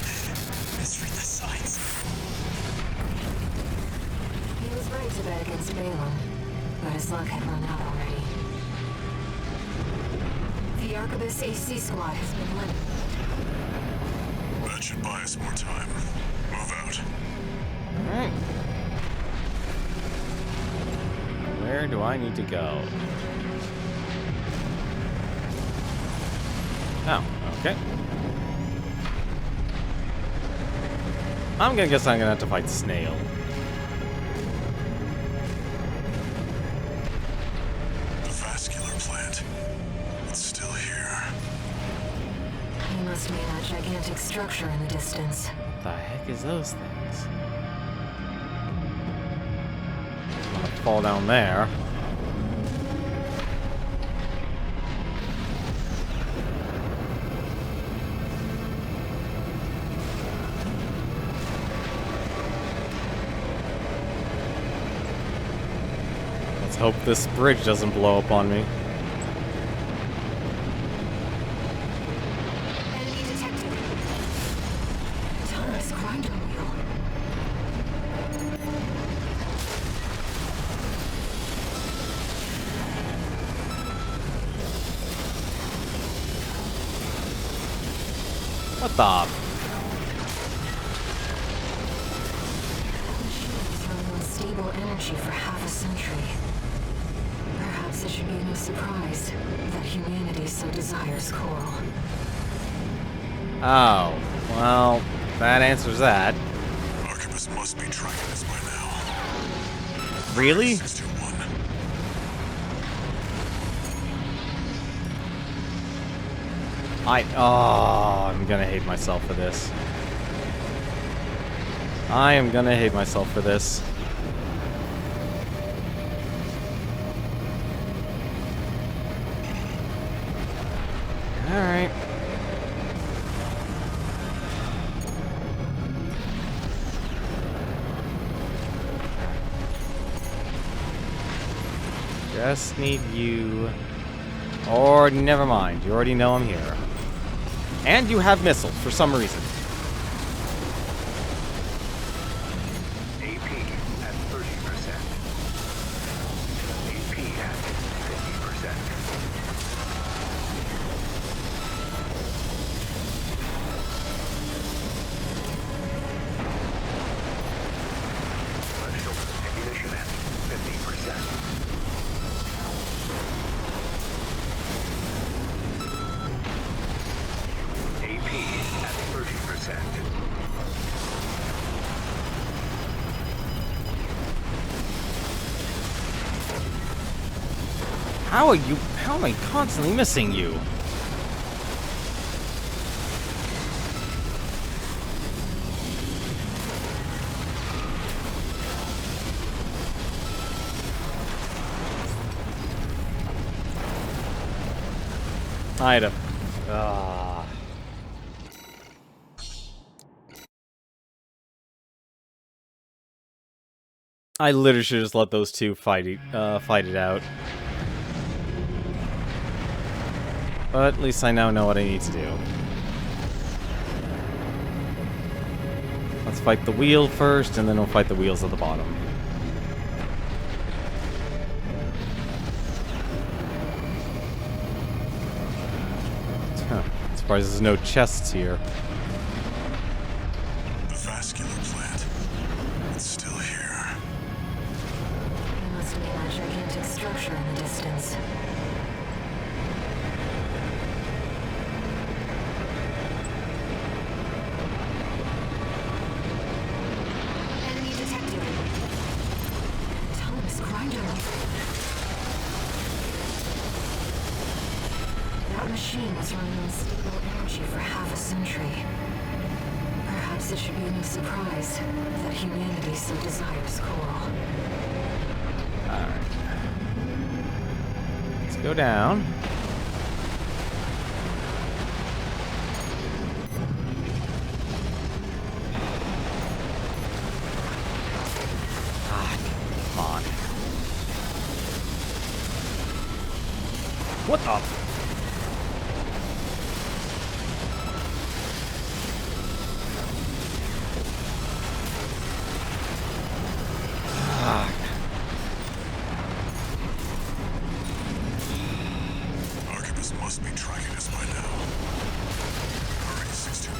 misread the signs? He was right to bet against Balaam, but his luck had run out already. The Archivist AC squad has been limited. That should buy us more time. Move out. Alright. Where do I need to go? Oh, okay. I'm gonna guess I'm gonna have to fight Snail. The vascular plant. It's still here. He must mean that gigantic structure in the distance. What the heck is those things? I'm gonna fall down there. Let's hope this bridge doesn't blow up on me. Enemy detected. Thomas grinder wheel. What the? Machines running on stable energy for half a century. Perhaps it should be no surprise that humanity so desires coral. Oh, well, that answers that. Archivist must be tracking us by now. Really? 621. I'm gonna hate myself for this. I am gonna hate myself for this. Alright. Just need you. Or never mind. You already know I'm here. And you have missiles for some reason. AP at 30%. How am I constantly missing you? Ida. Ah. I literally should just let those two fight it out. But at least I now know what I need to do. Let's fight the wheel first, and then we'll fight the wheels at the bottom. Huh. Surprised there's no chests here. The vascular plant. It's still here. It must be that gigantic structure in the distance. Enemy detected. Autonomous grinder. That machine was running on stable energy for half a century. Perhaps it should be no surprise that humanity so desires coral. Alright. Let's go down. Ah, come on. What the? Archibus must be tracking us by now. Already 61.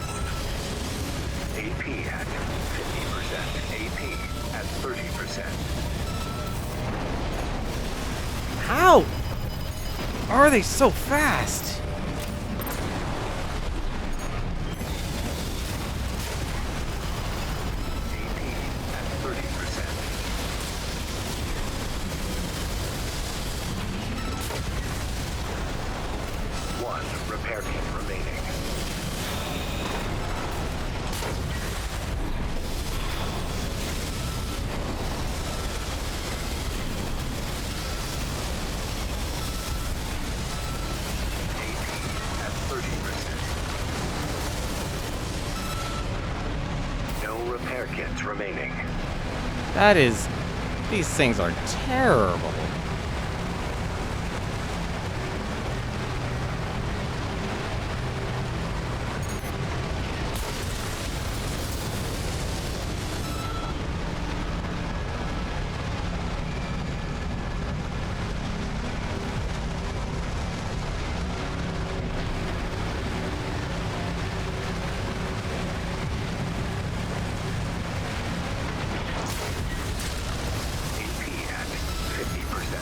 AP at 50%. AP at 30%. How are they so fast? AP at 30%. One repair kit remaining. AP at 30%. No repair kits remaining. That is... These things are terrible. AP at 50%.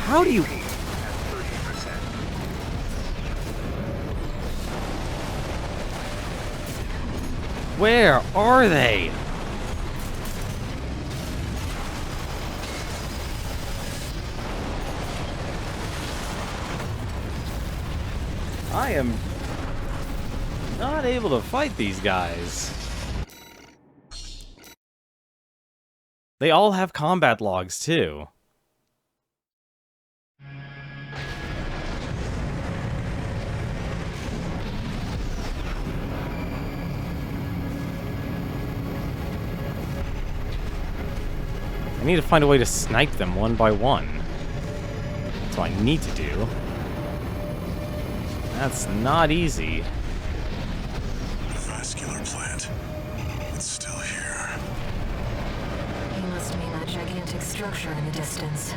How do you... AP at 30%. Where are they? I am not able to fight these guys. They all have combat logs too. I need to find a way to snipe them one by one. That's what I need to do. That's not easy. The vascular plant. It's still here. He must mean that gigantic structure in the distance.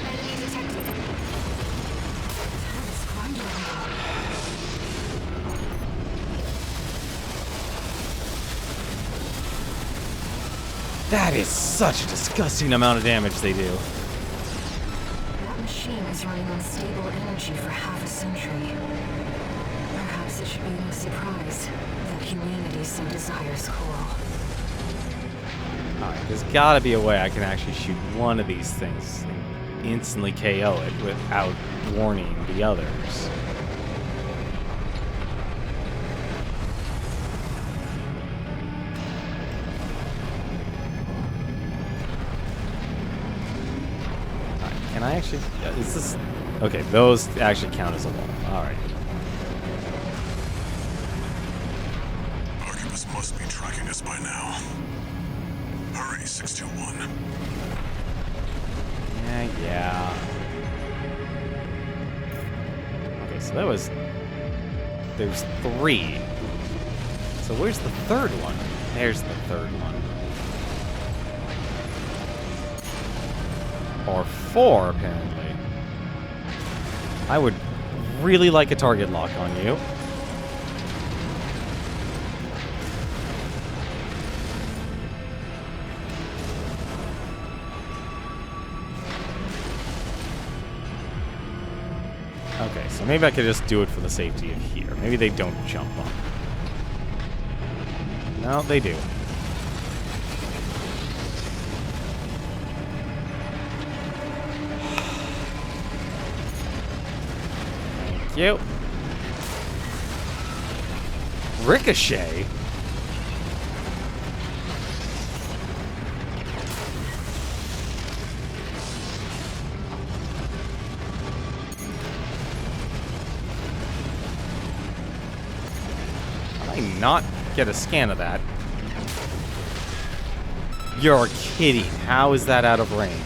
Enemy detected. Autonomous grinder. That is such a disgusting amount of damage they do. That machine is running on stable energy for half a century. Perhaps it should be no surprise that humanity so desires coral. Alright, there's gotta be a way I can actually shoot one of these things and instantly KO it without warning the others. Can I actually... is this... Okay, those actually count as a wall. Alright. Arquebus must be tracking us by now. Hurry, 621. Yeah. Okay, so that was... There's 3. So where's the third one? There's the third one. Or 4, apparently. I would really like a target lock on you. Okay, so maybe I could just do it for the safety of here. Maybe they don't jump up. No, they do. Thank you. Ricochet? Not get a scan of that. You're kidding. How is that out of range?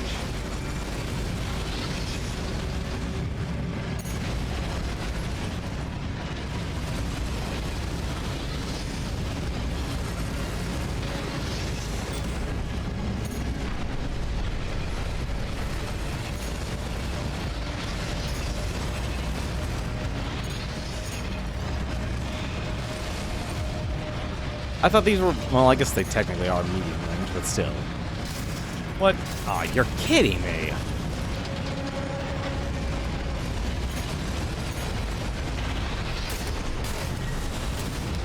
I thought these were... Well, I guess they technically are medium range, but still. What? Aw, you're kidding me.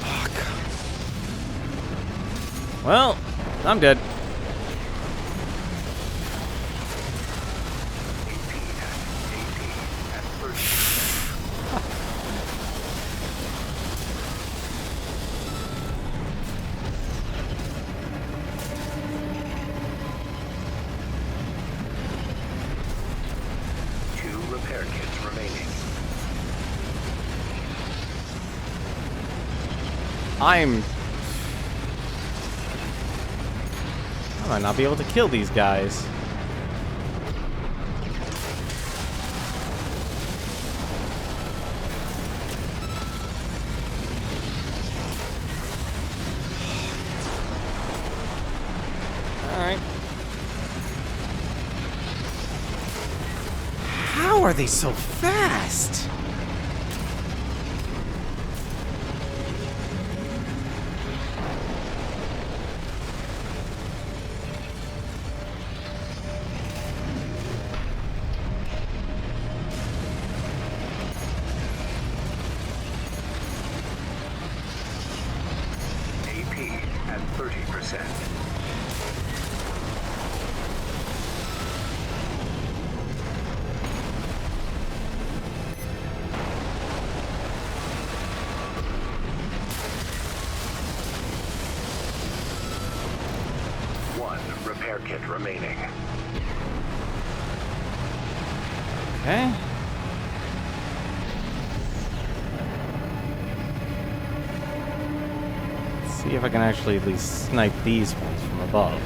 Fuck. Well, I'm dead. Repair kits remaining. I might not be able to kill these guys. Alright. How are they so fast? AP at 30%. Repair kit remaining. Okay. Let's see if I can actually at least snipe these ones from above.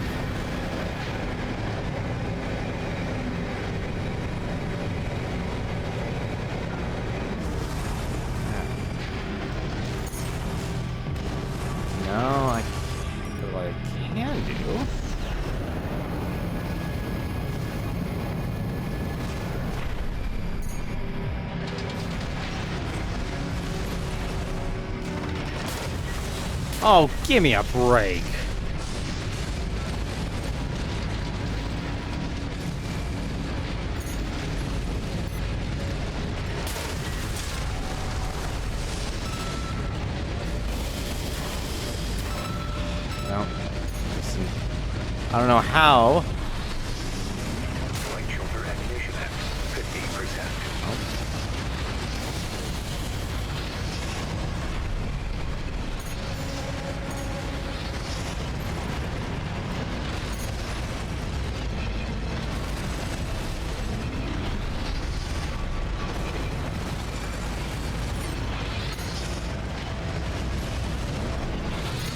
No, what I can do. Oh, give me a break. this, and I don't know how. Light shoulder ammunition at 50%.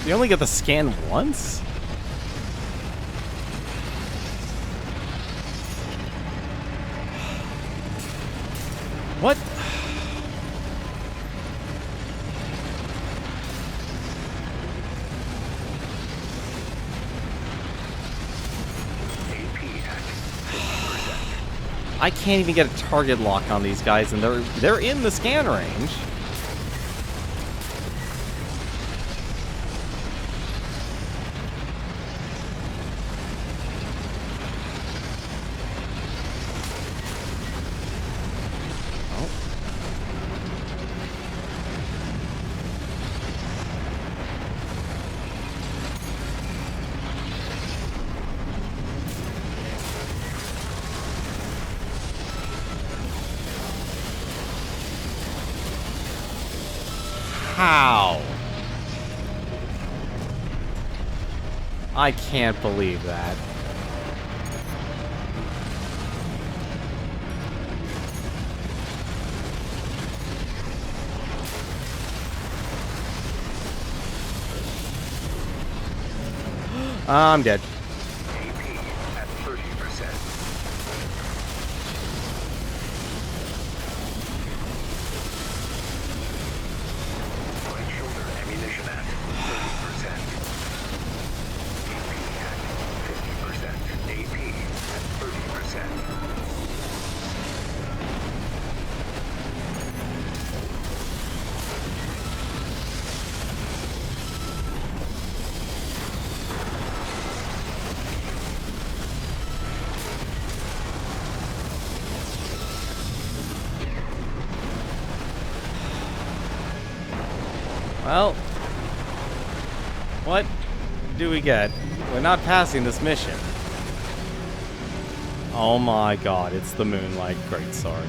You only get the scan once? What? I can't even get a target lock on these guys, and they're in the scan range. How? I can't believe that. I'm dead. AP at 30%. Right shoulder ammunition at 30%. AP at 50%. AP at 30%. Well, what do we get? We're not passing this mission. Oh my god, it's the Moonlight Greatsword.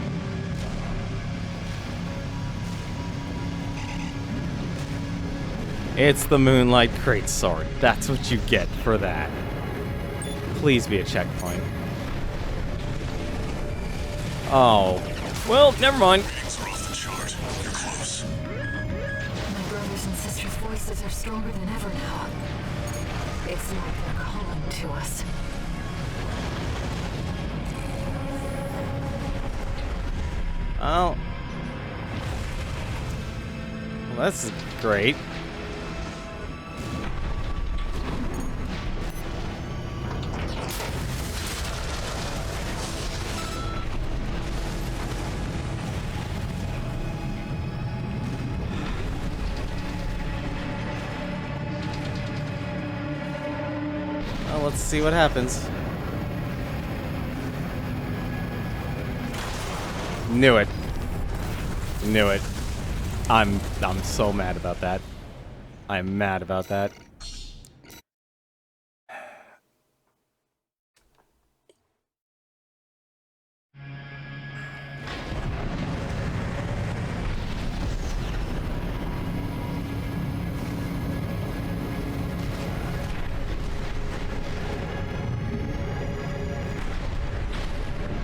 It's the Moonlight Greatsword. That's what you get for that. Please be a checkpoint. Oh. Well, never mind. Readings are off the chart. You're close. My brothers and sisters' voices are stronger than ever now. It's like they're calling to us. Oh. Well, that's great. Well, let's see what happens. Knew it. Knew it. I'm so mad about that. I'm mad about that.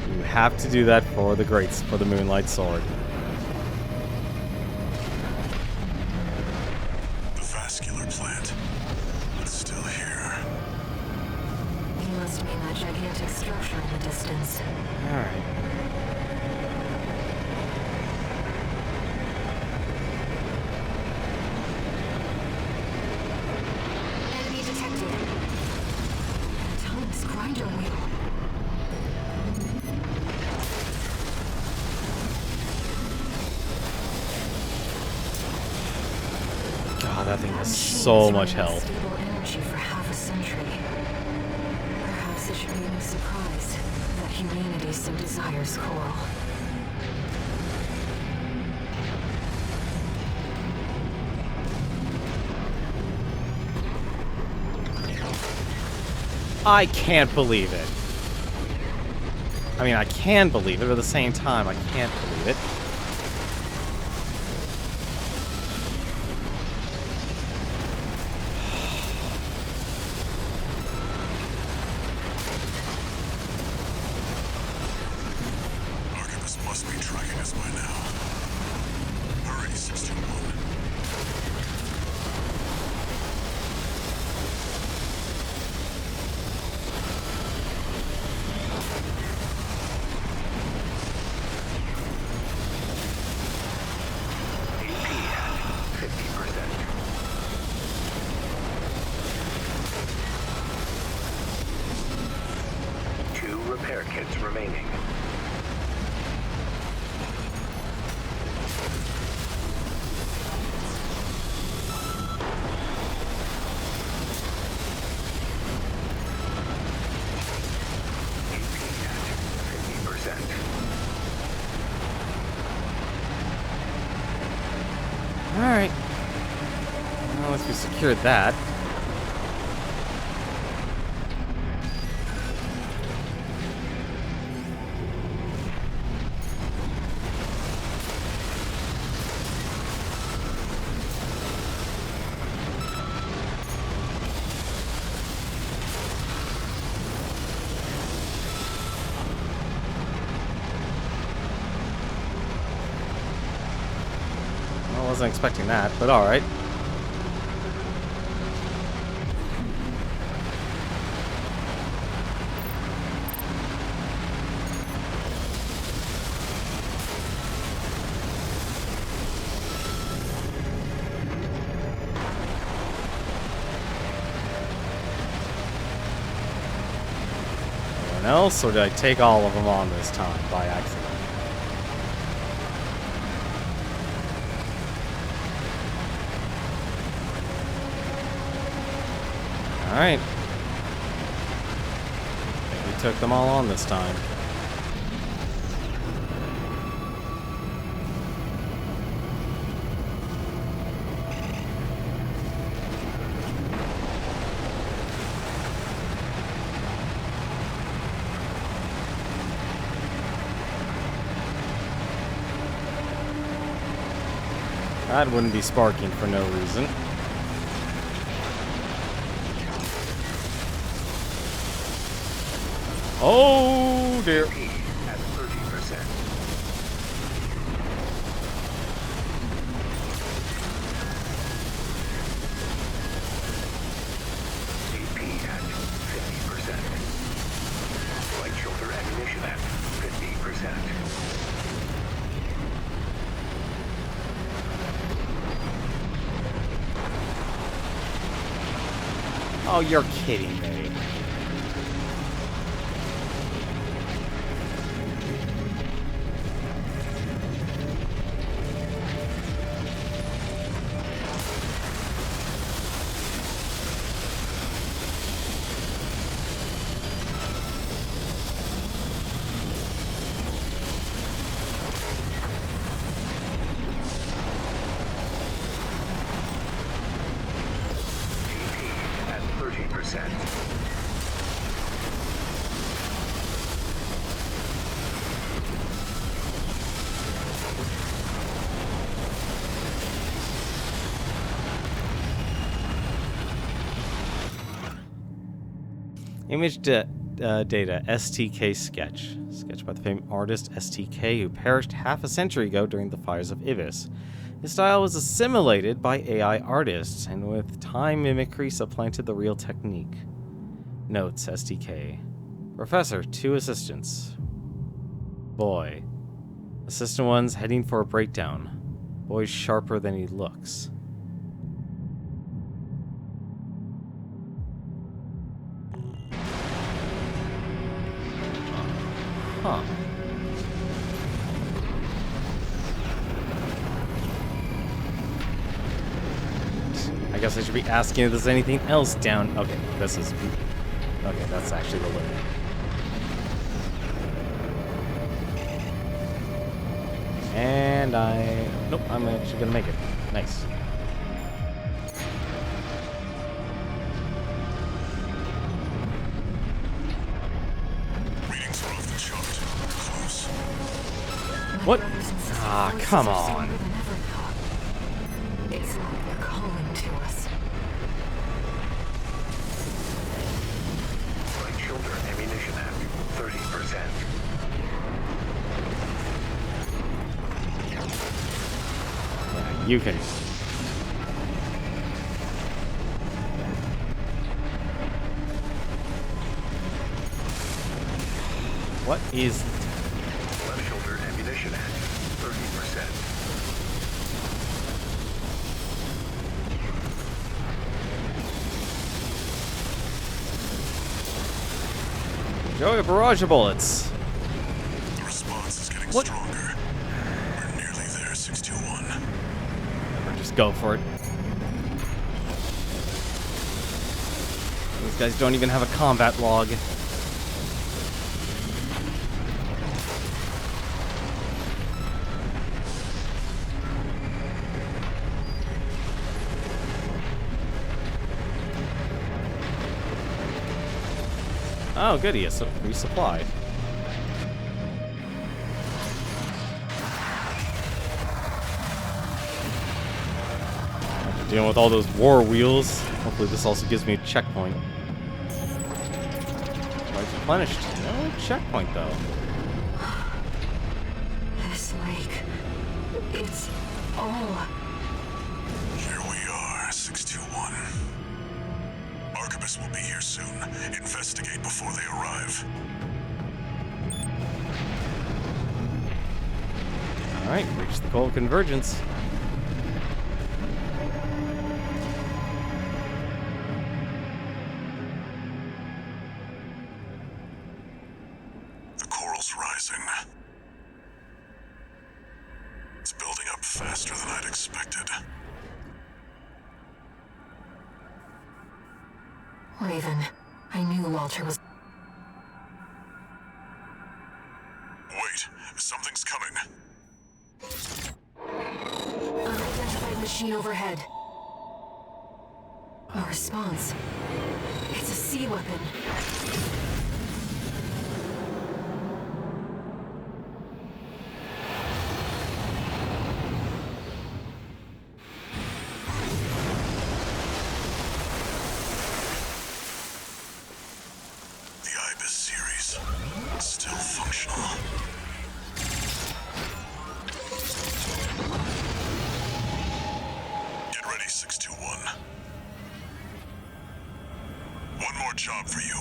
You have to do that for the Moonlight Sword. The vascular plant. It's still here. You must mean that gigantic structure in the distance. Alright. Enemy detected. Thomas grinder wheel. God, that thing has so much health. Stable energy for half a century. Perhaps it should be no surprise that humanity so desires coral. I can't believe it. I mean, I can believe it, but at the same time, I can't believe it. Archibus must be tracking us by now. Hurry, 621. AP at 50%. Two repair kits remaining. AP at 50%. Alright. Well, once we secured that. I wasn't expecting that, but alright. Anyone else, or did I take all of them on this time by accident? Alright. I think we took them all on this time. That wouldn't be sparking for no reason. Oh dear. AP at 30%. AP at 50%. Light shoulder ammunition at 50%. Oh, you're kidding me. AP at 30%. Image data, STK sketch. Sketched by the famed artist STK, who perished half a century ago during the fires of Ibis. His style was assimilated by AI artists, and with time mimicry supplanted the real technique. Notes, STK. Professor, 2 assistants. Boy. Assistant 1's heading for a breakdown. Boy's sharper than he looks. Huh. I guess I should be asking if there's anything else down. Okay, this is... Okay, that's actually the limit. And Nope, I'm actually gonna make it. Nice. What? Brothers and sisters' Ah, voices come are on. stronger than ever now. It's like they're calling to us. Right shoulder ammunition at 30%. You can. What is... Left shoulder ammunition at 30%. Enjoy a barrage of bullets. The response is getting What? stronger. We're nearly there, 621. Or just go for it. These guys don't even have a combat log. Oh, good, he is resupplied. After dealing with all those war wheels, hopefully this also gives me a checkpoint. I've replenished. No checkpoint, though. This lake. It's all. Here we are, 621. Arquebus will be here soon. Investigate before they arrive. Alright, reach the goal of convergence. The coral's rising. It's building up faster than I'd expected. Raven, I knew Walter was. Wait, something's coming. Unidentified machine overhead. A response. It's a sea weapon. The Ibis series, still functional. Get ready, 621. One more job for you.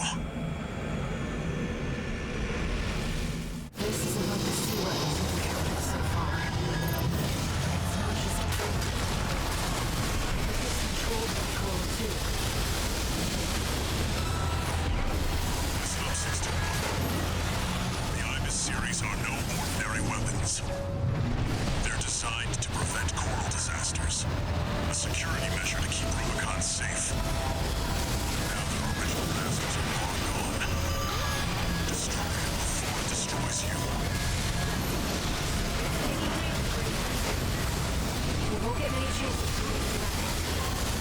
This is among the sea weapons we've encountered so far. It's not just a trick. It's controlled by Coral too. Listen up, 621. The Ibis series are no ordinary weapons. They're designed to prevent coral disasters. A security measure to keep Rubicon safe. Now their original masters are long gone. Destroy it before it destroys you. We won't get many chances to reach the weapon.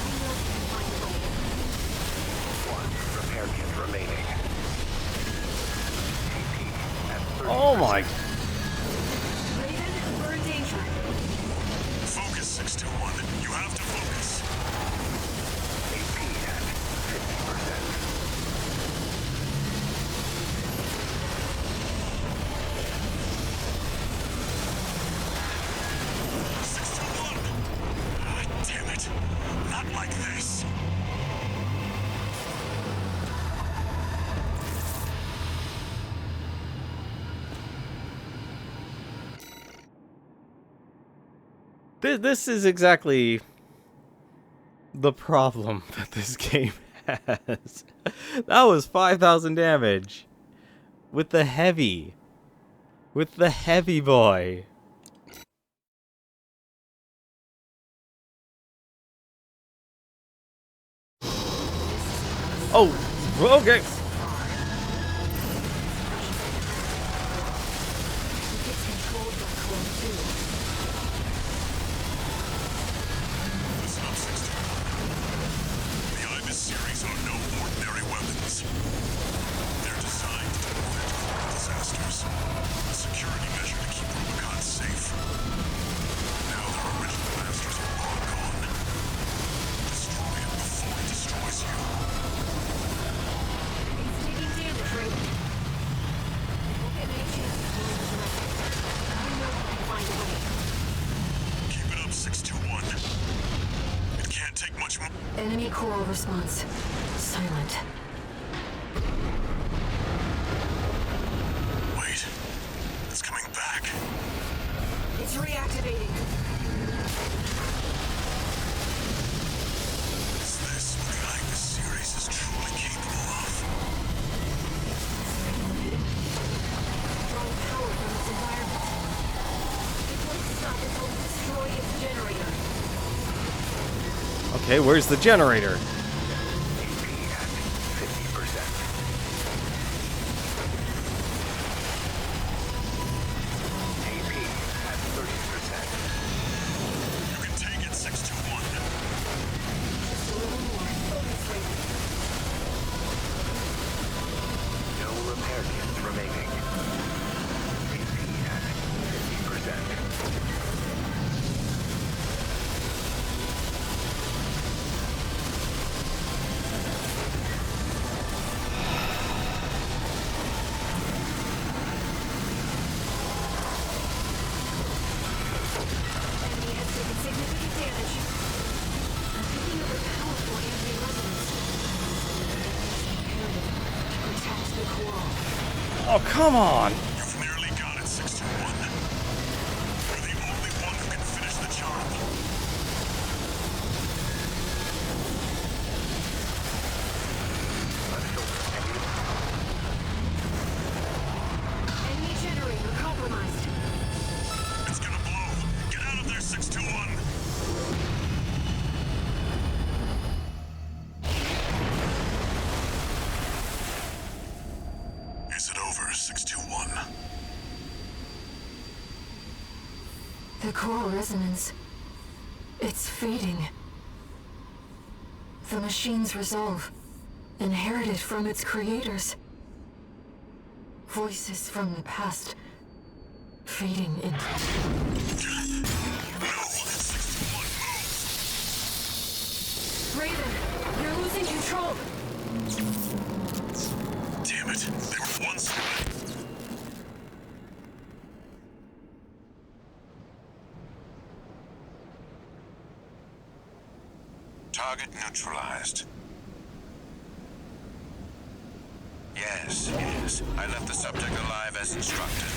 We know we can find a way. One repair kit remaining. AP at 30%. Oh my... Raven, we're in danger. Focus, 621. You have to focus. AP at 50%. Damn it. Not like this. This is exactly the problem that this game has. That was 5,000 damage. With the heavy. With the heavy boy. Oh, okay. It's controlled by Coral too. Listen up, 621. The Ibis series are no ordinary weapons. They're designed to prevent coral disasters. A security measure to keep Rubicon safe. All response silent. Wait. It's coming back. It's reactivating. Is this what the Ignis series is truly capable of? Drawing power from its environment. It won't stop until we destroy its generator. Okay, where's the generator? AP at 50%. AP at 30%. You can take it, 621. Just a little more. Focus rate. No repair kits remaining. AP at 50%. Enemy has taken significant damage. I'm picking up a powerful anti-resonance. Imperative to protect the coral. Oh, come on! You've nearly got it, 621. You're the only one who can finish the job. Enemy generator compromised. It's gonna blow. Get out of there, 621. Is it over, 621? The coral resonance. It's fading. The machine's resolve, inherited from its creators. Voices from the past, fading into... No, 621, move! Raven, you're losing control! Damn it, they were one side. Target neutralized. Yes. I left the subject alive as instructed.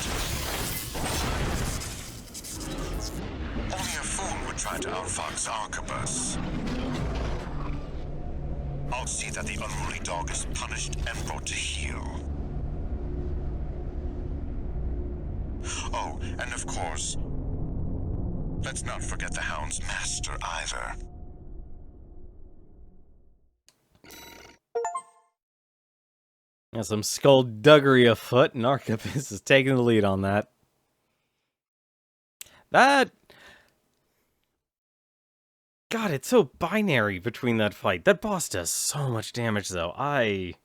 Only a fool would try to outfox Arquebus. I'll see that the unruly dog is punished and brought to heel. Oh, and of course, let's not forget the Hound's master either. There's some skullduggery afoot, and Arquebus is taking the lead on that. God, it's so binary between that fight. That boss does so much damage, though. I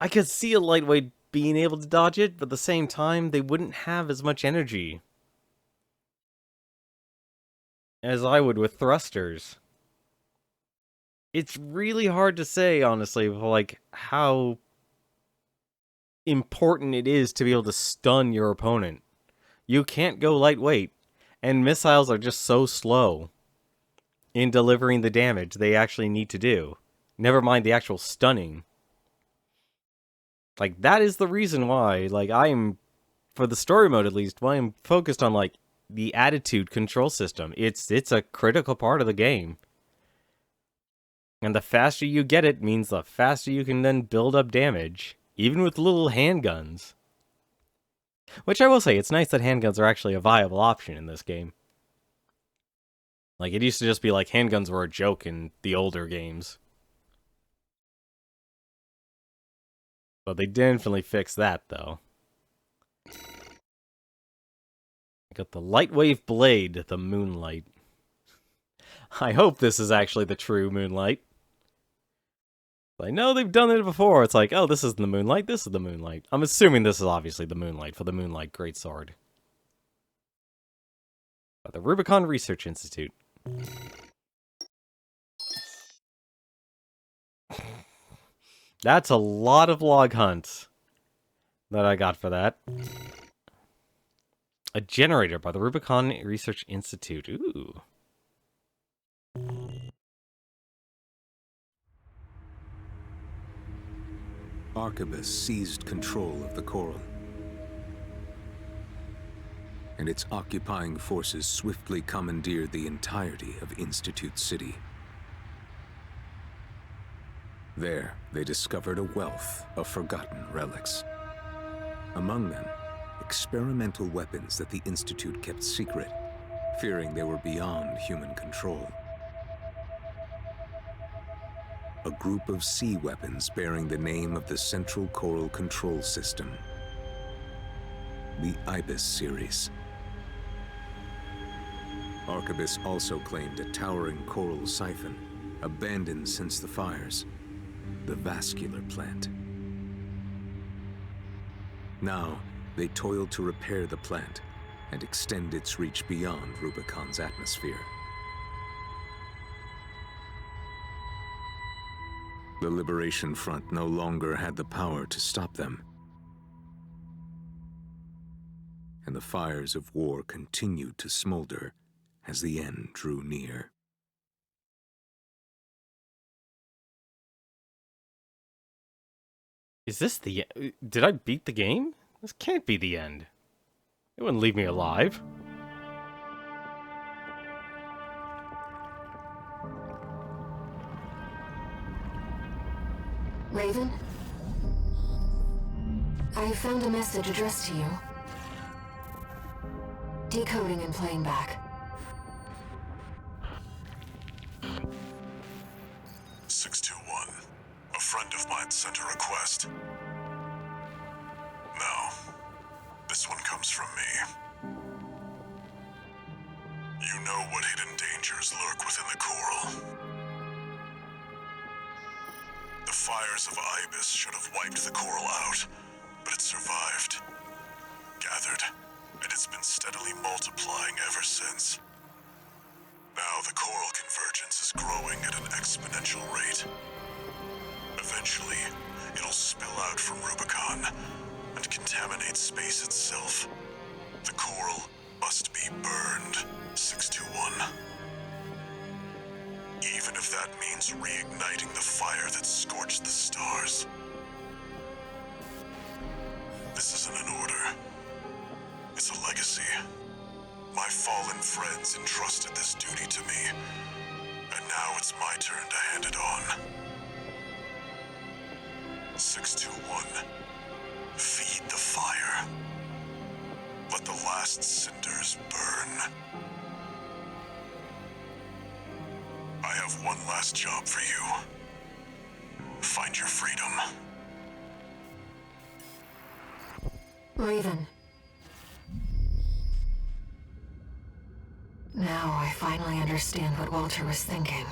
could see a lightweight being able to dodge it, but at the same time, they wouldn't have as much energy as I would with thrusters. It's really hard to say, honestly, like, how important it is to be able to stun your opponent. You can't go lightweight, and missiles are just so slow in delivering the damage they actually need to do. Never mind the actual stunning. Like, that is the reason why, like, for the story mode at least, why I'm focused on, like, the attitude control system. It's a critical part of the game. And the faster you get it means the faster you can then build up damage, even with little handguns. Which I will say, it's nice that handguns are actually a viable option in this game. Like, it used to just be like handguns were a joke in the older games. But they definitely fixed that, though. Got the Lightwave Blade, the Moonlight. I hope this is actually the true Moonlight. I know they've done it before. It's like, oh, this is the Moonlight, this is the Moonlight. I'm assuming this is obviously the Moonlight for the Moonlight Greatsword. By the Rubicon Research Institute. That's a lot of log hunts that I got for that. A generator by the Rubicon Research Institute. Ooh. Arquebus seized control of the coral, and its occupying forces swiftly commandeered the entirety of Institute City. There, they discovered a wealth of forgotten relics. Among them, experimental weapons that the Institute kept secret, fearing they were beyond human control. A group of sea weapons bearing the name of the Central Coral Control System, the Ibis series. Arquebus also claimed a towering coral siphon, abandoned since the fires, the vascular plant. Now, they toiled to repair the plant and extend its reach beyond Rubicon's atmosphere. The Liberation Front no longer had the power to stop them, and the fires of war continued to smolder as the end drew near. Is this the... Did I beat the game? This can't be the end. It wouldn't leave me alive. Raven? I found a message addressed to you. Decoding and playing back. 621. A friend of mine sent a request. Now, this one comes from me. You know what hidden dangers lurk within the coral. The fires of Ibis should have wiped the coral out, but it survived, gathered, and it's been steadily multiplying ever since. Now the coral convergence is growing at an exponential rate. Eventually, it'll spill out from Rubicon and contaminate space itself. The coral must be burned, 621. Even if that means reigniting the fire that scorched the stars. This isn't an order. It's a legacy. My fallen friends entrusted this duty to me, and now it's my turn to hand it on. 621. Feed the fire. Let the last cinders burn. I have one last job for you. Find your freedom. Raven. Now I finally understand what Walter was thinking.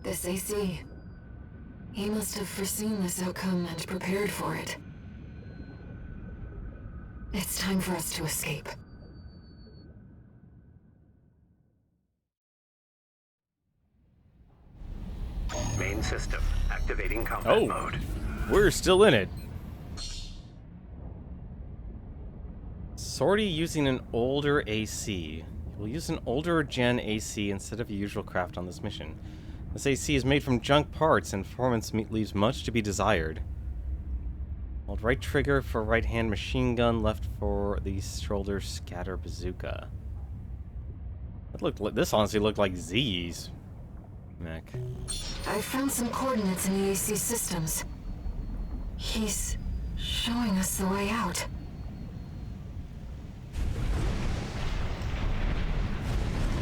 This AC. He must have foreseen this outcome and prepared for it. It's time for us to escape. Main system activating combat mode. We're still in it. Sortie using an older AC. We'll use an older gen AC instead of a usual craft on this mission. This AC is made from junk parts and performance leaves much to be desired. Hold right trigger for right hand machine gun, left for the shoulder scatter bazooka. This honestly looked like Z's mech. I found some coordinates in the AC systems. He's showing us the way out.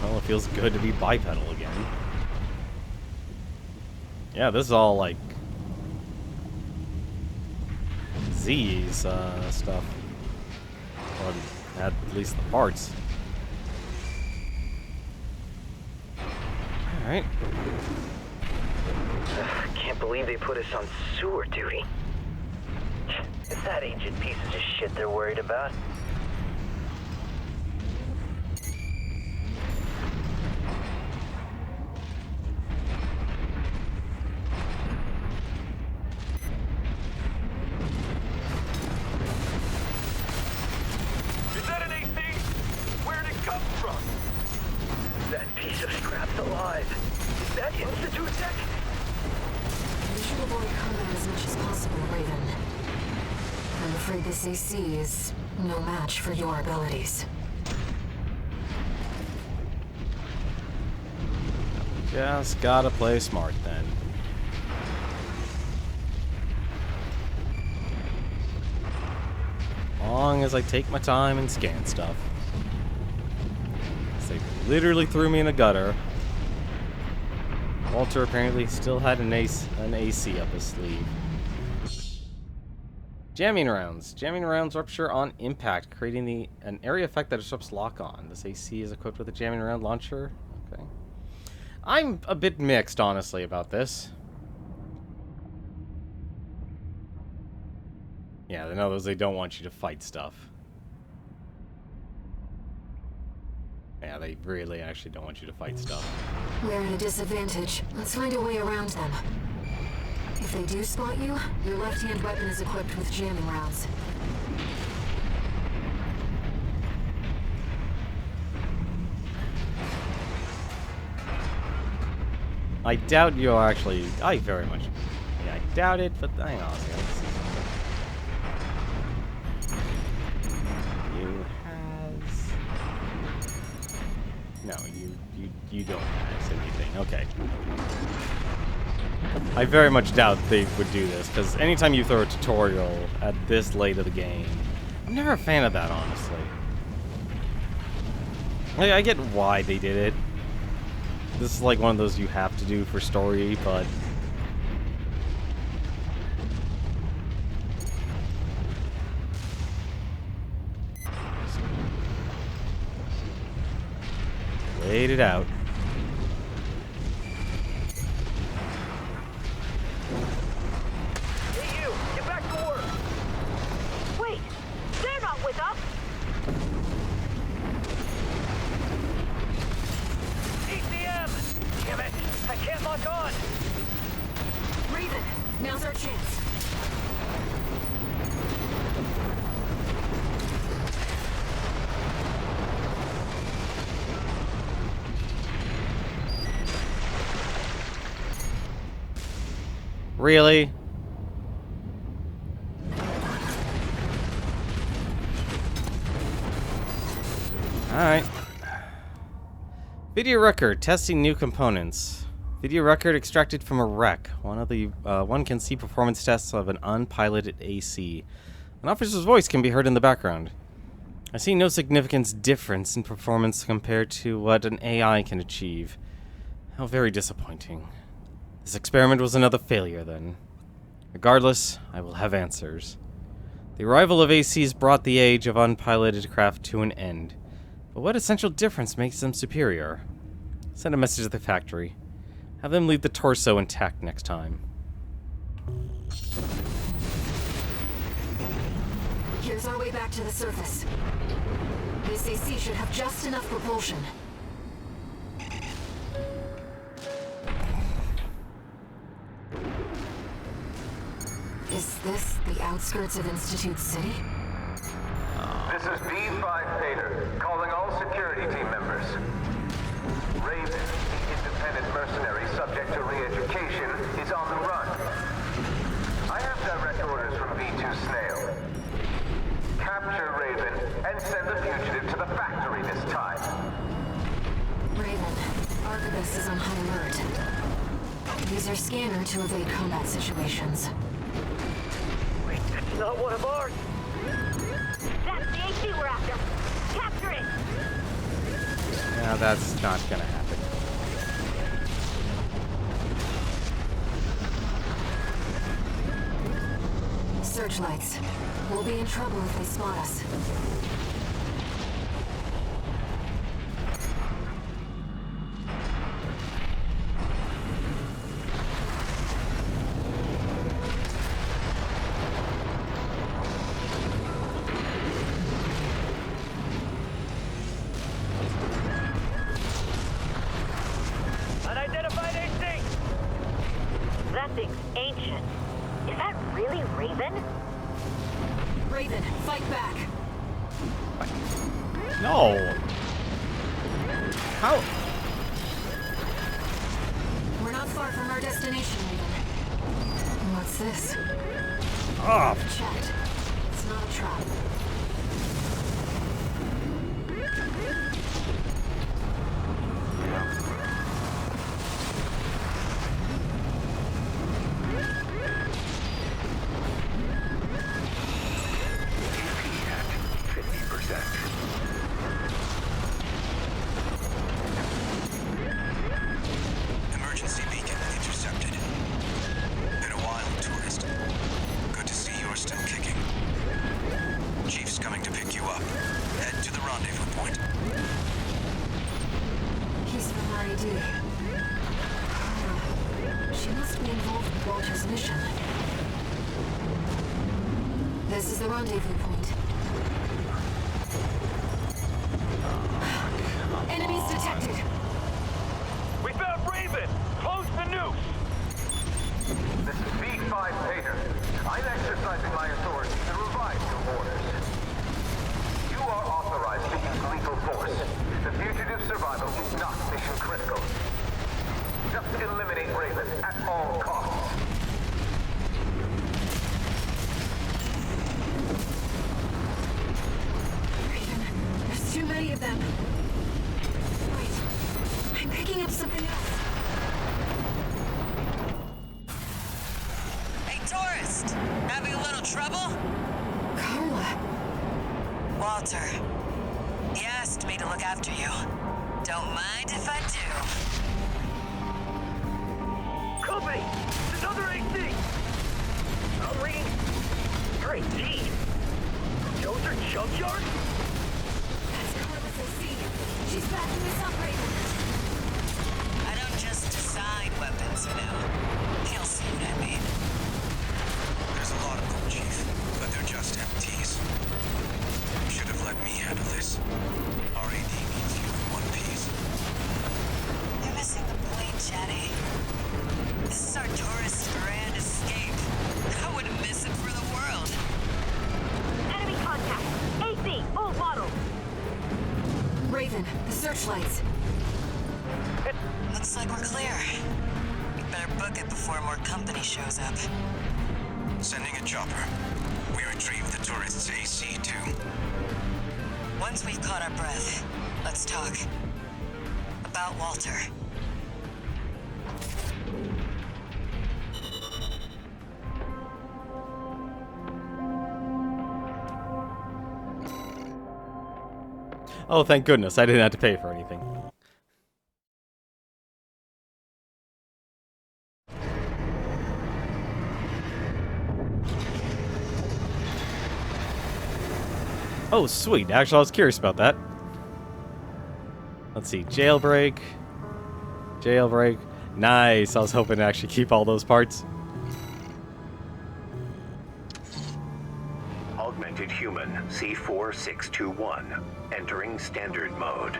Well, it feels good to be bipedal again. Yeah, this is all like Z's stuff. Or at least the parts. Alright. Can't believe they put us on sewer duty. It's that ancient pieces of shit they're worried about. Is that an AC? Where'd it come from? That piece of scrap's alive. Is that Institute tech? We should have afraid this AC is no match for your abilities. Just gotta play smart then. Long as I take my time and scan stuff. They literally threw me in a gutter. Walter apparently still had an AC up his sleeve. Jamming rounds. Jamming rounds rupture on impact, creating an area effect that disrupts lock-on. This AC is equipped with a jamming round launcher. Okay. I'm a bit mixed, honestly, about this. Yeah, in other words, they don't want you to fight stuff. Yeah, they really actually don't want you to fight stuff. We're at a disadvantage. Let's find a way around them. If they do spot you, your left-hand weapon is equipped with jamming rounds. I doubt you'll actually... I very much... Yeah, I doubt it, but hang on. You has... No, you don't have anything. Okay. I very much doubt they would do this, because anytime you throw a tutorial at this late of the game, I'm never a fan of that, honestly. I get why they did it. This is like one of those you have to do for story, but... Wait it out. Hey, you! Get back to work! Wait! They're not with us! ECM! Damn it! I can't lock on! Raven, now's our chance. Really? Alright. Video record, testing new components. Video record extracted from a wreck. One can see performance tests of an unpiloted AC. An officer's voice can be heard in the background. I see no significant difference in performance compared to what an AI can achieve. How very disappointing. This experiment was another failure, then. Regardless, I will have answers. The arrival of ACs brought the age of unpiloted craft to an end. But what essential difference makes them superior? Send a message to the factory. Have them leave the torso intact next time. Here's our way back to the surface. This AC should have just enough propulsion. Is this the outskirts of Institute City? This is B5 Pater, calling all security team members. Raven, the independent mercenary subject to re-education, is on the run. I have direct orders from V2 Snail. Capture Raven and send the fugitive to the factory this time. Raven, Arquebus is on high alert. Use your scanner to evade combat situations. Wait, that's not one of ours! That's the AC we're after! Capture it! Now that's not gonna happen. Searchlights. We'll be in trouble if they spot us. Unidentified AC! That thing's ancient. Is that really Raven? Raven, fight back! No! How? We're not far from our destination, Raven. What's this? Oh, Checked. It's not a trap. Emergency beacon intercepted. Been a while, tourist. Good to see you're still kicking. Chief's coming to pick you up. Head to the rendezvous point. He's from RAD. She must be involved with Walter's mission. This is the rendezvous point. Enemies detected. We found Raven! Close the noose! This is V5 Pater. I'm exercising my authority to revise your orders. You are authorized to use lethal force. The fugitive's survival is not mission critical. Just eliminate Raven at all costs. Raven, there's too many of them. Wait, I'm picking up something else. Hey, tourist! Having a little trouble? Carla. Walter. He asked me to look after you. Don't mind if I do. Company! It's another AC! I'm reading... Your AC? Joe's her junkyard? That's Carla's AC. She's backing us up, Raven. I don't just design weapons, you know. He'll see what I mean. There's a lot of them, Chief, but they're just MTs. You should have let me handle this. RAD needs you in one piece. You're missing the point, Chatty. This is our tourist grand escape. I wouldn't miss it for the world. Enemy contact. AC, full bottle. Raven, the searchlights. Looks like we're clear. We better book it before more company shows up. Sending a chopper. We retrieved the tourist's AC, too. Once we've caught our breath, let's talk. About Walter. Oh, thank goodness, I didn't have to pay for anything. Oh, sweet. Actually, I was curious about that. Let's see. Jailbreak. Jailbreak. Nice. I was hoping to actually keep all those parts. Augmented human C4621 entering standard mode.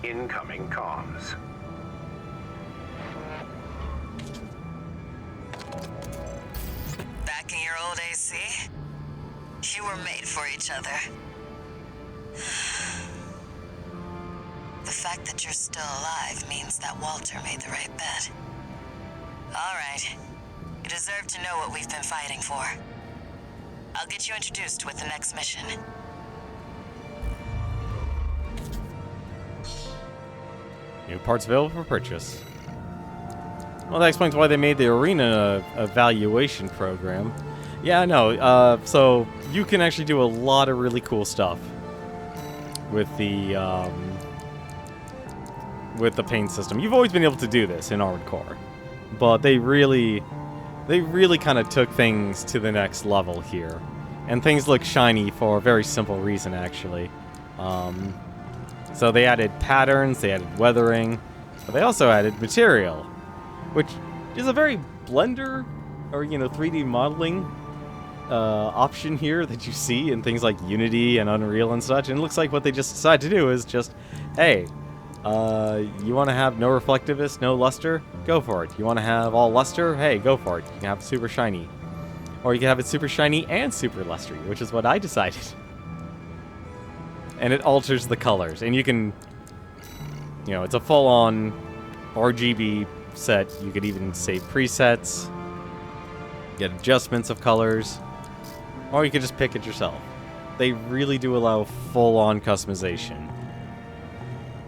Incoming comms. Back in your old AC? You were made for each other. The fact that you're still alive means that Walter made the right bet. All right. You deserve to know what we've been fighting for. I'll get you introduced with the next mission. New parts available for purchase. Well, that explains why they made the arena evaluation program. Yeah, I know. So you can actually do a lot of really cool stuff with the paint system. You've always been able to do this in Armored Core, but they really kind of took things to the next level here, and things look shiny for a very simple reason, actually. So they added patterns, they added weathering, but they also added material, which is a very Blender or 3D modeling option here that you see in things like Unity and Unreal and such. And it looks like what they just decided to do is just, hey, you want to have no reflectiveness, no luster? Go for it. You want to have all luster? Hey, go for it. You can have super shiny. Or you can have it super shiny and super lustery, which is what I decided. And it alters the colors. And you can, it's a full-on RGB set. You could even save presets, get adjustments of colors. Or you could just pick it yourself. They really do allow full-on customization.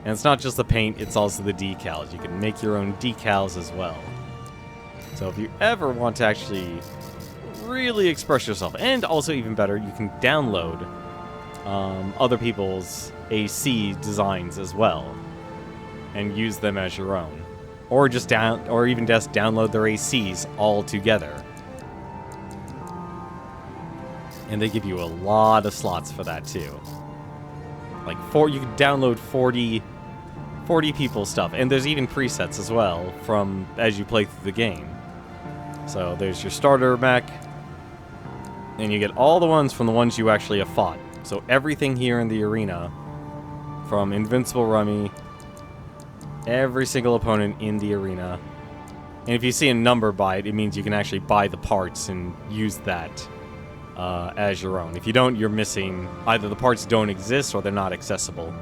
And it's not just the paint, it's also the decals. You can make your own decals as well. So if you ever want to actually really express yourself, and also even better, you can download other people's AC designs as well, and use them as your own, or just even just download their ACs all together. And they give you a lot of slots for that too. Like you can download 40 people's stuff, and there's even presets as well from as you play through the game. So there's your starter mech, and you get all the ones from the ones you actually have fought. So everything here in the arena, from Invincible Rummy, every single opponent in the arena. And if you see a number by it, it means you can actually buy the parts and use that as your own. If you don't, you're missing, either the parts don't exist or they're not accessible.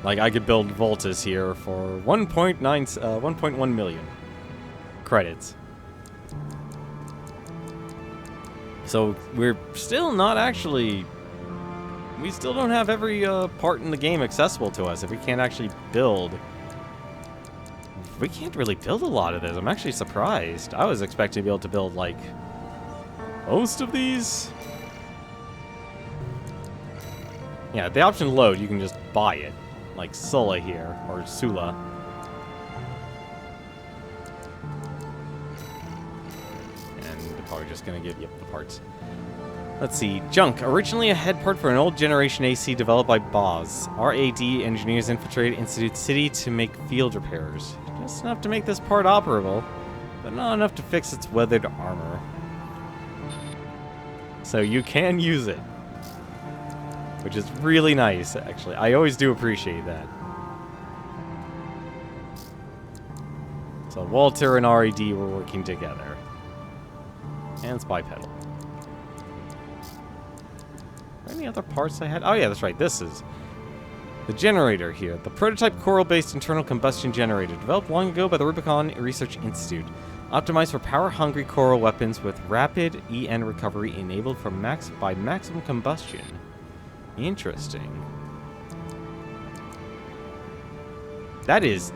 Like, I could build Voltas here for 1.1 million credits. So we're still not actually... We still don't have every part in the game accessible to us if we can't actually build. We can't really build a lot of this. I'm actually surprised. I was expecting to be able to build, like, most of these. Yeah, the option load, you can just buy it. Like Sulla here, or Sula. And they're probably just gonna get, the parts. Let's see. Junk. Originally a head part for an old generation AC developed by Boz. RAD engineers infiltrated Institute City to make field repairs. Just enough to make this part operable, but not enough to fix its weathered armor. So you can use it, which is really nice, actually. I always do appreciate that. So Walter and RAD were working together. And it's bipedal. Any other parts I had? Oh yeah, that's right. This is the generator here. The prototype coral-based internal combustion generator developed long ago by the Rubicon Research Institute. Optimized for power-hungry coral weapons with rapid EN recovery enabled by maximum combustion. Interesting. That is...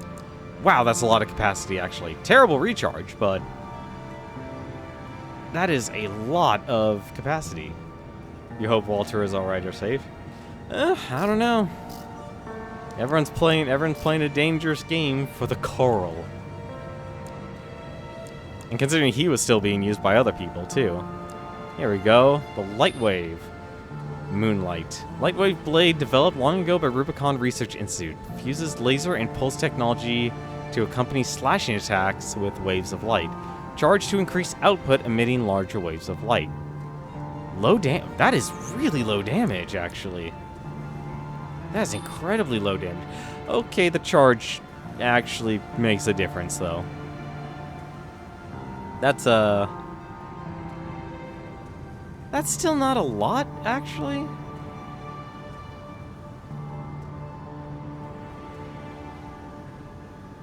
Wow, that's a lot of capacity, actually. Terrible recharge, but... That is a lot of capacity. You hope Walter is alright or safe? I don't know. Everyone's playing a dangerous game for the coral. And considering he was still being used by other people, too. Here we go. The Lightwave. Moonlight. Lightwave blade developed long ago by Rubicon Research Institute. Fuses laser and pulse technology to accompany slashing attacks with waves of light. Charged to increase output, emitting larger waves of light. Low damage. That is really low damage, actually. That is incredibly low damage. Okay, the charge actually makes a difference, though. That's still not a lot, actually.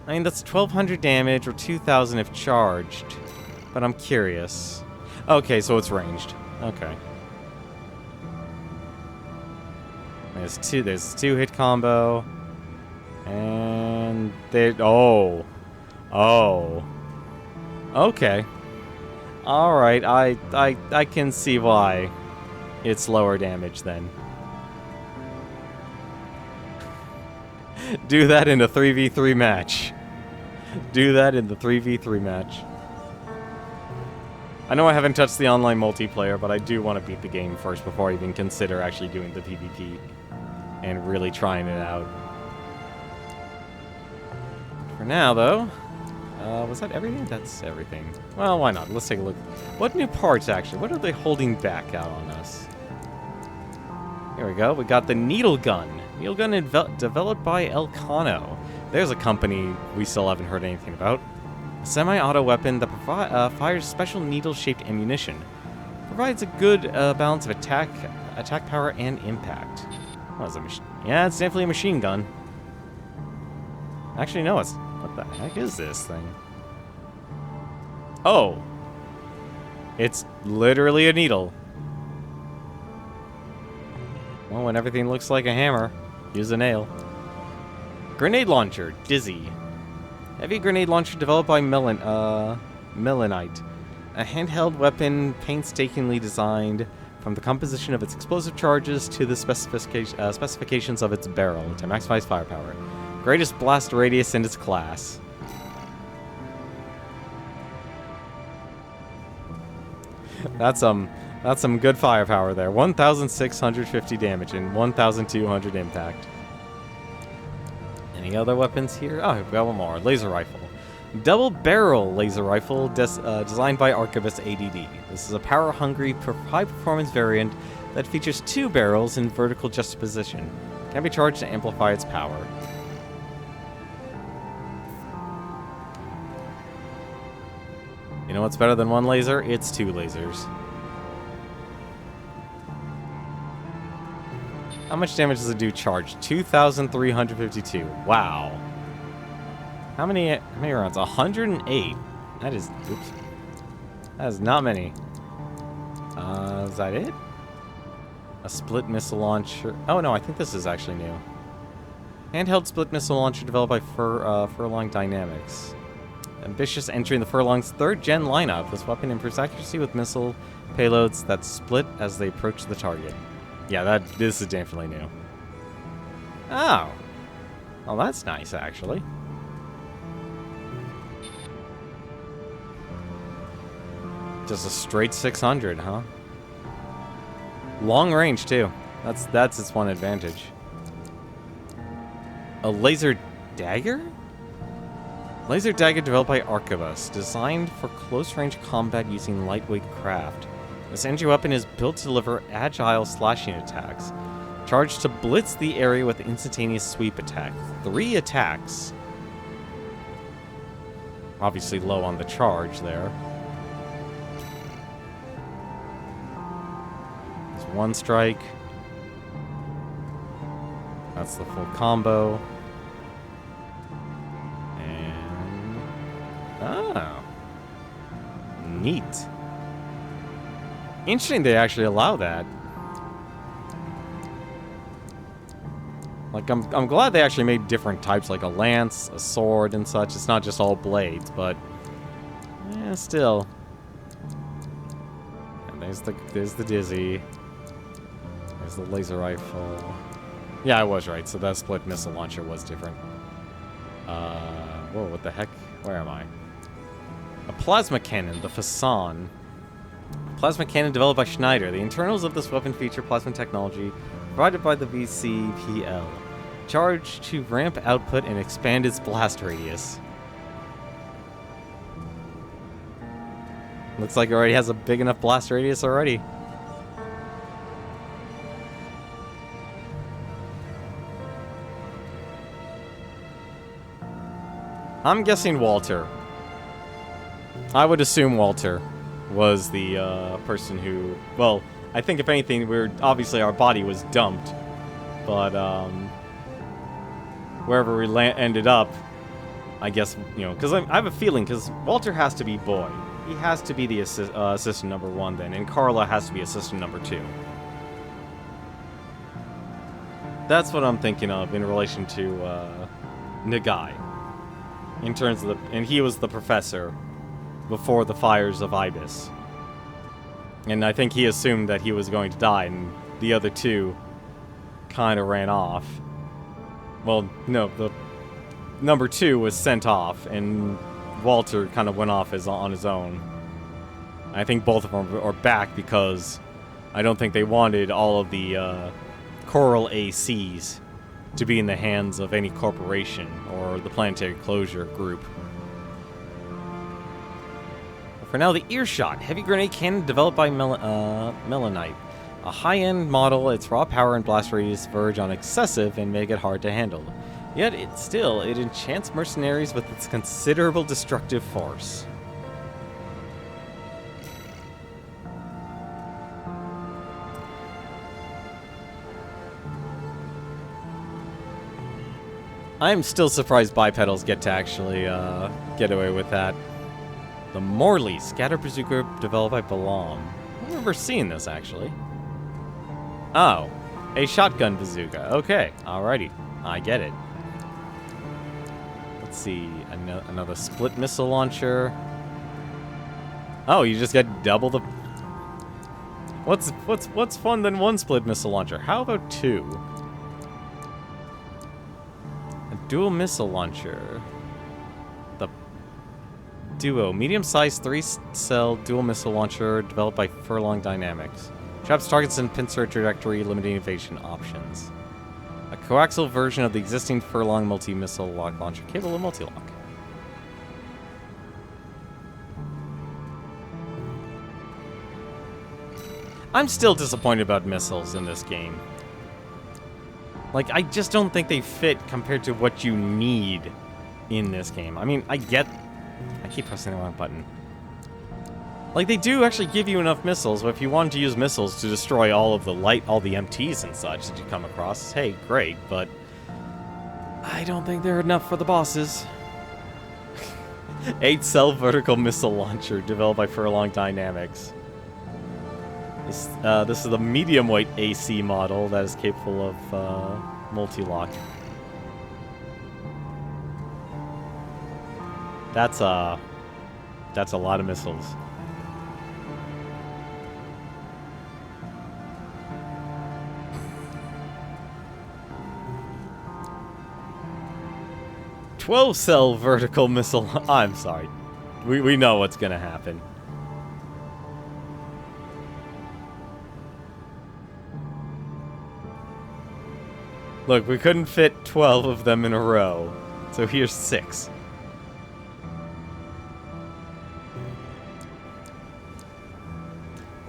I mean, that's 1,200 damage or 2,000 if charged. But I'm curious. Okay, so it's ranged. Okay. There's two hit combo. And they... Oh. Okay. Alright, I can see why it's lower damage then. Do that in a 3v3 match. Do that in the 3v3 match. I know I haven't touched the online multiplayer, but I do want to beat the game first before I even consider actually doing the PvP and really trying it out. For now, though, was that everything? That's everything. Well, why not? Let's take a look. What new parts, actually? What are they holding back out on us? Here we go. We got the needle gun. Needle gun developed by Elcano. There's a company we still haven't heard anything about. A semi-auto weapon that fires special needle-shaped ammunition. Provides a good balance of attack power, and impact. What is a machine? Yeah, it's definitely a machine gun. Actually, no, what the heck is this thing? Oh. It's literally a needle. Well, when everything looks like a hammer, use a nail. Grenade launcher, Dizzy. Heavy grenade launcher developed by Melanite. A handheld weapon painstakingly designed from the composition of its explosive charges to the specifications of its barrel to maximize firepower. Greatest blast radius in its class. That's some good firepower there. 1,650 damage and 1,200 impact. Any other weapons here? Oh, we've got one more. Laser rifle. Double barrel laser rifle designed by Archivist ADD. This is a power-hungry, high-performance variant that features 2 barrels in vertical juxtaposition. Can be charged to amplify its power. You know what's better than 1 laser? It's 2 lasers. How much damage does it do charged? 2,352. Wow. How many rounds? 108. That is... Oops. That is not many. Is that it? A split missile launcher. Oh, no, I think this is actually new. Handheld split missile launcher developed by Furlong Dynamics. Ambitious entry in the Furlong's 3rd-gen lineup. This weapon improves accuracy with missile payloads that split as they approach the target. Yeah, this is definitely new. Oh. Well, that's nice, actually. Just a straight 600, huh? Long range, too. That's its one advantage. A laser dagger? Laser dagger developed by Archivist, designed for close-range combat using lightweight craft. This energy weapon is built to deliver agile slashing attacks, charged to blitz the area with instantaneous sweep attack. 3 attacks. Obviously low on the charge there. There's 1 strike. That's the full combo. And... oh. Neat. Interesting they actually allow that. Like, I'm glad they actually made different types, like a lance, a sword, and such. It's not just all blades, but... yeah, still. And there's the Dizzy. There's the laser rifle. Yeah, I was right, so that split missile launcher was different. Whoa, what the heck? Where am I? A plasma cannon, the Fasan. Plasma cannon developed by Schneider. The internals of this weapon feature plasma technology provided by the VCPL. Charged to ramp output and expand its blast radius. Looks like it already has a big enough blast radius already. I'm guessing Walter. I would assume Walter was the person who... well, I think if anything, obviously our body was dumped. But, wherever we ended up, I guess, you know, because I have a feeling, because Walter has to be boy. He has to be the assistant number 1 then, and Carla has to be assistant number 2. That's what I'm thinking of in relation to Nagai. In terms of and he was the professor before the fires of Ibis. And I think he assumed that he was going to die, and the other 2 kind of ran off. Well, no, the number 2 was sent off, and Walter kind of went off on his own. I think both of them are back because I don't think they wanted all of the Coral ACs to be in the hands of any corporation or the Planetary Closure Group. But for now, the Earshot, heavy grenade cannon developed by Melanite. A high-end model, its raw power and blast radius verge on excessive and make it hard to handle. Yet it enchants mercenaries with its considerable destructive force. I'm still surprised bipedals get to actually get away with that. The Morley Scatter Bazooka developed by Balam. I don't remember seeing this, actually. Oh. A shotgun bazooka. Okay. Alrighty. I get it. Let's see. Another split missile launcher. Oh, you just get double the... What's fun than one split missile launcher? How about two? A dual missile launcher. The Duo. Medium-sized 3-cell dual missile launcher developed by Furlong Dynamics. Traps targets and pincer trajectory, limiting evasion options. A coaxial version of the existing Furlong multi-missile lock launcher capable of multi-lock. I'm still disappointed about missiles in this game. Like, I just don't think they fit compared to what you need in this game. I mean, I keep pressing the wrong button. Like, they do actually give you enough missiles, but if you wanted to use missiles to destroy all the MTs and such that you come across, hey, great, but I don't think they're enough for the bosses. 8-cell vertical missile launcher developed by Furlong Dynamics. This is the medium-weight AC model that is capable of multi-lock. That's a lot of missiles. "12-cell vertical missile." I'm sorry. We know what's gonna happen. Look, we couldn't fit 12 of them in a row, so here's 6.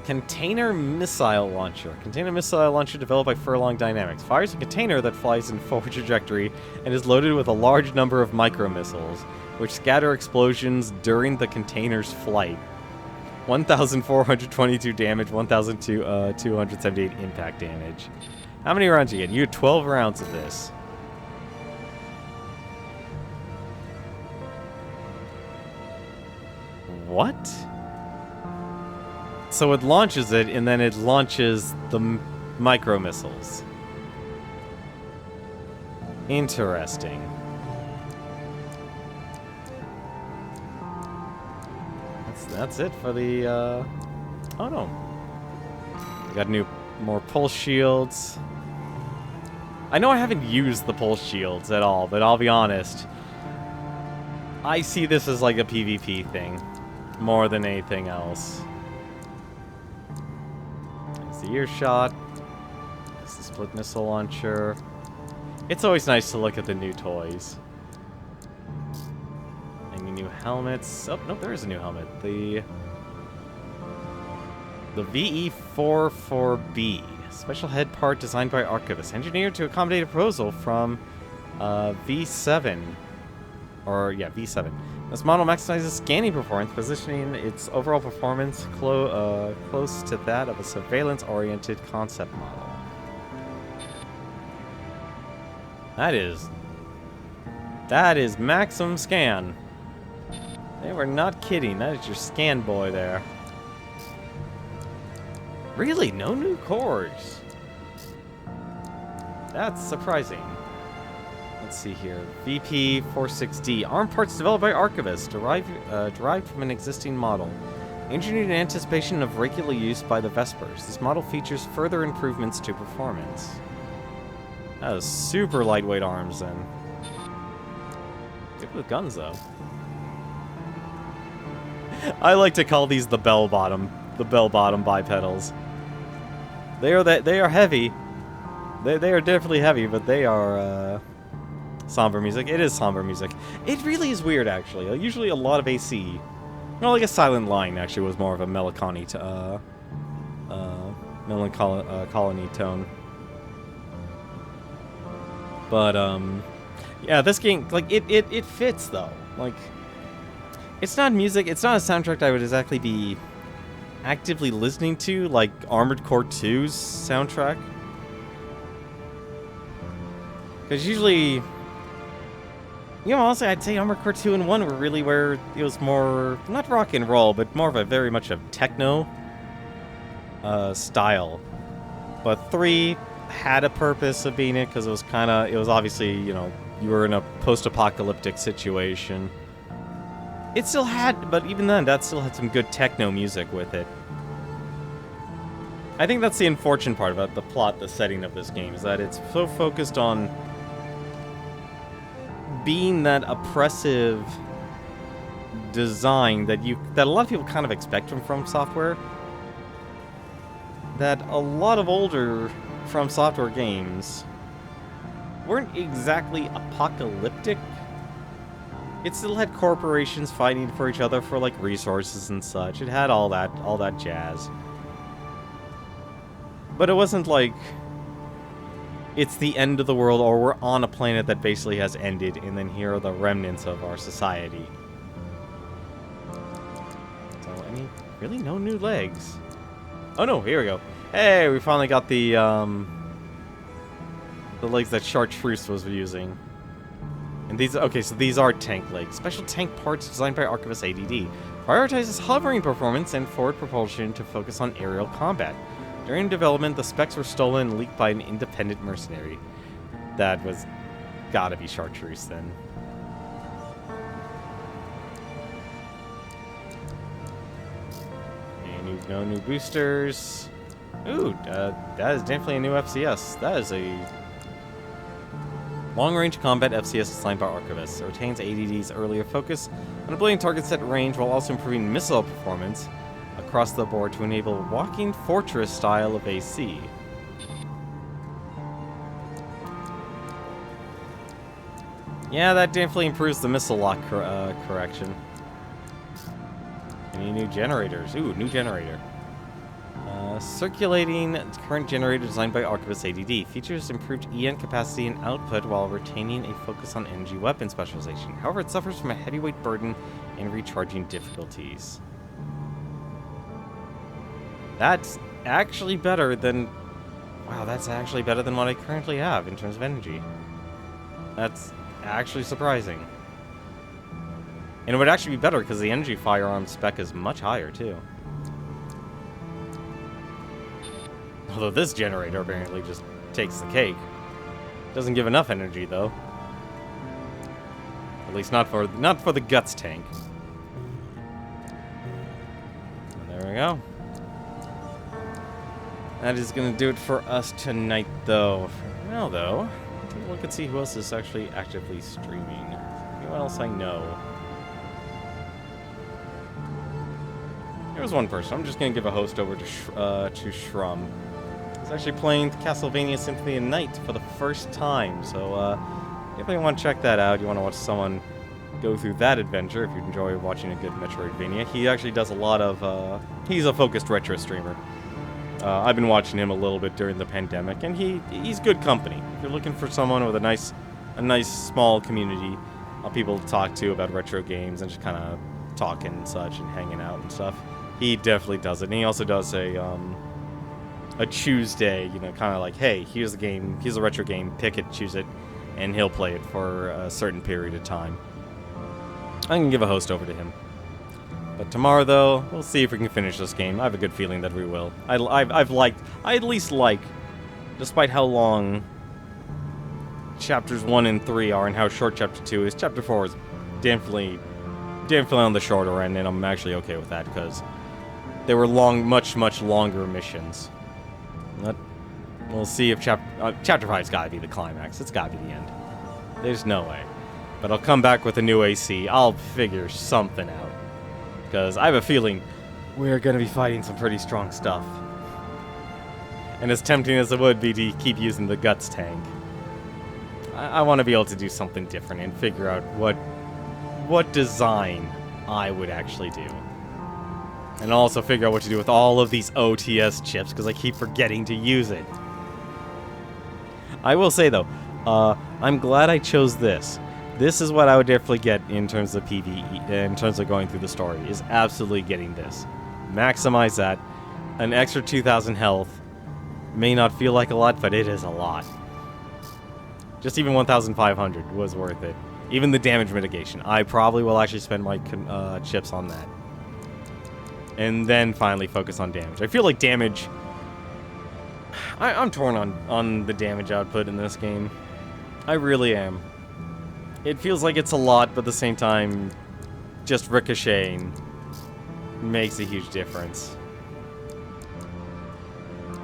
Container missile launcher. Container missile launcher developed by Furlong Dynamics. Fires a container that flies in forward trajectory and is loaded with a large number of micro missiles, which scatter explosions during the container's flight. 1,422 damage, 1,278 impact damage. How many rounds you get? You get 12 rounds of this. What? So it launches it, and then it launches the micro missiles. Interesting. That's it for the, oh no. We got more pulse shields. I know I haven't used the pulse shields at all, but I'll be honest. I see this as like a PvP thing, more than anything else. There's the earshot. There's the split missile launcher. It's always nice to look at the new toys. Any new helmets? Oh, no, there is a new helmet. The VE44B. Special head part designed by Archivist. Engineered to accommodate a proposal from V7. Or, yeah, V7. This model maximizes scanning performance, positioning its overall performance close to that of a surveillance-oriented concept model. That is maximum scan. They were not kidding. That is your scan boy there. Really? No new cores? That's surprising. Let's see here. VP46D. Arm parts developed by Archivist, derived from an existing model. Engineered in anticipation of regular use by the Vespers. This model features further improvements to performance. That is super lightweight arms, then. Good with guns, though. I like to call these the bell-bottom bipedals. They are heavy. They are definitely heavy, but they are somber music. It is somber music. It really is weird, actually. Usually a lot of AC. Well, like a Silent Line actually was more of a melancholy colony tone. But yeah, this game, like, it fits though. Like, it's not music. It's not a soundtrack I would exactly be actively listening to, like Armored Core 2's soundtrack. Because usually You know, honestly, I'd say Armored Core 2 and 1 were really where it was more, not rock and roll, but more of a very much of techno style. But 3 had a purpose of being it, because it was obviously, you know, you were in a post-apocalyptic situation. It still had, but even then, that still had some good techno music with it. I think that's the unfortunate part about the plot, the setting of this game, is that it's so focused on being that oppressive design that a lot of people kind of expect from Software. That a lot of older From Software games weren't exactly apocalyptic. It still had corporations fighting for each other for like resources and such. It had all that jazz. But it wasn't like it's the end of the world, or we're on a planet that basically has ended, and then here are the remnants of our society. So, really no new legs. Oh no, here we go. Hey, we finally got the legs that Chartreuse was using. And these, okay, so these are tank legs. Special tank parts designed by Archivist ADD. Prioritizes hovering performance and forward propulsion to focus on aerial combat. During development, the specs were stolen and leaked by an independent mercenary. That was gotta be Chartreuse then. And no new boosters. Ooh, that is definitely a new FCS. That is a long-range combat FCS designed by Archivist. It retains ADD's earlier focus on ability targets at range while also improving missile performance across the board to enable walking fortress style of AC. Yeah, that definitely improves the missile lock correction. Any new generators? Ooh, new generator. Circulating current generator designed by Archivist ADD. Features improved EN capacity and output while retaining a focus on energy weapon specialization. However, it suffers from a heavyweight burden and recharging difficulties. That's actually better than... Wow, that's actually better than what I currently have in terms of energy. That's actually surprising. And it would actually be better because the energy firearm spec is much higher, too. Although this generator apparently just takes the cake. Doesn't give enough energy, though. At least not for the guts tank. And there we go. That is going to do it for us tonight, though. For now, though, take a look and see who else is actually actively streaming. Anyone else I know? There's one person. I'm just going to give a host over to Shrum. He's actually playing Castlevania Symphony of Night for the first time, so if you want to check that out, you want to watch someone go through that adventure, if you enjoy watching a good Metroidvania. He actually does a lot of, he's a focused retro streamer. I've been watching him a little bit during the pandemic, and he's good company. If you're looking for someone with a nice small community of people to talk to about retro games and just kind of talking and such and hanging out and stuff, he definitely does it. And he also does a Tuesday, you know, kind of like, hey, here's the game, here's a retro game, pick it, choose it, and he'll play it for a certain period of time. I can give a host over to him. But tomorrow, though, we'll see if we can finish this game. I have a good feeling that we will. I at least like, despite how long chapters 1 and 3 are and how short chapter 2 is, chapter 4 is definitely on the shorter end, and I'm actually okay with that, because they were much longer missions. We'll see if chapter 5's gotta be the climax. It's gotta be the end. There's no way. But I'll come back with a new AC. I'll figure something out. Because I have a feeling we're going to be fighting some pretty strong stuff. And as tempting as it would be to keep using the guts tank, I want to be able to do something different and figure out what design I would actually do. And also figure out what to do with all of these OTS chips, because I keep forgetting to use it. I will say, though, I'm glad I chose this. This is what I would definitely get in terms of PvE, in terms of going through the story, is absolutely getting this. Maximize that. An extra 2,000 health may not feel like a lot, but it is a lot. Just even 1,500 was worth it. Even the damage mitigation. I probably will actually spend my chips on that. And then finally focus on damage. I feel like damage... I'm torn on the damage output in this game. I really am. It feels like it's a lot, but at the same time, just ricocheting makes a huge difference.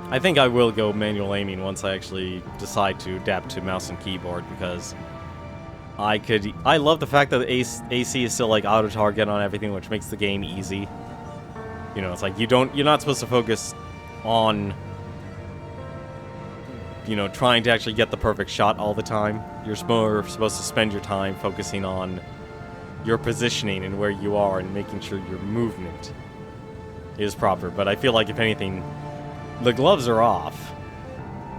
I think I will go manual aiming once I actually decide to adapt to mouse and keyboard, because I love the fact that the AC is still like auto target on everything, which makes the game easy. You know, it's like you're not supposed to focus on, you know, trying to actually get the perfect shot all the time. You're supposed to spend your time focusing on your positioning and where you are and making sure your movement is proper. But I feel like, if anything, the gloves are off,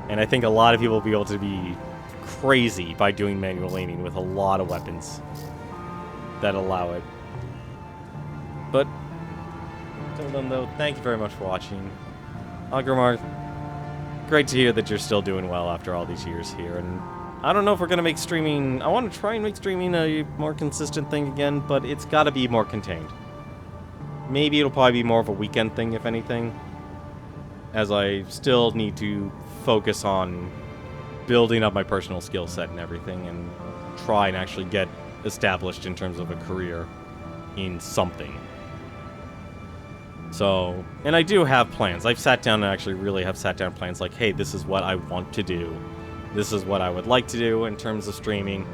and I think a lot of people will be able to be crazy by doing manual aiming with a lot of weapons that allow it. But until then, though, thank you very much for watching. Agramar, great to hear that you're still doing well after all these years here, and I don't know if we're going to make streaming... I want to try and make streaming a more consistent thing again, but it's got to be more contained. Maybe it'll probably be more of a weekend thing, if anything, as I still need to focus on building up my personal skill set and everything, and try and actually get established in terms of a career in something. So, and I do have plans. I've sat down and actually really have sat down plans like, hey, this is what I want to do. This is what I would like to do in terms of streaming.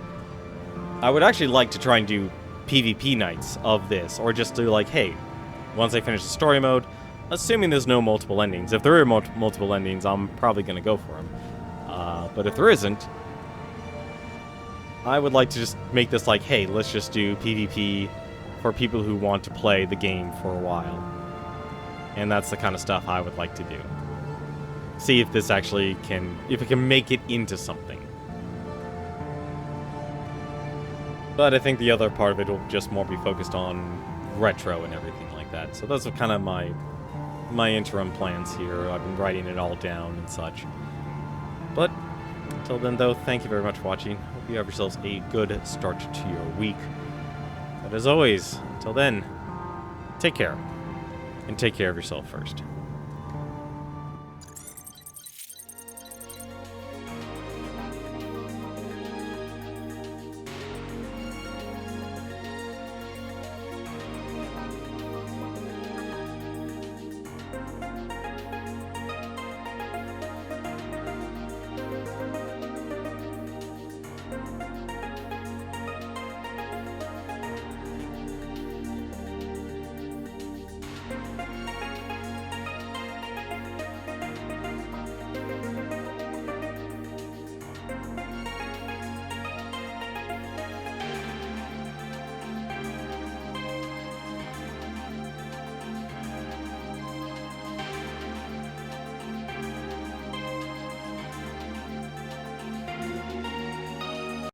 I would actually like to try and do PvP nights of this, or just do like, hey, once I finish the story mode, assuming there's no multiple endings. If there are multiple endings, I'm probably going to go for them. But if there isn't, I would like to just make this like, hey, let's just do PvP for people who want to play the game for a while. And that's the kind of stuff I would like to do. See if this actually can, if it can make it into something. But I think the other part of it will just more be focused on retro and everything like that. So those are kind of my interim plans here. I've been writing it all down and such. But until then, though, thank you very much for watching. Hope you have yourselves a good start to your week. But as always, until then, take care. And take care of yourself first.